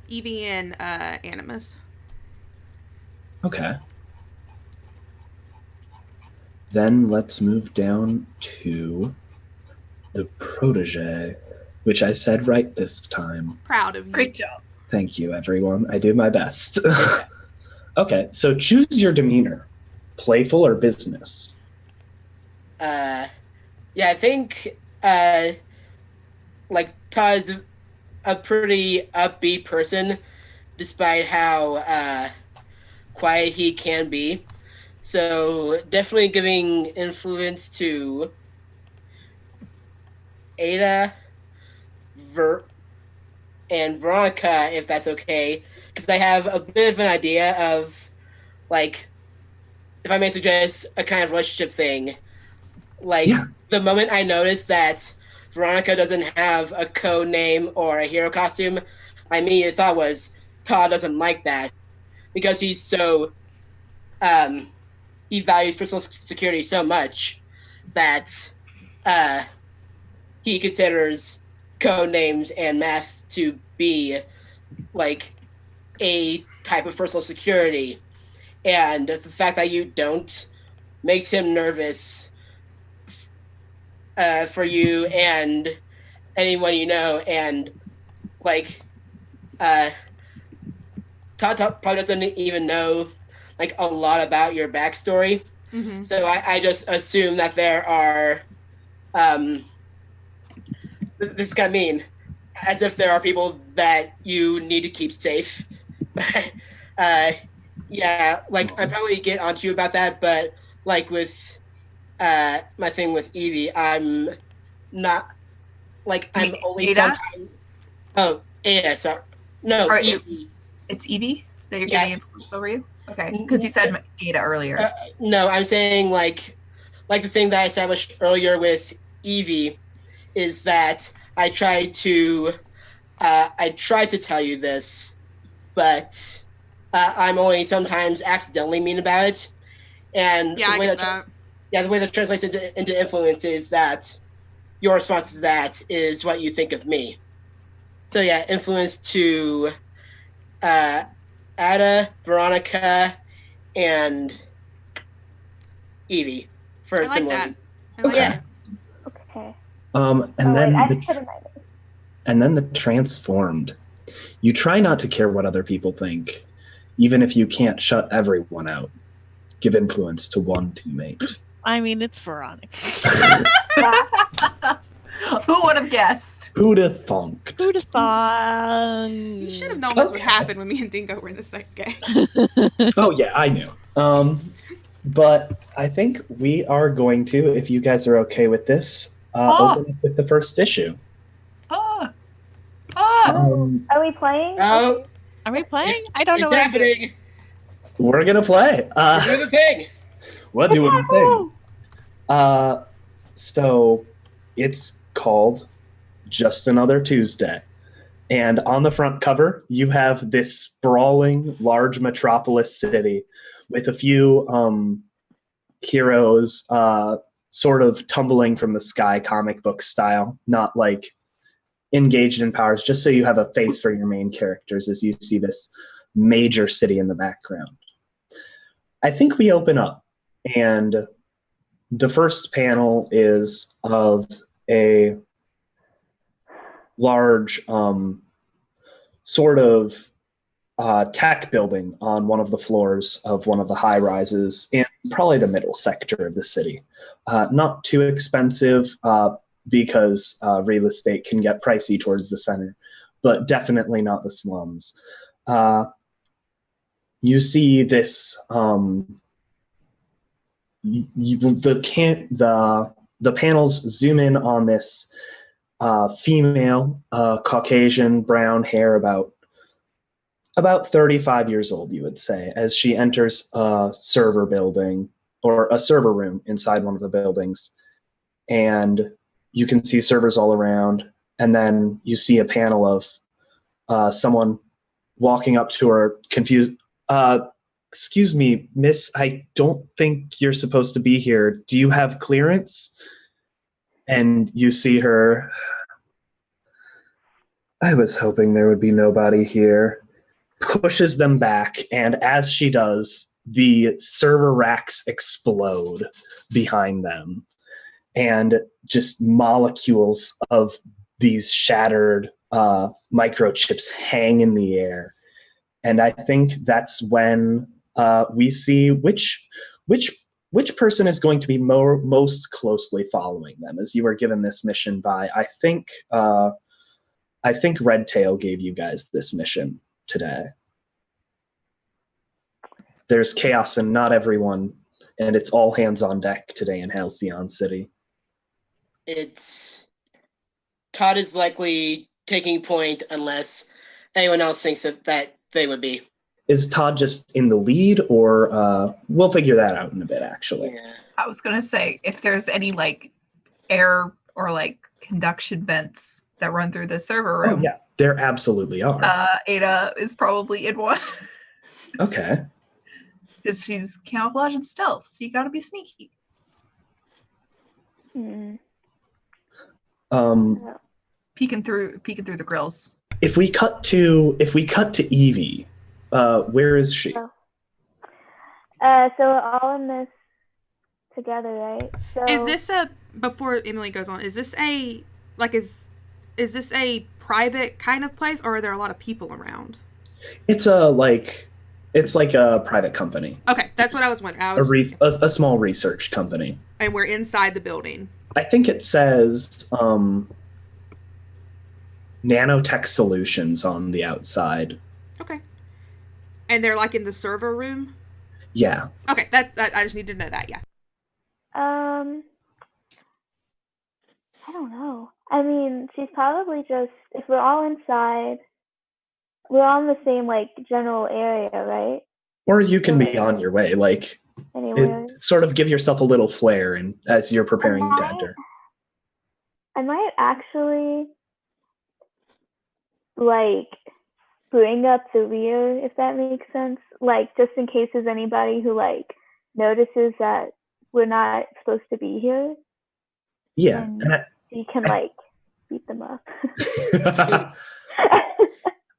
Evie and Animus. Okay. Then let's move down to the protege. which I said right this time. Proud of you. Great job. Thank you, everyone. I do my best. Okay, so choose your demeanor, playful or business. Yeah, I think like Todd's a pretty upbeat person, despite how quiet he can be. So definitely giving influence to Ada, and Veronica, if that's okay, because I have a bit of an idea of, like, if I may suggest a kind of relationship thing. Like, Yeah. the moment I noticed that Veronica doesn't have a code name or a hero costume, my immediate thought was, Todd doesn't like that, because he's so, he values personal security so much that he considers code names and masks to be like a type of personal security, and the fact that you don't makes him nervous for you and anyone you know. And like Todd probably doesn't even know like a lot about your backstory, Mm-hmm. so I just assume that there are this is kind of mean, as if there are people that you need to keep safe. Yeah, like I probably get onto you about that, but like with my thing with Evie, I'm not like I'm only Ada? sometimes. Oh, Ada, sorry. No, Or Evie. It's Evie that you're Yeah. getting influence over you? Okay, because you said Ada earlier. No, I'm saying like the thing that I established earlier with Evie is that I tried to tell you this, but I'm only sometimes accidentally mean about it. And Yeah, the I way get that, that. the way that translates into influence is that your response to that is what you think of me. So yeah, influence to Ada, Veronica, and Evie for I like similar that. reasons. I like Okay. that. Okay. And Oh, then wait, I the just put in my list. and then the transformed. You try not to care what other people think, even if you can't shut everyone out. Give influence to one teammate. I mean, it's Veronica. Yeah. Who would have guessed? Who'd have thunked? Who'd have thought? You should have known this would Okay. happen when me and Dingo were in the same game. Oh yeah, I knew. But I think we are going to, if you guys are okay with this, open up with the first issue. Ah. Are we playing? Oh, Okay. Are we playing? I don't know it's what I'm doing. happening. We're gonna play. Do the thing. We're doing the thing. So it's called Just Another Tuesday. And on the front cover, you have this sprawling, large metropolis city with a few heroes sort of tumbling from the sky, comic book style, not like engaged in powers, just so you have a face for your main characters as you see this major city in the background. I think we open up, and the first panel is of a large sort of tech building on one of the floors of one of the high rises in probably the middle sector of the city. Not too expensive because real estate can get pricey towards the center, but definitely not the slums. You see this the panels zoom in on this female, Caucasian, brown hair, about 35 years old, you would say, as she enters a server building or a server room inside one of the buildings. And you can see servers all around. And then you see a panel of someone walking up to her, confused. Excuse me, miss, I don't think you're supposed to be here. Do you have clearance? And you see her. I was hoping there would be nobody here. Pushes them back, and as she does, the server racks explode behind them. And just molecules of these shattered microchips hang in the air. And I think that's when we see which person is going to be most closely following them. As you were given this mission by, I think Redtail gave you guys this mission today. There's chaos in not everyone, and it's all hands on deck today in Halcyon City. Todd is likely taking point unless anyone else thinks that they would be. Is Todd just in the lead, or we'll figure that out in a bit, actually. Yeah. I was going to say, if there's any like air or like conduction vents that run through the server room. Oh, yeah, there absolutely are. Ada is probably in one. Okay. Because she's camouflage and stealth, so you got to be sneaky. Peeking through the grills. If we cut to Evie, where is she? So we're all in this together, right? So Is this before Emily goes on, is this a private kind of place, or are there a lot of people around? It's like a private company. Okay, that's what I was wondering. A small research company. And we're inside the building. I think it says Nanotech Solutions on the outside. Okay. And they're like in the server room? Yeah. Okay, that I just need to know that, yeah. I don't know. I mean, she's probably just, if we're all inside, we're all in the same, like, general area, right? Or you can be on your way, like, Anywhere. sort of give yourself a little flair and as you're preparing to enter. I might actually, like, bring up the rear, if that makes sense. Like, just in case there's anybody who, like, notices that we're not supposed to be here. Yeah. And you can, like, beat them up.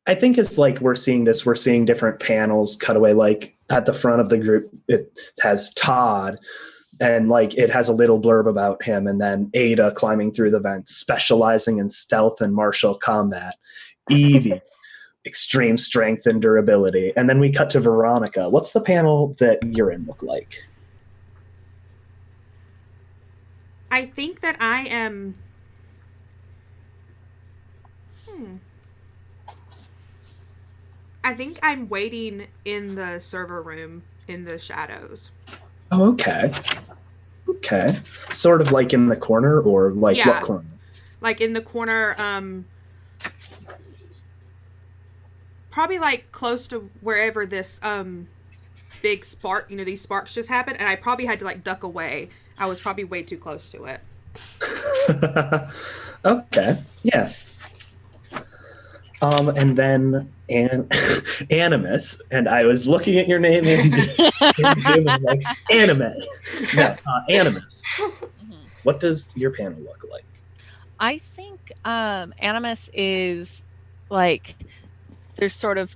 I think it's like we're seeing different panels cut away. Like at the front of the group, it has Todd, and like it has a little blurb about him, and then Ada climbing through the vents, specializing in stealth and martial combat. Evie, extreme strength and durability. And then we cut to Veronica. What's the panel that you're in look like? I think that I am... I think I'm waiting in the server room in the shadows. Oh, okay. Okay. Sort of like in the corner, or like what corner? Like in the corner, probably like close to wherever this big spark, these sparks just happened, and I probably had to like duck away. I was probably way too close to it. Okay. Yeah. And then Animus, and I was looking at your name and like anime. Yeah, Animus. What does your panel look like? I think Animus is like, there's sort of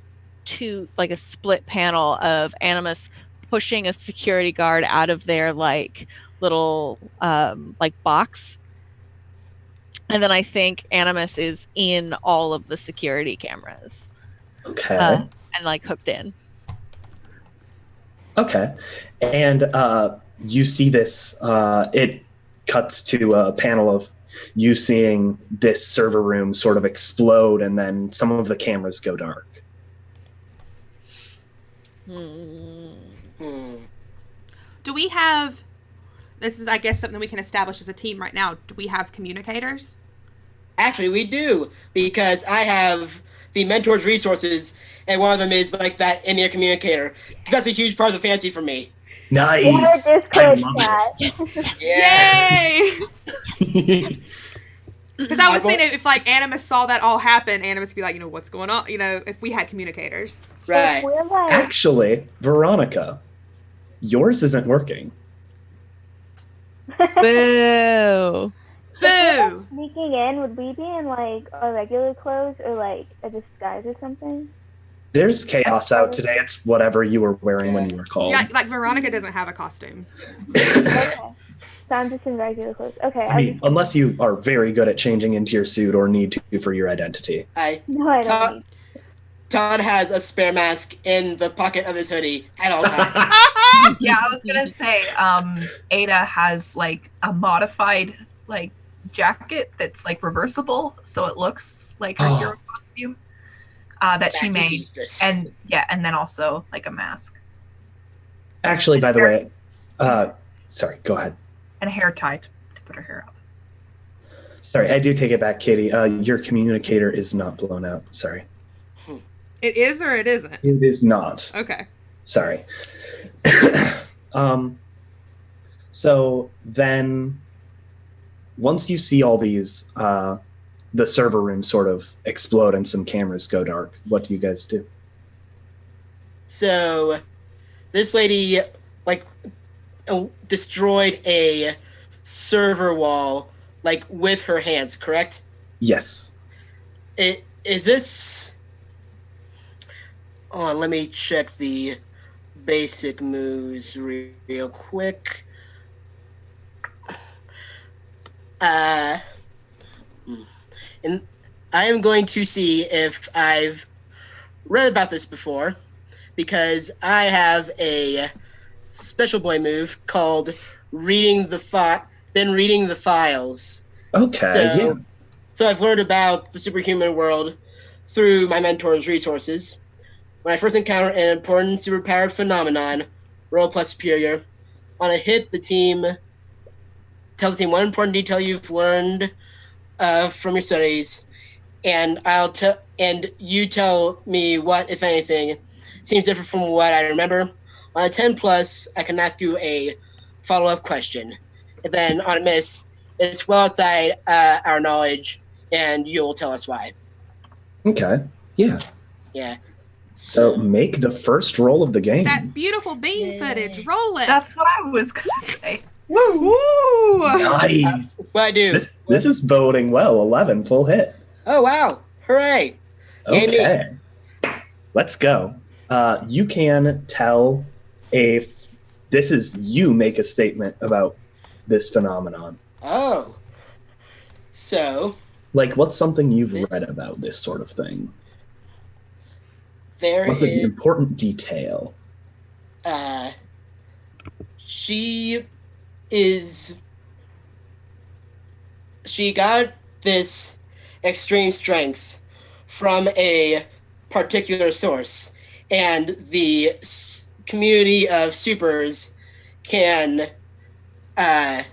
two, like a split panel of Animus pushing a security guard out of their like little like box. And then I think Animus is in all of the security cameras. Okay. And like hooked in. Okay. And you see this, it cuts to a panel of you seeing this server room sort of explode, and then some of the cameras go dark. Do we have... This is, I guess, something we can establish as a team right now. Do we have communicators? Actually, we do, because I have the mentor's resources, and one of them is like that in-ear communicator. That's a huge part of the fantasy for me. Nice. I love it. Yay! Because I was saying, if like Animus saw that all happen, Animus would be like, what's going on? If we had communicators. Right. Actually, Veronica, yours isn't working. Boo! Boo! Sneaking in, would we be in like our regular clothes or like a disguise or something? There's chaos out today. It's whatever you were wearing when you were called. Yeah, like Veronica doesn't have a costume. Okay. So I'm just in regular clothes. Okay. I mean, unless you are very good at changing into your suit or need to for your identity. No, I don't need. Todd has a spare mask in the pocket of his hoodie at all times. Yeah, I was gonna say, Ada has like a modified like jacket that's like reversible, so it looks like her hero costume that she made, and then also like a mask. Actually, by the way, sorry, go ahead. And a hair tie to put her hair up. Sorry, I do take it back, Katie. Your communicator is not blown out. Sorry. It is or it isn't? It is not. Okay. Sorry. So then once you see all these, the server room sort of explode and some cameras go dark, what do you guys do? So this lady like destroyed a server wall like with her hands, correct? Yes. Is this... Oh, let me check the basic moves real quick. And I am going to see if I've read about this before, because I have a special boy move called reading the files. Okay. So I've learned about the superhuman world through my mentor's resources. When I first encounter an important superpowered phenomenon, roll plus superior. On a hit, tell the team one important detail you've learned from your studies, and you tell me what, if anything, seems different from what I remember. On a 10 plus, I can ask you a follow-up question. And then on a miss, it's well outside our knowledge, and you'll tell us why. Okay. Yeah. Yeah. So make the first roll of the game. That beautiful bean footage. Roll it. That's what I was gonna say. Woo! Nice. What I do? This is boding well. 11, full hit. Oh, wow. Hooray. Okay. Let's go. You can tell you make a statement about this phenomenon. Oh. So. Like, what's something you've read about this sort of thing? What's an important detail? She got this extreme strength from a particular source, and the community of supers can have,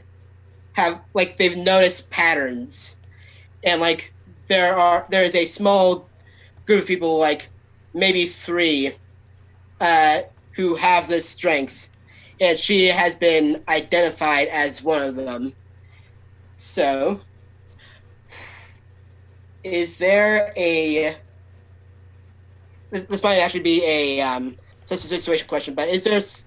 like, they've noticed patterns, and like there is a small group of people, like maybe 3, who have this strength, and she has been identified as one of them. So, is there this might actually be a situation question, but is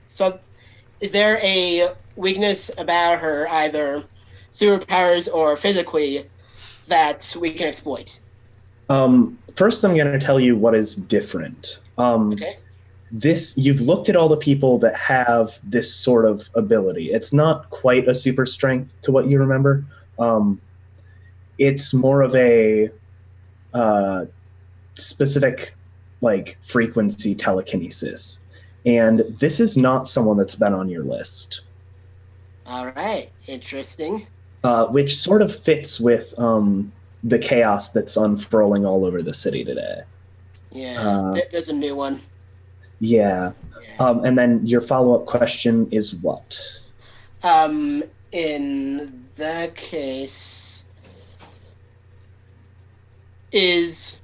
there a weakness about her, either superpowers or physically, that we can exploit? First, I'm going to tell you what is different. Okay. You've looked at all the people that have this sort of ability. It's not quite a super strength to what you remember. It's more of a specific, like, frequency telekinesis. And this is not someone that's been on your list. All right. Interesting. Which sort of fits with the chaos that's unfurling all over the city today. Yeah, there's a new one. Yeah. And then your follow-up question is what? In that case, is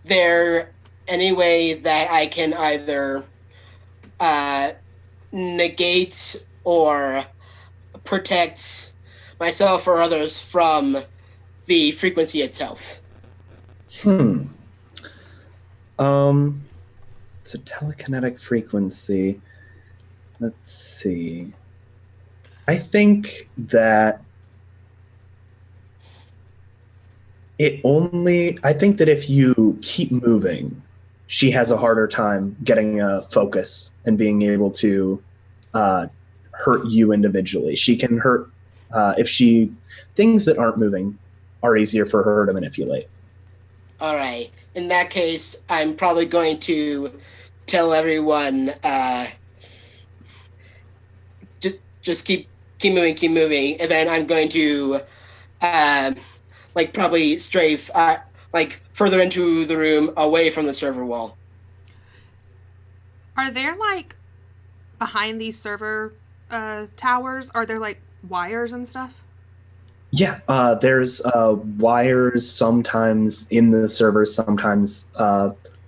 there any way that I can either negate or protect myself or others from the frequency itself? It's a telekinetic frequency. Let's see. I think that if you keep moving, she has a harder time getting a focus and being able to hurt you individually. She can hurt things that aren't moving are easier for her to manipulate. All right. In that case, I'm probably going to tell everyone just keep moving, and then I'm going to probably strafe further into the room away from the server wall. Are there behind these server towers? Are there wires and stuff? Yeah, there's wires sometimes in the servers, sometimes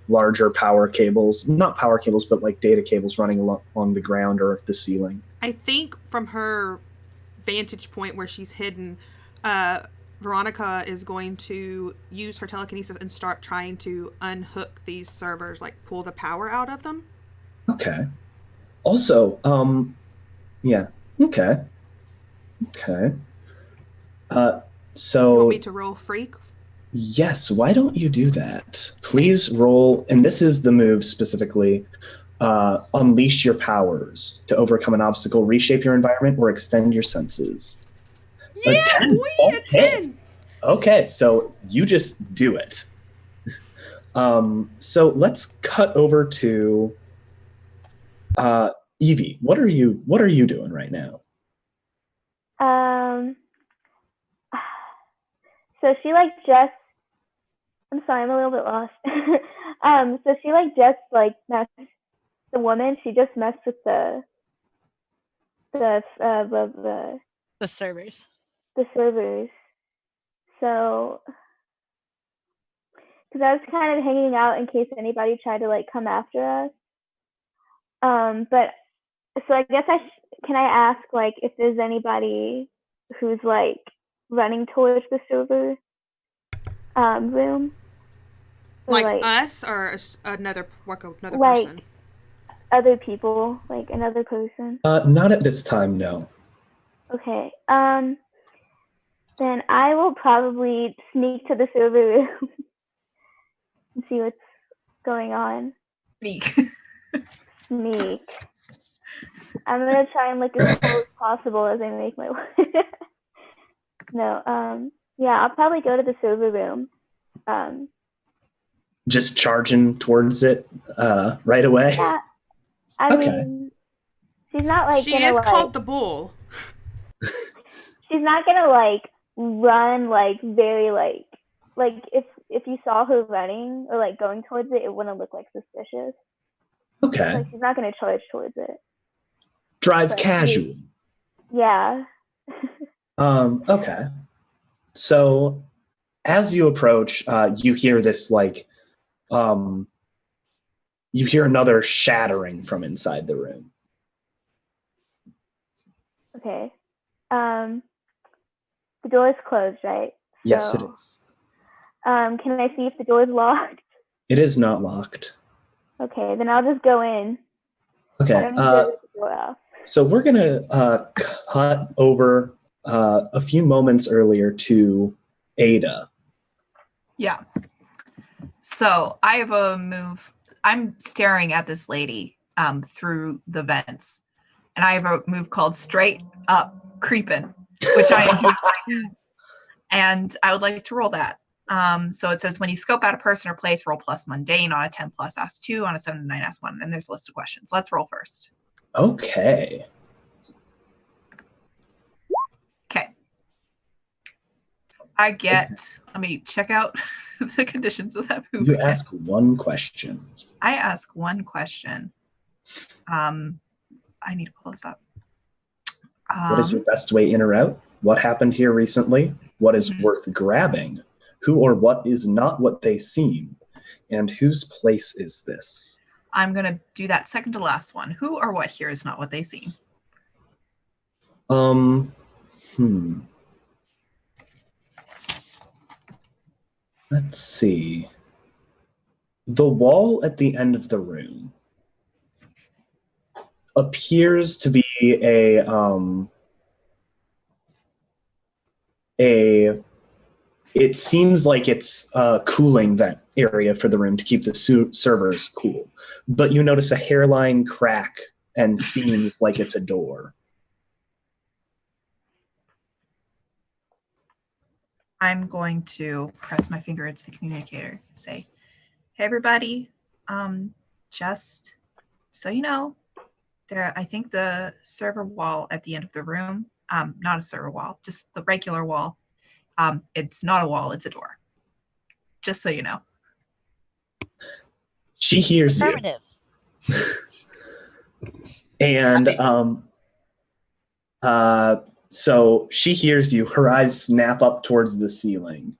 larger power cables, not power cables, but data cables running along the ground or the ceiling. I think from her vantage point where she's hidden, Veronica is going to use her telekinesis and start trying to unhook these servers, pull the power out of them. Okay. Also, yeah. Okay. So you want me to roll freak? Yes, why don't you do that? Please roll, and this is the move specifically, unleash your powers to overcome an obstacle, reshape your environment, or extend your senses. Yeah, A 10. a 10. Okay, so you just do it. So let's cut over to Evie. What are you doing right now? So she just, I'm sorry, I'm a little bit lost. So she just messed the woman. She just messed with the servers. The servers. So, because I was kind of hanging out in case anybody tried to come after us. But so I guess can I ask if there's anybody who's running towards the server room? Or, us or another person? Other people, another person? Not at this time, no. Okay. Then I will probably sneak to the server room and see what's going on. Sneak. I'm gonna try and look as cool as possible as I make my way. No, yeah, I'll probably go to the server room. Just charging towards it right away? Yeah. I mean, she's not she is called the bull. She's not gonna run very if you saw her running or going towards it, it wouldn't look suspicious. Okay. She's not gonna charge towards it. Drive casual. Yeah. Okay. So as you approach, you hear this you hear another shattering from inside the room. Okay. The door is closed, right? Yes, it is. Can I see if the door is locked? It is not locked. Okay, then I'll just go in. Okay. So we're gonna cut over a few moments earlier to Ada. Yeah. So I have a move. I'm staring at this lady through the vents, and I have a move called Straight Up Creepin', which I am doing right now. And I would like to roll that. So it says when you scope out a person or place, roll plus mundane. On a 10 plus, ask 2. On a 7 to 9, ask 1. And there's a list of questions. Let's roll first. Okay. I get, let me check out the conditions of that move. You ask one question. I ask one question. I need to pull this up. What is your best way in or out? What happened here recently? What is worth grabbing? Who or what is not what they seem? And whose place is this? I'm going to do that second to last one. Who or what here is not what they seem? Let's see. The wall at the end of the room appears to be it seems like it's a cooling vent area for the room to keep the servers cool. But you notice a hairline crack and seems like it's a door. I'm going to press my finger into the communicator and say, "Hey, everybody, just so you know, I think the server wall at the end of the room, not a server wall, just the regular wall. It's not a wall, it's a door. Just so you know." She hears you. Affirmative. And so she hears you. Her eyes snap up towards the ceiling,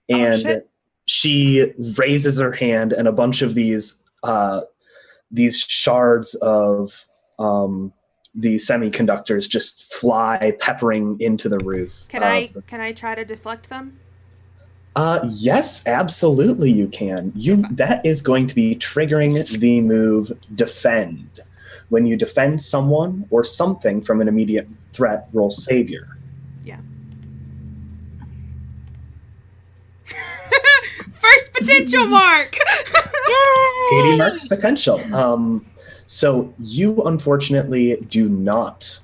and shit. she raises her hand, and a bunch of these shards of the semiconductors just fly, peppering into the roof. Can I try to deflect them? Yes, absolutely you can. That is going to be triggering the move Defend. When you defend someone or something from an immediate threat, roll Savior. Yeah. First potential mark! Katie marks potential. So you unfortunately do not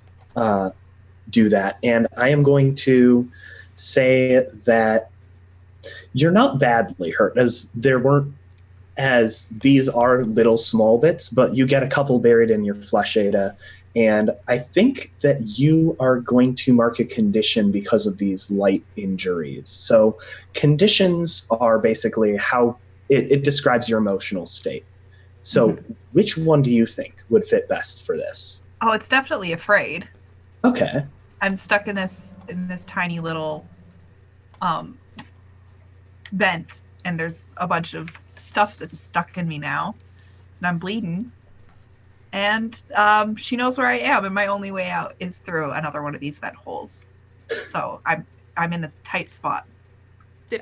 do that. And I am going to say that you're not badly hurt, as these are little small bits, but you get a couple buried in your flesh, Ada. And I think that you are going to mark a condition because of these light injuries. So conditions are basically how it describes your emotional state. So which one do you think would fit best for this? Oh, it's definitely afraid. Okay. I'm stuck in this tiny little vent, and there's a bunch of stuff that's stuck in me now, and I'm bleeding. And she knows where I am, and my only way out is through another one of these vent holes. So I'm in a tight spot,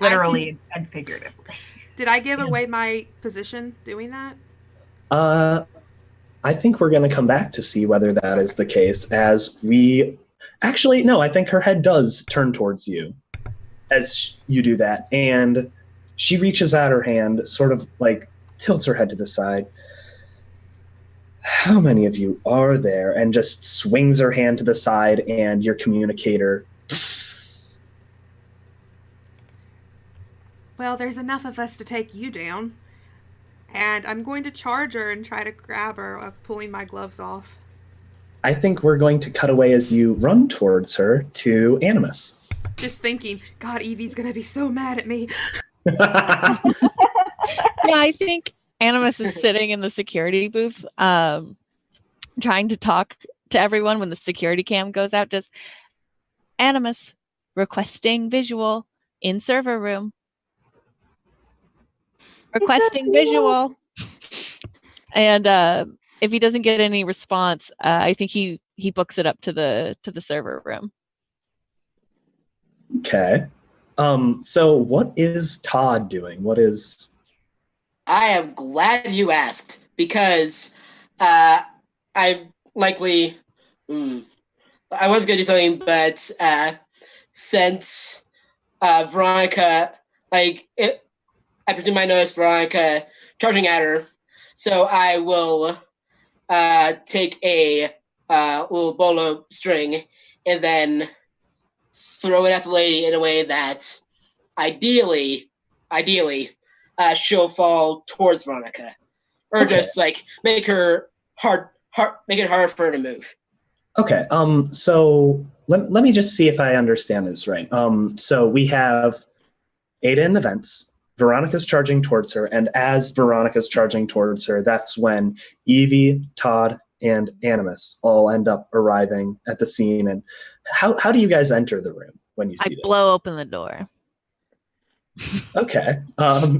literally and figuratively. Did I give away my position doing that? I think we're going to come back to see whether that is the case, as we... Actually, no, I think her head does turn towards you as you do that. And she reaches out her hand, sort of like tilts her head to the side. How many of you are there? And just swings her hand to the side, and your communicator... Well, there's enough of us to take you down. And I'm going to charge her and try to grab her, pulling my gloves off. I think we're going to cut away as you run towards her to Animus. Just thinking, God, Evie's going to be so mad at me. Yeah, I think Animus is sitting in the security booth, trying to talk to everyone when the security cam goes out. Just Animus requesting visual in server room. Requesting visual. And if he doesn't get any response, I think he books it up to the server room. Okay. So what is Todd doing? I am glad you asked, because I likely I was gonna do something, but since Veronica, I presume I noticed Veronica charging at her, so I will take a little bolo string and then throw it at the lady in a way that ideally she'll fall towards Veronica, or just make it hard for her to move. Okay. So let me just see if I understand this right. So we have Ada in the vents. Veronica's charging towards her, and as Veronica's charging towards her, that's when Evie, Todd, and Animus all end up arriving at the scene. And how do you guys enter the room when you see this? I blow open the door. Okay.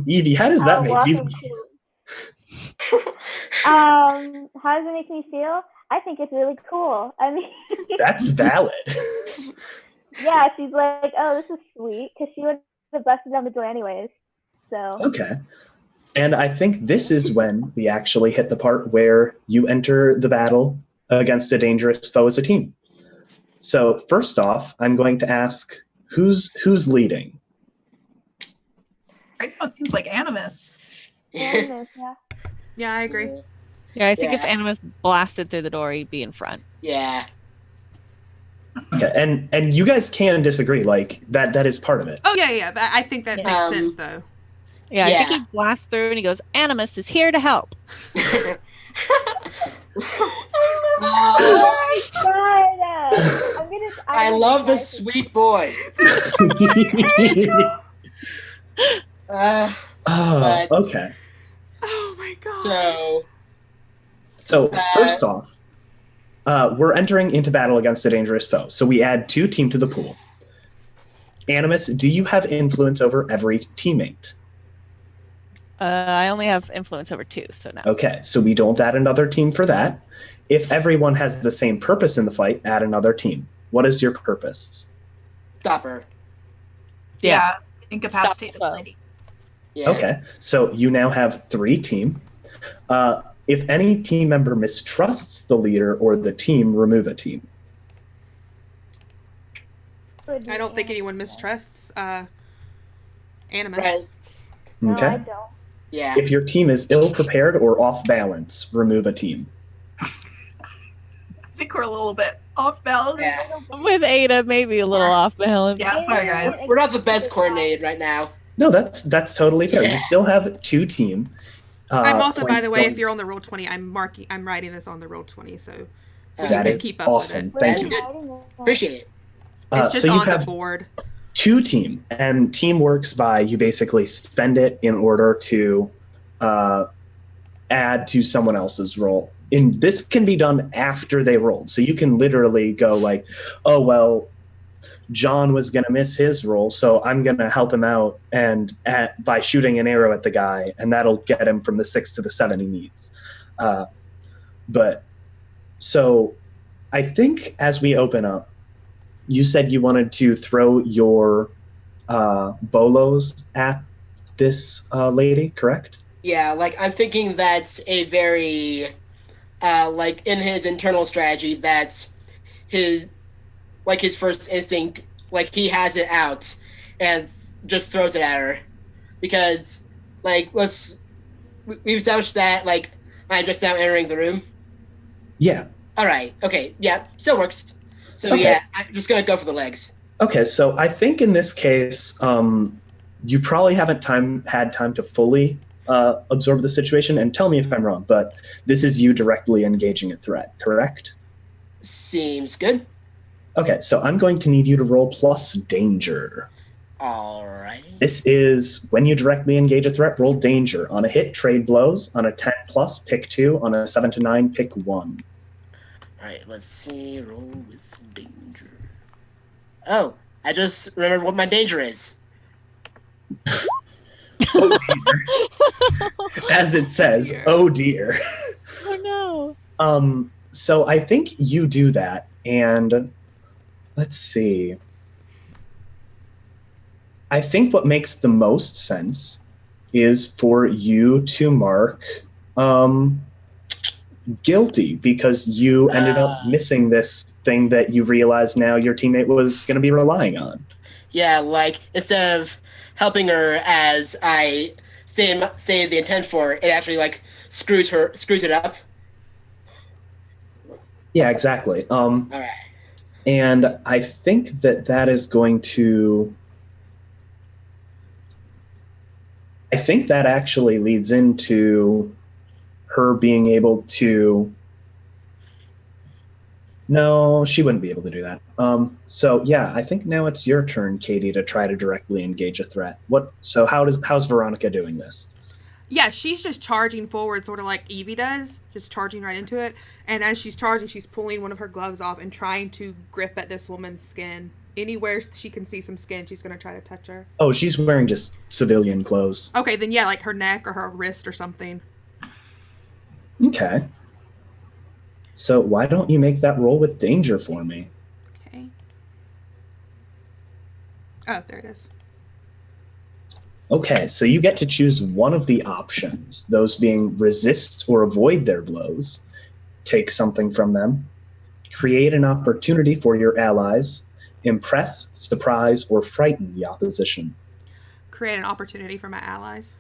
Evie, how does that make you? How does it make me feel? I think it's really cool. I mean, that's valid. Yeah, she's like, oh, this is sweet, because she would have busted down the door anyways. So. Okay. And I think this is when we actually hit the part where you enter the battle against a dangerous foe as a team. So first off, I'm going to ask who's leading. Right now it seems like Animus. Animus, yeah. Yeah, I agree. Yeah, I think if Animus blasted through the door, he'd be in front. Yeah. Okay, and you guys can disagree. Like that is part of it. Oh yeah. But I think that makes sense though. Yeah, I think Yeah. he blasts through and he goes, Animus is here to help. Oh my god! I love the sweet boy. Oh, okay. Oh my god. So First off, we're entering into battle against a dangerous foe. So we add 2 team to the pool. Animus, do you have influence over every teammate? I only have influence over 2, so no. Okay, so we don't add another team for that. If everyone has the same purpose in the fight, add another team. What is your purpose? stop her. Yeah. Incapacitate Stop. this lady. Yeah. Okay, so you now have 3 team. If any team member mistrusts the leader or the team, remove a team. I don't think anyone mistrusts Animus. Right. No, Okay. I don't. Yeah. If your team is ill-prepared or off balance, remove a team. I think we're a little bit off balance. Yeah. With Ada, maybe a little off balance. Yeah, sorry guys. We're not the best coordinated right now. No, that's totally fair. Yeah. You still have 2 team. I'm also, by points the way, going. if you're on the roll 20, I'm writing this on the roll 20, so we That can just is keep up awesome. with it. Thank That's you. good. Appreciate it. It's just so you on the have board. 2 team, and team works by you basically spend it in order to add to someone else's roll. And this can be done after they rolled. So you can literally go like, oh, well, John was going to miss his roll, so I'm going to help him out by shooting an arrow at the guy, and that'll get him from the 6 to the 7 he needs. But so I think as we open up, you said you wanted to throw your bolos at this lady, correct? Yeah, like I'm thinking that's a very like in his internal strategy, that's his first instinct, like he has it out and just throws it at her. Because like we've established that like I'm just now entering the room. Yeah. Alright, okay, yeah, still works. So Okay. yeah, I'm just gonna go for the legs. Okay, so I think in this case, you probably haven't had time to fully absorb the situation, and tell me if I'm wrong, but this is you directly engaging a threat, correct? Seems good. Okay, so I'm going to need you to roll plus danger. Alright. This is when you directly engage a threat, roll danger. On a hit, trade blows. On a 10 plus, pick 2. On a 7 to 9, pick 1. Alright, let's see. Roll with danger. Oh, I just remembered what my danger is. Oh dear. As it says, oh dear. Oh no. So I think you do that, and let's see. I think what makes the most sense is for you to mark guilty, because you ended up missing this thing that you realized now your teammate was going to be relying on. Yeah, like instead of helping her as I say the intent for, it actually like screws it up. Yeah, exactly. Alright. And I think that is going to. I think that actually leads into her being able to. No, she wouldn't be able to do that. So yeah, I think now it's your turn, Katie, to try to directly engage a threat. So how's Veronica doing this? Yeah, she's just charging forward, sort of like Evie does, just charging right into it. And as she's charging, she's pulling one of her gloves off and trying to grip at this woman's skin. Anywhere she can see some skin, she's going to try to touch her. Oh, she's wearing just civilian clothes. Okay, then yeah, like her neck or her wrist or something. Okay. So why don't you make that roll with danger for me? Okay. Oh, there it is. Okay, so you get to choose one of the options, those being resist or avoid their blows, take something from them, create an opportunity for your allies, impress, surprise, or frighten the opposition. Create an opportunity for my allies.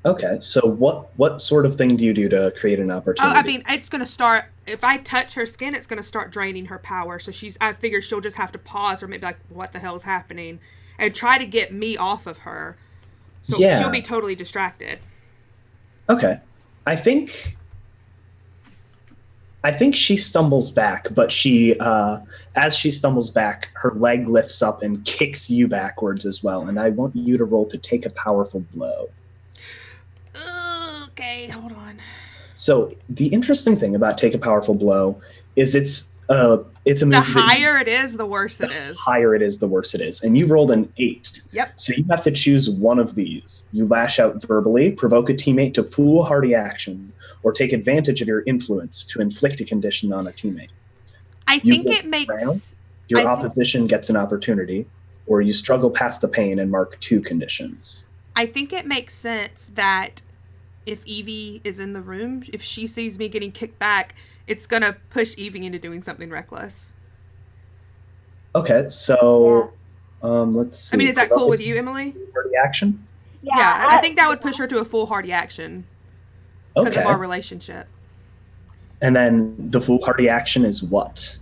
Okay, so what sort of thing do you do to create an Oh, opportunity? I mean, it's going to start if I touch her skin, it's going to start draining her power. So I figure she'll just have to pause or maybe like, what the hell is happening? And try to get me off of her. So she'll be totally distracted. Okay. I think she stumbles back, but as she stumbles back, her leg lifts up and kicks you backwards as well. And I want you to roll to take a powerful blow. Okay, hold on. So the interesting thing about take a powerful blow is it's a move. The higher it is, the worse it is. The higher it is, the worse it is. And you rolled an 8. Yep. So you have to choose one of these. You lash out verbally, provoke a teammate to foolhardy action, or take advantage of your influence to inflict a condition on a teammate. I think it makes... Your opposition gets an opportunity, or you struggle past the pain and mark 2 conditions. I think it makes sense that if Evie is in the room, if she sees me getting kicked back, it's going to push Evie into doing something reckless. Okay, so let's see. I mean, is that cool with you, Emily? Foolhardy action? Yeah, I think that would push her to a foolhardy action because of our relationship. And then the foolhardy action is what?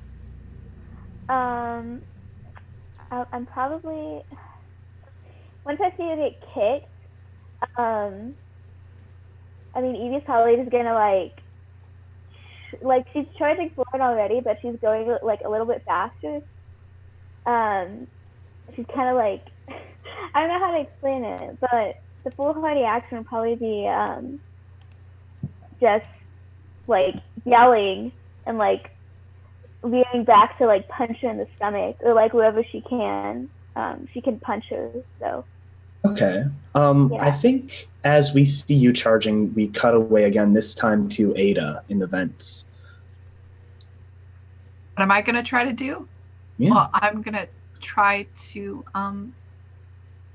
I'm probably... Once I see her get kicked, I mean, Evie's probably just gonna like she's charging forward already, but she's going like a little bit faster. She's kind of like, I don't know how to explain it, but the foolhardy action would probably be just like yelling and like veering back to like punch her in the stomach or like wherever she can. She can punch her, so. Okay. I think as we see you charging, we cut away again, this time to Ada in the vents. What am I going to try to do? Yeah. Well, I'm going to try to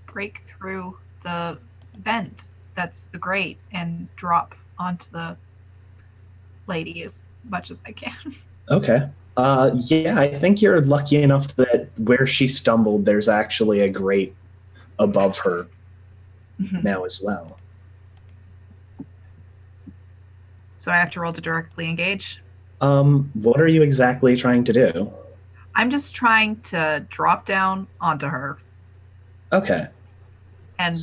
break through the vent that's the grate and drop onto the lady as much as I can. Okay. Yeah, I think you're lucky enough that where she stumbled, there's actually a grate above her now as well. So I have to roll to directly engage? What are you exactly trying to do? I'm just trying to drop down onto her. Okay. And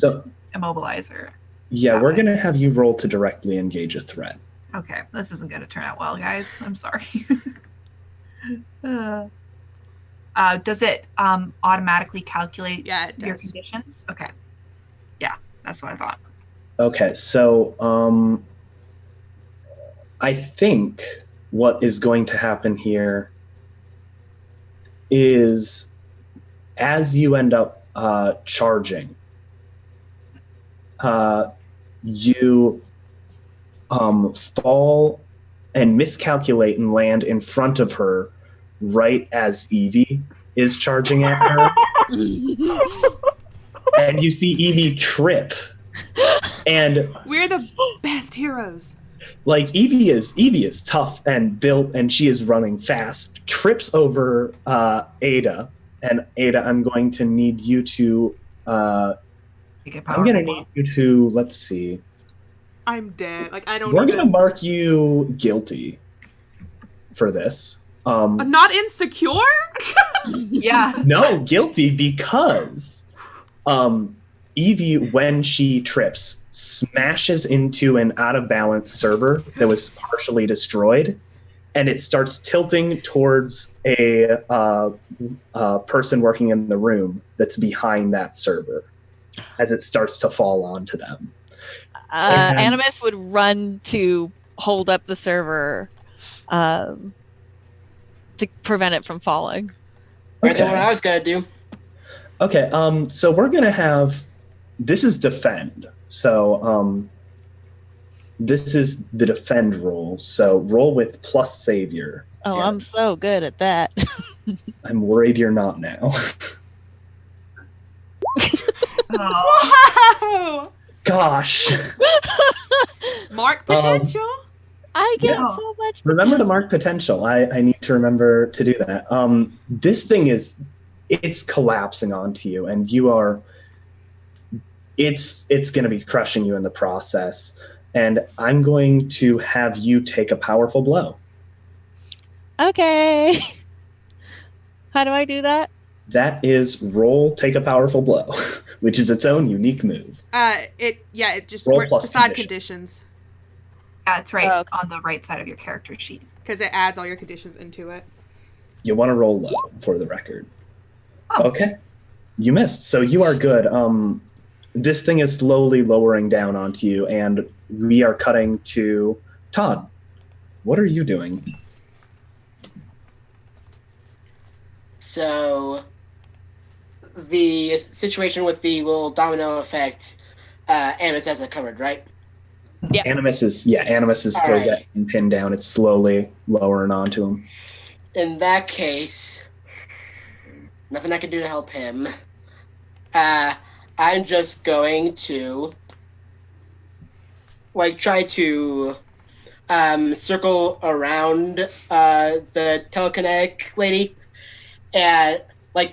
immobilize her. Yeah, we're going to have you roll to directly engage a threat. Okay, this isn't going to turn out well, guys. I'm sorry. Does it automatically calculate your conditions? Okay. Yeah, that's what I thought. Okay, so I think what is going to happen here is as you end up charging, you fall and miscalculate and land in front of her right as Evie is charging at her. And you see Evie trip. And we're the best heroes. Like Evie is tough and built, and she is running fast, trips over Ada. And Ada, I'm going to need you to let's see. I'm dead. Like, I don't We're going to mark you guilty for this. Not insecure? Yeah. No, guilty because Evie, when she trips, smashes into an out-of-balance server that was partially destroyed, and it starts tilting towards a person working in the room that's behind that server as it starts to fall onto them. Animus would run to hold up the server to prevent it from falling. Right, that's what I was going to do. Okay, so we're going to have... This is defend. So this is the defend roll. So roll with plus savior. Oh, I'm so good at that. I'm worried you're not now. Wow! Gosh. Mark potential? I get so much potential. Remember to mark potential. I need to remember to do that. This thing it's collapsing onto you, and you are... It's going to be crushing you in the process. And I'm going to have you take a powerful blow. Okay. How do I do that? That is roll, take a powerful blow, which is its own unique move. It just Roll plus beside conditions. Yeah, it's right Oh, okay. on the right side of your character sheet. because it adds all your conditions into it. You want to roll low for the record. Oh. Okay. You missed, so you are good. This thing is slowly lowering down onto you, and we are cutting to Todd. What are you doing? So, the situation with the little domino effect, Amos has it covered, right? Animus is still Alright. getting pinned down. It's slowly lowering onto him. In that case, nothing I can do to help him. I'm just going to try to circle around the telekinetic lady, and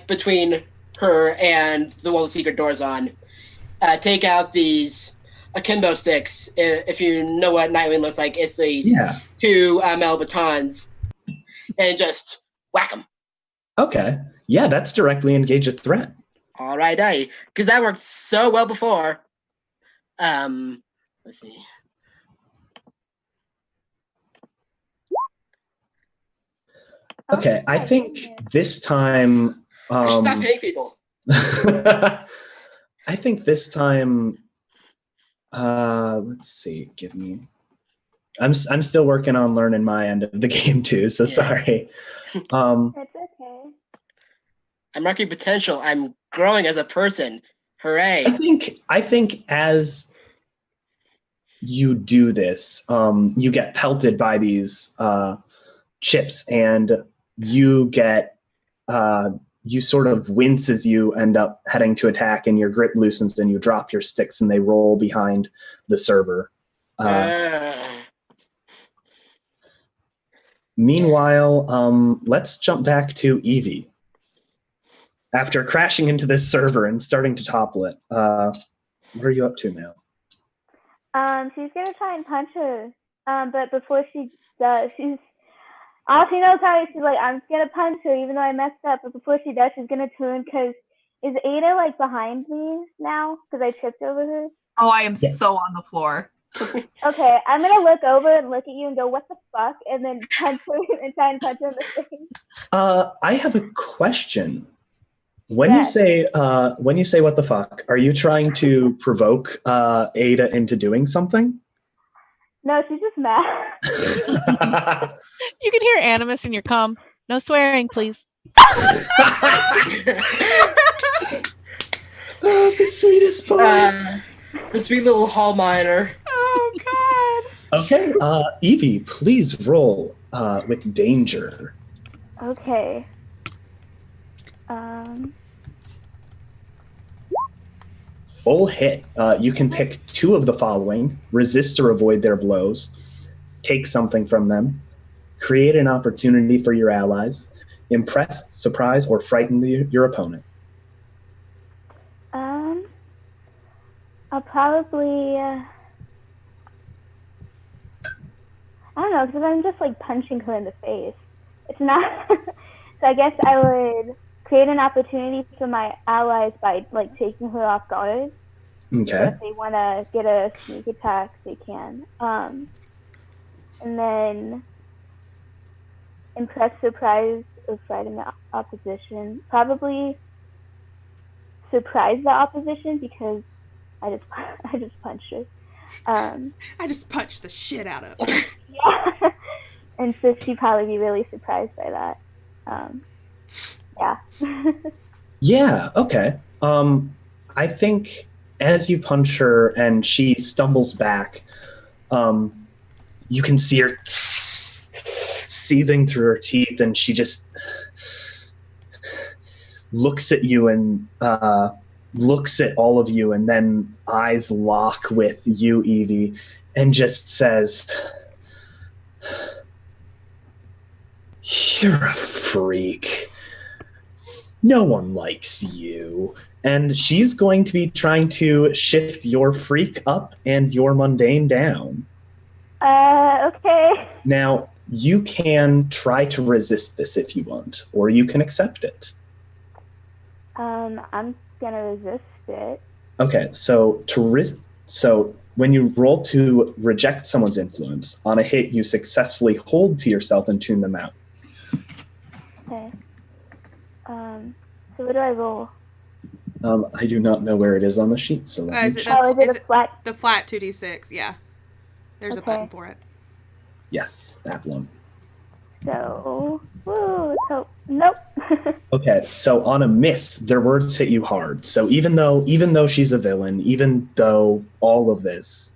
between her and the wall the secret door's on. Take out these akimbo sticks. If you know what Nightwing looks like, it's these two metal batons, and just whack them. Okay. Yeah, that's directly engage a threat. All right, because that worked so well before. Let's see. Okay, I think this time. I should stop hitting people. I think this time. Let's see. Give me. I'm still working on learning my end of the game too. So sorry. It's okay. I'm marking potential. I'm growing as a person. Hooray! I think as you do this, you get pelted by these chips, and you get you sort of wince as you end up heading to attack, and your grip loosens, and you drop your sticks, and they roll behind the server. Meanwhile, let's jump back to Evie. After crashing into this server and starting to topple it, what are you up to now? She's gonna try and punch her. But before she does, all she knows how she's like, I'm gonna punch her even though I messed up. But before she does, she's gonna turn, because is Ada behind me now? Because I tripped over her. Oh, I am so on the floor. Okay, I'm gonna look over and look at you and go, what the fuck? And then punch her and try and punch her in the face. I have a question. When you say what the fuck, are you trying to provoke Ada into doing something? No, she's just mad. You can hear Animus in your comm. No swearing, please. Oh, the sweetest boy. The sweet little hall miner. Oh God. Okay, Evie, please roll with danger. Okay. Full hit. You can pick two of the following: resist or avoid their blows, take something from them, create an opportunity for your allies, impress, surprise, or frighten your opponent. I'll probably, I don't know, because I'm just punching her in the face. It's not, so I guess I would create an opportunity for my allies by taking her off guard. Okay. So if they want to get a sneak attack, they can. And then impress, surprise, or frighten the opposition. Probably surprise the opposition, because I just punched her. I just punched the shit out of her. Yeah. And so she'd probably be really surprised by that. Yeah. Yeah, okay. I think as you punch her and she stumbles back, you can see her seething through her teeth, and she just looks at you and looks at all of you, and then eyes lock with you, Evie, and just says, "You're a freak. No one likes you." And she's going to be trying to shift your freak up and your mundane down. Okay. Now, you can try to resist this if you want, or you can accept it. I'm gonna resist it. Okay, so so when you roll to reject someone's influence, on a hit, you successfully hold to yourself and tune them out. Okay. So what do I roll? I do not know where it is on the sheet, so let me Is it check. Oh, is it a flat? the flat 2d6? Yeah. There's a Okay. button for it. Yes, that one. So, woo, let's hope. Nope. Okay, so on a miss, their words hit you hard. So even though she's a villain, even though all of this,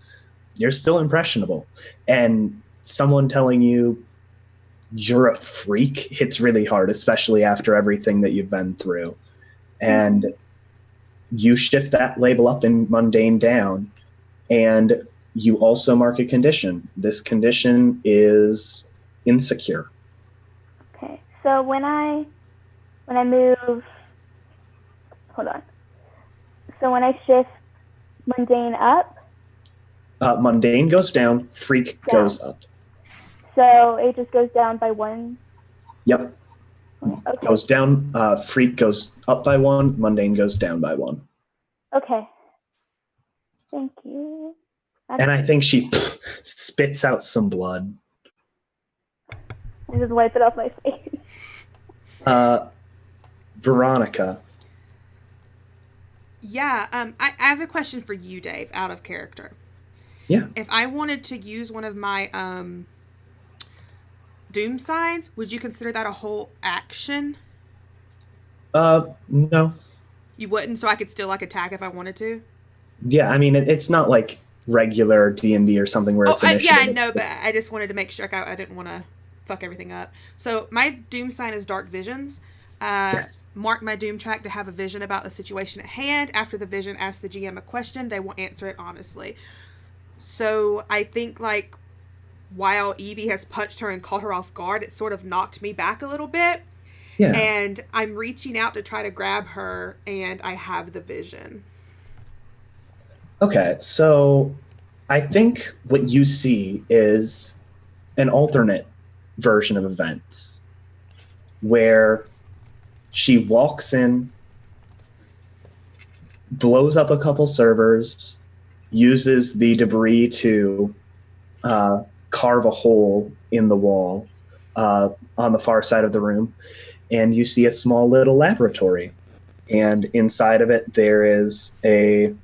you're still impressionable. And someone telling you you're a freak hits really hard, especially after everything that you've been through. And you shift that label up and mundane down, and you also mark a condition. This condition is insecure. Okay. So when I move, hold on. So when I shift mundane up, Mundane goes down, freak Down. goes up. so it just goes down by 1. Yep. Okay. Goes down, freak goes up by 1, mundane goes down by 1. Okay. Thank you. And I think she spits out some blood. I just wipe it off my face. Veronica. Yeah, I have a question for you, Dave, out of character. Yeah. If I wanted to use one of my doom signs, would you consider that a whole action? No. You wouldn't, so I could still like attack if I wanted to? Yeah, I mean, it's not like regular D&D or something where it's initiative. Yeah, I know, but I just wanted to make sure I didn't want to fuck everything up. So my doom sign is dark visions. Yes. Mark my doom track to have a vision about the situation at hand. After the vision asks the GM a question, they will answer it honestly. So I think like while Evie has punched her and caught her off guard, it sort of knocked me back a little bit. Yeah. And I'm reaching out to try to grab her, and I have the vision. Okay, so I think what you see is an alternate version of events where she walks in, blows up a couple servers, uses the debris to carve a hole in the wall on the far side of the room, and you see a small little laboratory. And inside of it, there is a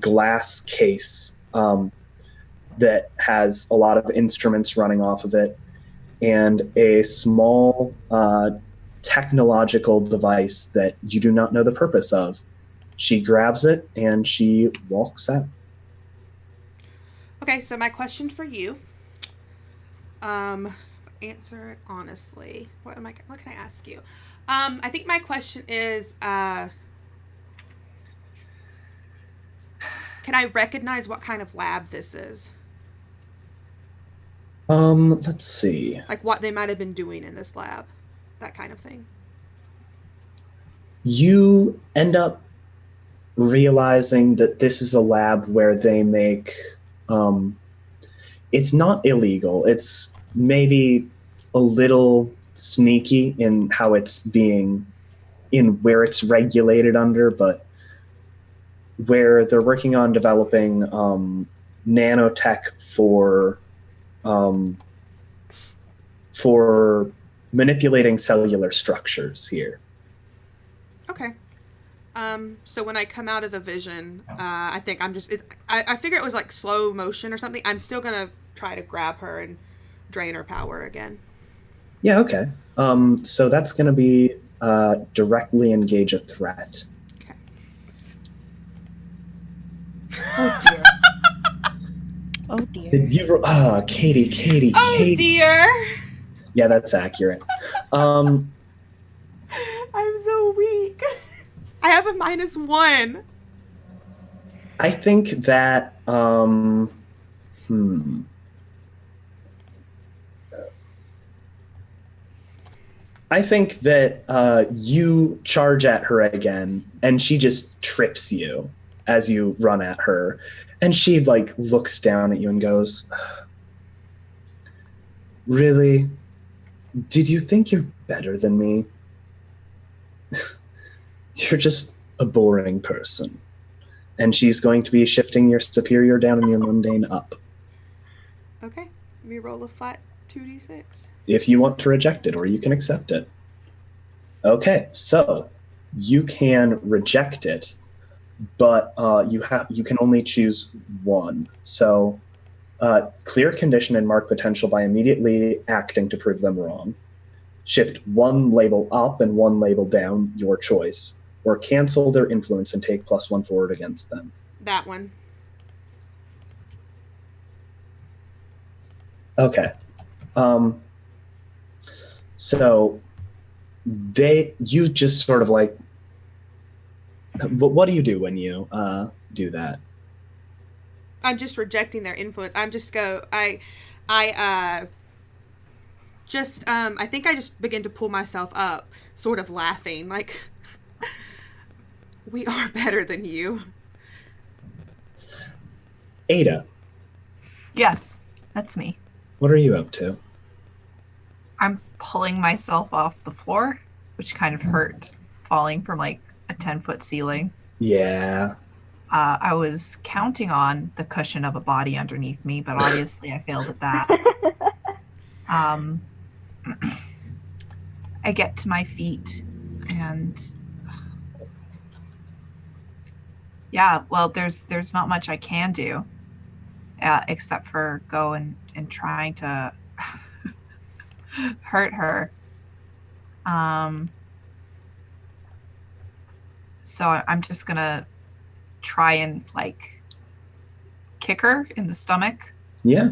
glass case that has a lot of instruments running off of it, and a small technological device that you do not know the purpose of. She grabs it and she walks out. Okay, so my question for you, answer it honestly. What can I ask you? I think my question is, can I recognize what kind of lab this is? Let's see. Like what they might have been doing in this lab, that kind of thing. You end up realizing that this is a lab where they make, it's not illegal. It's maybe a little sneaky in how it's being, in where it's regulated under, but where they're working on developing nanotech for manipulating cellular structures here. Okay. So when I come out of the vision, I think I'm just, I figure it was like slow motion or something. I'm still going to try to grab her and drain her power again. Yeah, okay. So that's going to be directly engage a threat. Okay. Oh dear. Oh dear. Did you, Katie. Oh dear. Yeah, that's accurate. I'm so weak. I have a -1. I think that, I think that you charge at her again, and she just trips you as you run at her. And she, like, looks down at you and goes, "Really? Did you think you're better than me? You're just a boring person. And she's going to be shifting your superior down and your mundane up. Okay. We roll a flat 2d6. If you want to reject it, or you can accept it. Okay, so you can reject it, but you can only choose one. So clear condition and mark potential by immediately acting to prove them wrong. Shift one label up and one label down, your choice, or cancel their influence and take +1 forward against them. That one. Okay. So you just sort of like, what do you do when you do that? I'm just rejecting their influence. I think I just begin to pull myself up, sort of laughing, like, we are better than you. Ada, Yes, that's me. what are you up to? I'm pulling myself off the floor, which kind of hurt, falling from like a 10-foot ceiling. Yeah. I was counting on the cushion of a body underneath me, but obviously I failed at that. I get to my feet and yeah, well, there's not much I can do except for go and trying to hurt her. So I'm just gonna try and like kick her in the stomach, Yeah.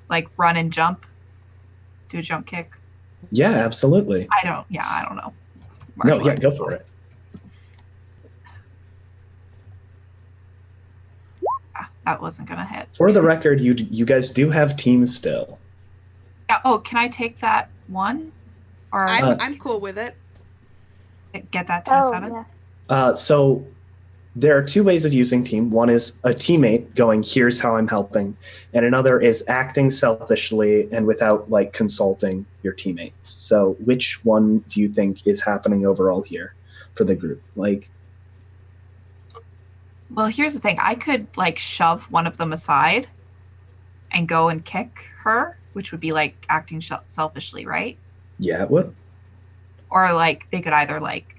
like run and jump, do a jump kick. Yeah, absolutely. I don't know. No, yeah, go for it. That wasn't gonna hit. For the record, you guys do have teams still. Yeah, oh, can I take that one? Or I'm cool with it. get that to a 7? Yeah. So there are two ways of using team. One is a teammate going, here's how I'm helping. And another is acting selfishly and without like consulting your teammates. So which one do you think is happening overall here for the group? Like, Well, here's the thing. I could like shove one of them aside and go and kick her, which would be like acting selfishly, right? yeah, it would. Or like they could either like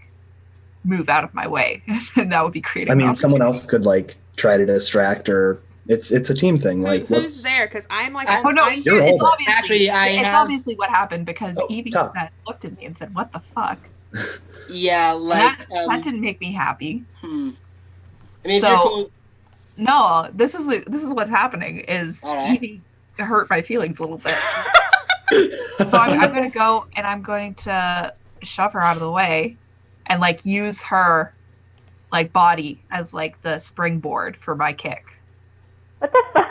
move out of my way, and that would be creating. I mean, an someone opportunity. else could like try to distract, or it's a team thing. Like, Who's there? Because I'm like, Oh, no, I'm, You're it's older. obviously Actually, it's obviously what happened because Oh, Evie Tom. then looked at me and said, "What the fuck?" Yeah, And like that didn't make me happy. I mean, if So- you're cool, No, this is what's happening. Is All right. Evie hurt my feelings a little bit. So I'm going to go and I'm going to shove her out of the way and like use her like body as like the springboard for my kick. What the fuck?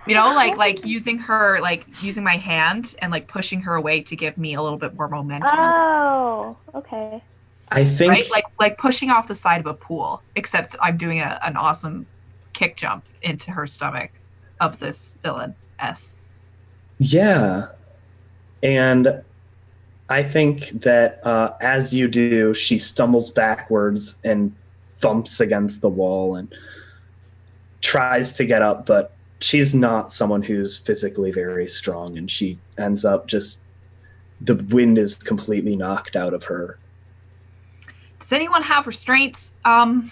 You know, like using her, like using my hand and like pushing her away to give me a little bit more momentum. Oh, okay. I think Right? Like pushing off the side of a pool, except I'm doing an awesome kick jump into her stomach of this villain S. Yeah. And I think that as you do, she stumbles backwards and thumps against the wall and tries to get up, but she's not someone who's physically very strong, and she ends up just, the wind is completely knocked out of her. Does anyone have restraints? I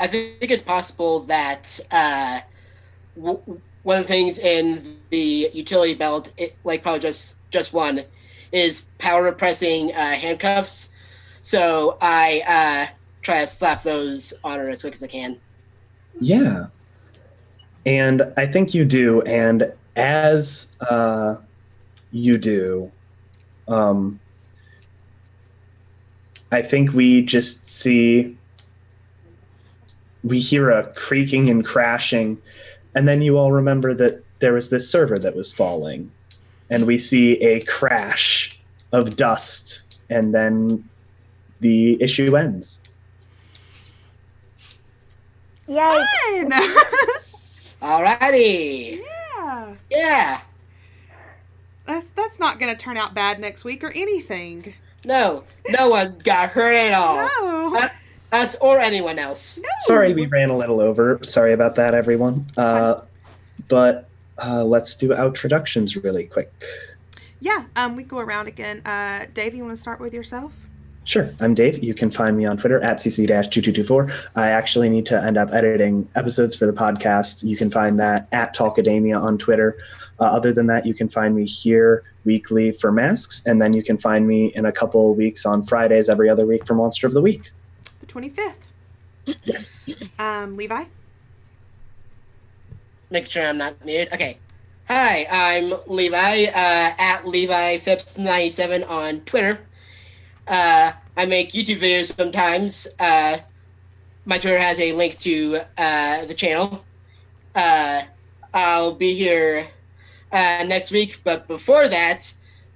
think it's possible that one of the things in the utility belt, like probably just one, is power repressing handcuffs. So I try to slap those on her as quick as I can. Yeah. And I think you do. And as you do, I think we just see, we hear a creaking and crashing, and then you all remember that there was this server that was falling, and we see a crash of dust, and then the issue ends. Yay. fun. Alrighty. Yeah. Yeah. That's not going to turn out bad next week or anything. No one got hurt at all. No. Us or anyone else. No. Sorry, we ran a little over. Sorry about that, everyone. But let's do introductions really quick. Yeah, we go around again. Dave, you want to start with yourself? Sure. I'm Dave. You can find me on Twitter at cc-2224. I actually need to end up editing episodes for the podcast. You can find that at Talkademia on Twitter. Other than that, you can find me here weekly for Masks, and then you can find me in a couple weeks on Fridays every other week for Monster of the Week. The 25th. Yes. Levi? Make sure I'm not muted. Okay. Hi, I'm Levi, at LeviPhipps97 on Twitter. I make YouTube videos sometimes. My Twitter has a link to the channel. I'll be here next week, but before that,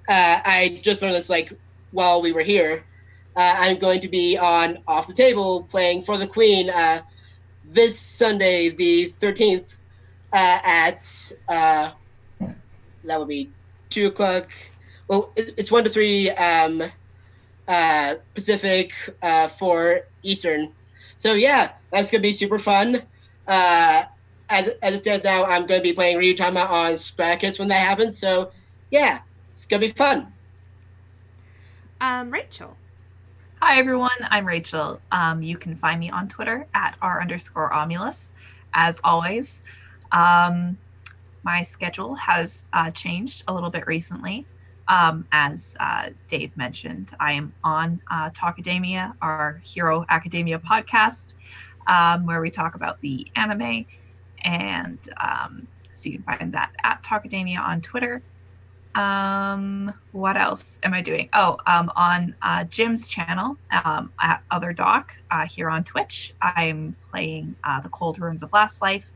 I just learned this while we were here. I'm going to be on Off the Table playing For the Queen this Sunday, the 13th, at that would be 2 o'clock. Well, it's 1 to 3 Pacific, 4 Eastern. So yeah, that's gonna be super fun. As it stands now, I'm gonna be playing Ryutama on Spartacus when that happens. So yeah, it's gonna be fun. Rachel. Hi everyone, I'm Rachel. You can find me on Twitter at r_Omulus. As always, my schedule has changed a little bit recently. As Dave mentioned, I am on Talkademia, our Hero Academia podcast, where we talk about the anime. And so you can find that at Talkademia on Twitter. What else am I doing? On Jim's channel, at Other Doc, here on Twitch, I'm playing The Cold Ruins of Last Life.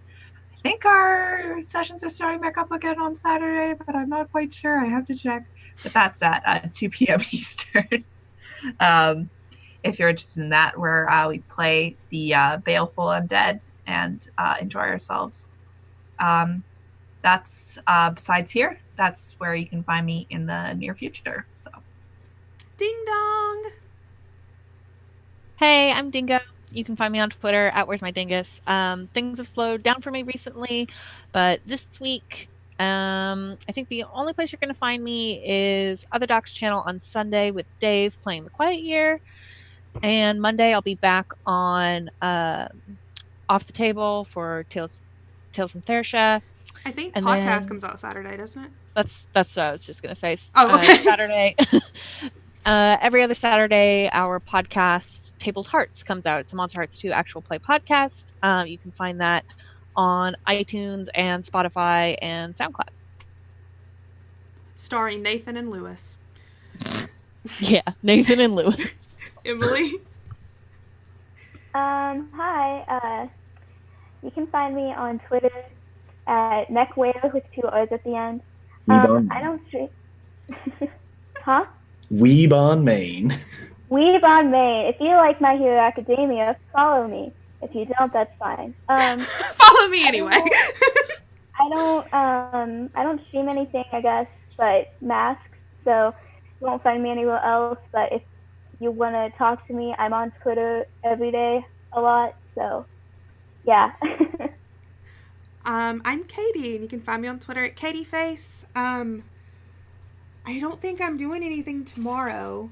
I think our sessions are starting back up again on Saturday, but I'm not quite sure. I have to check. But that's at 2 p.m. Eastern. If you're interested in that, where we play the Baleful Undead and enjoy ourselves. That's besides here, that's where you can find me in the near future. So, Ding dong. Hey, I'm Dingo. You can find me on Twitter at Where's My Dingus. Things have slowed down for me recently, but this week, I think the only place you're going to find me is Other Doc's channel on Sunday with Dave playing The Quiet Year. And Monday, I'll be back on Off the Table for Tales from Thersha. I think And podcast then- comes out Saturday, doesn't it? That's what I was just going to say. Oh, okay. Saturday. Every other Saturday, our podcast, Tabled Hearts, comes out. It's a Monster Hearts 2 actual play podcast. You can find that on iTunes and Spotify and SoundCloud. Starring Nathan and Lewis. Yeah, Nathan and Lewis. Emily? Hi. You can find me on Twitter at Neckware with 2 R's at the end. Weeb I don't stream. Huh? on Main. Weeb on Main. If you like My Hero Academia, follow me. If you don't, that's fine. Follow me anyway. I don't stream anything, I guess, but Masks, so you won't find me anywhere else. But if you want to talk to me, I'm on Twitter every day a lot, so yeah. I'm Katie, and you can find me on Twitter at KatieFace. I don't think I'm doing anything tomorrow,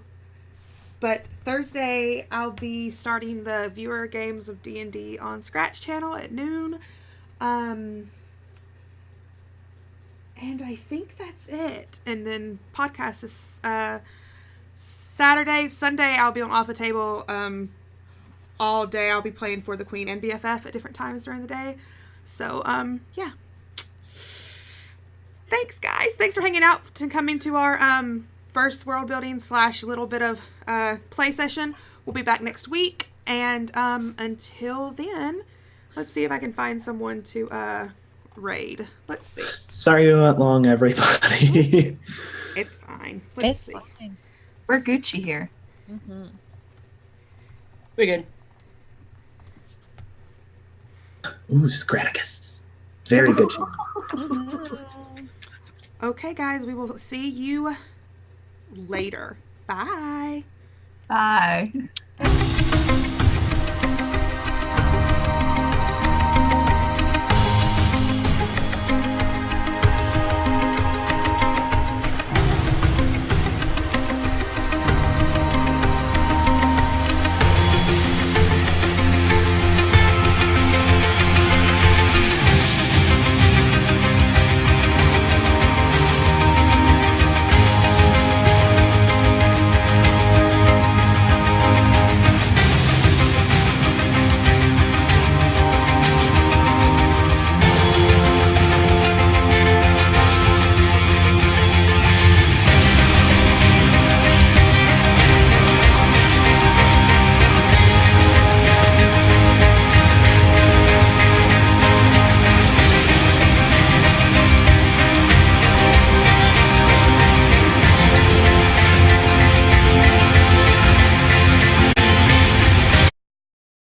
but Thursday I'll be starting the viewer games of D&D on Scratch channel at noon. And I think that's it. And then podcast is Saturday. Sunday I'll be on Off the Table all day. I'll be playing For the Queen and BFF at different times during the day. So, yeah. Thanks, guys. Thanks for hanging out to coming to our first world building / little bit of play session. We'll be back next week. And until then, let's see if I can find someone to raid. Let's see. Sorry we went long, everybody. It's fine. Let's see. Fine. we're Gucci here. Mm-hmm. We're good. Ooh, Scraticus. Very good. Okay, guys, we will see you later. Bye. Bye.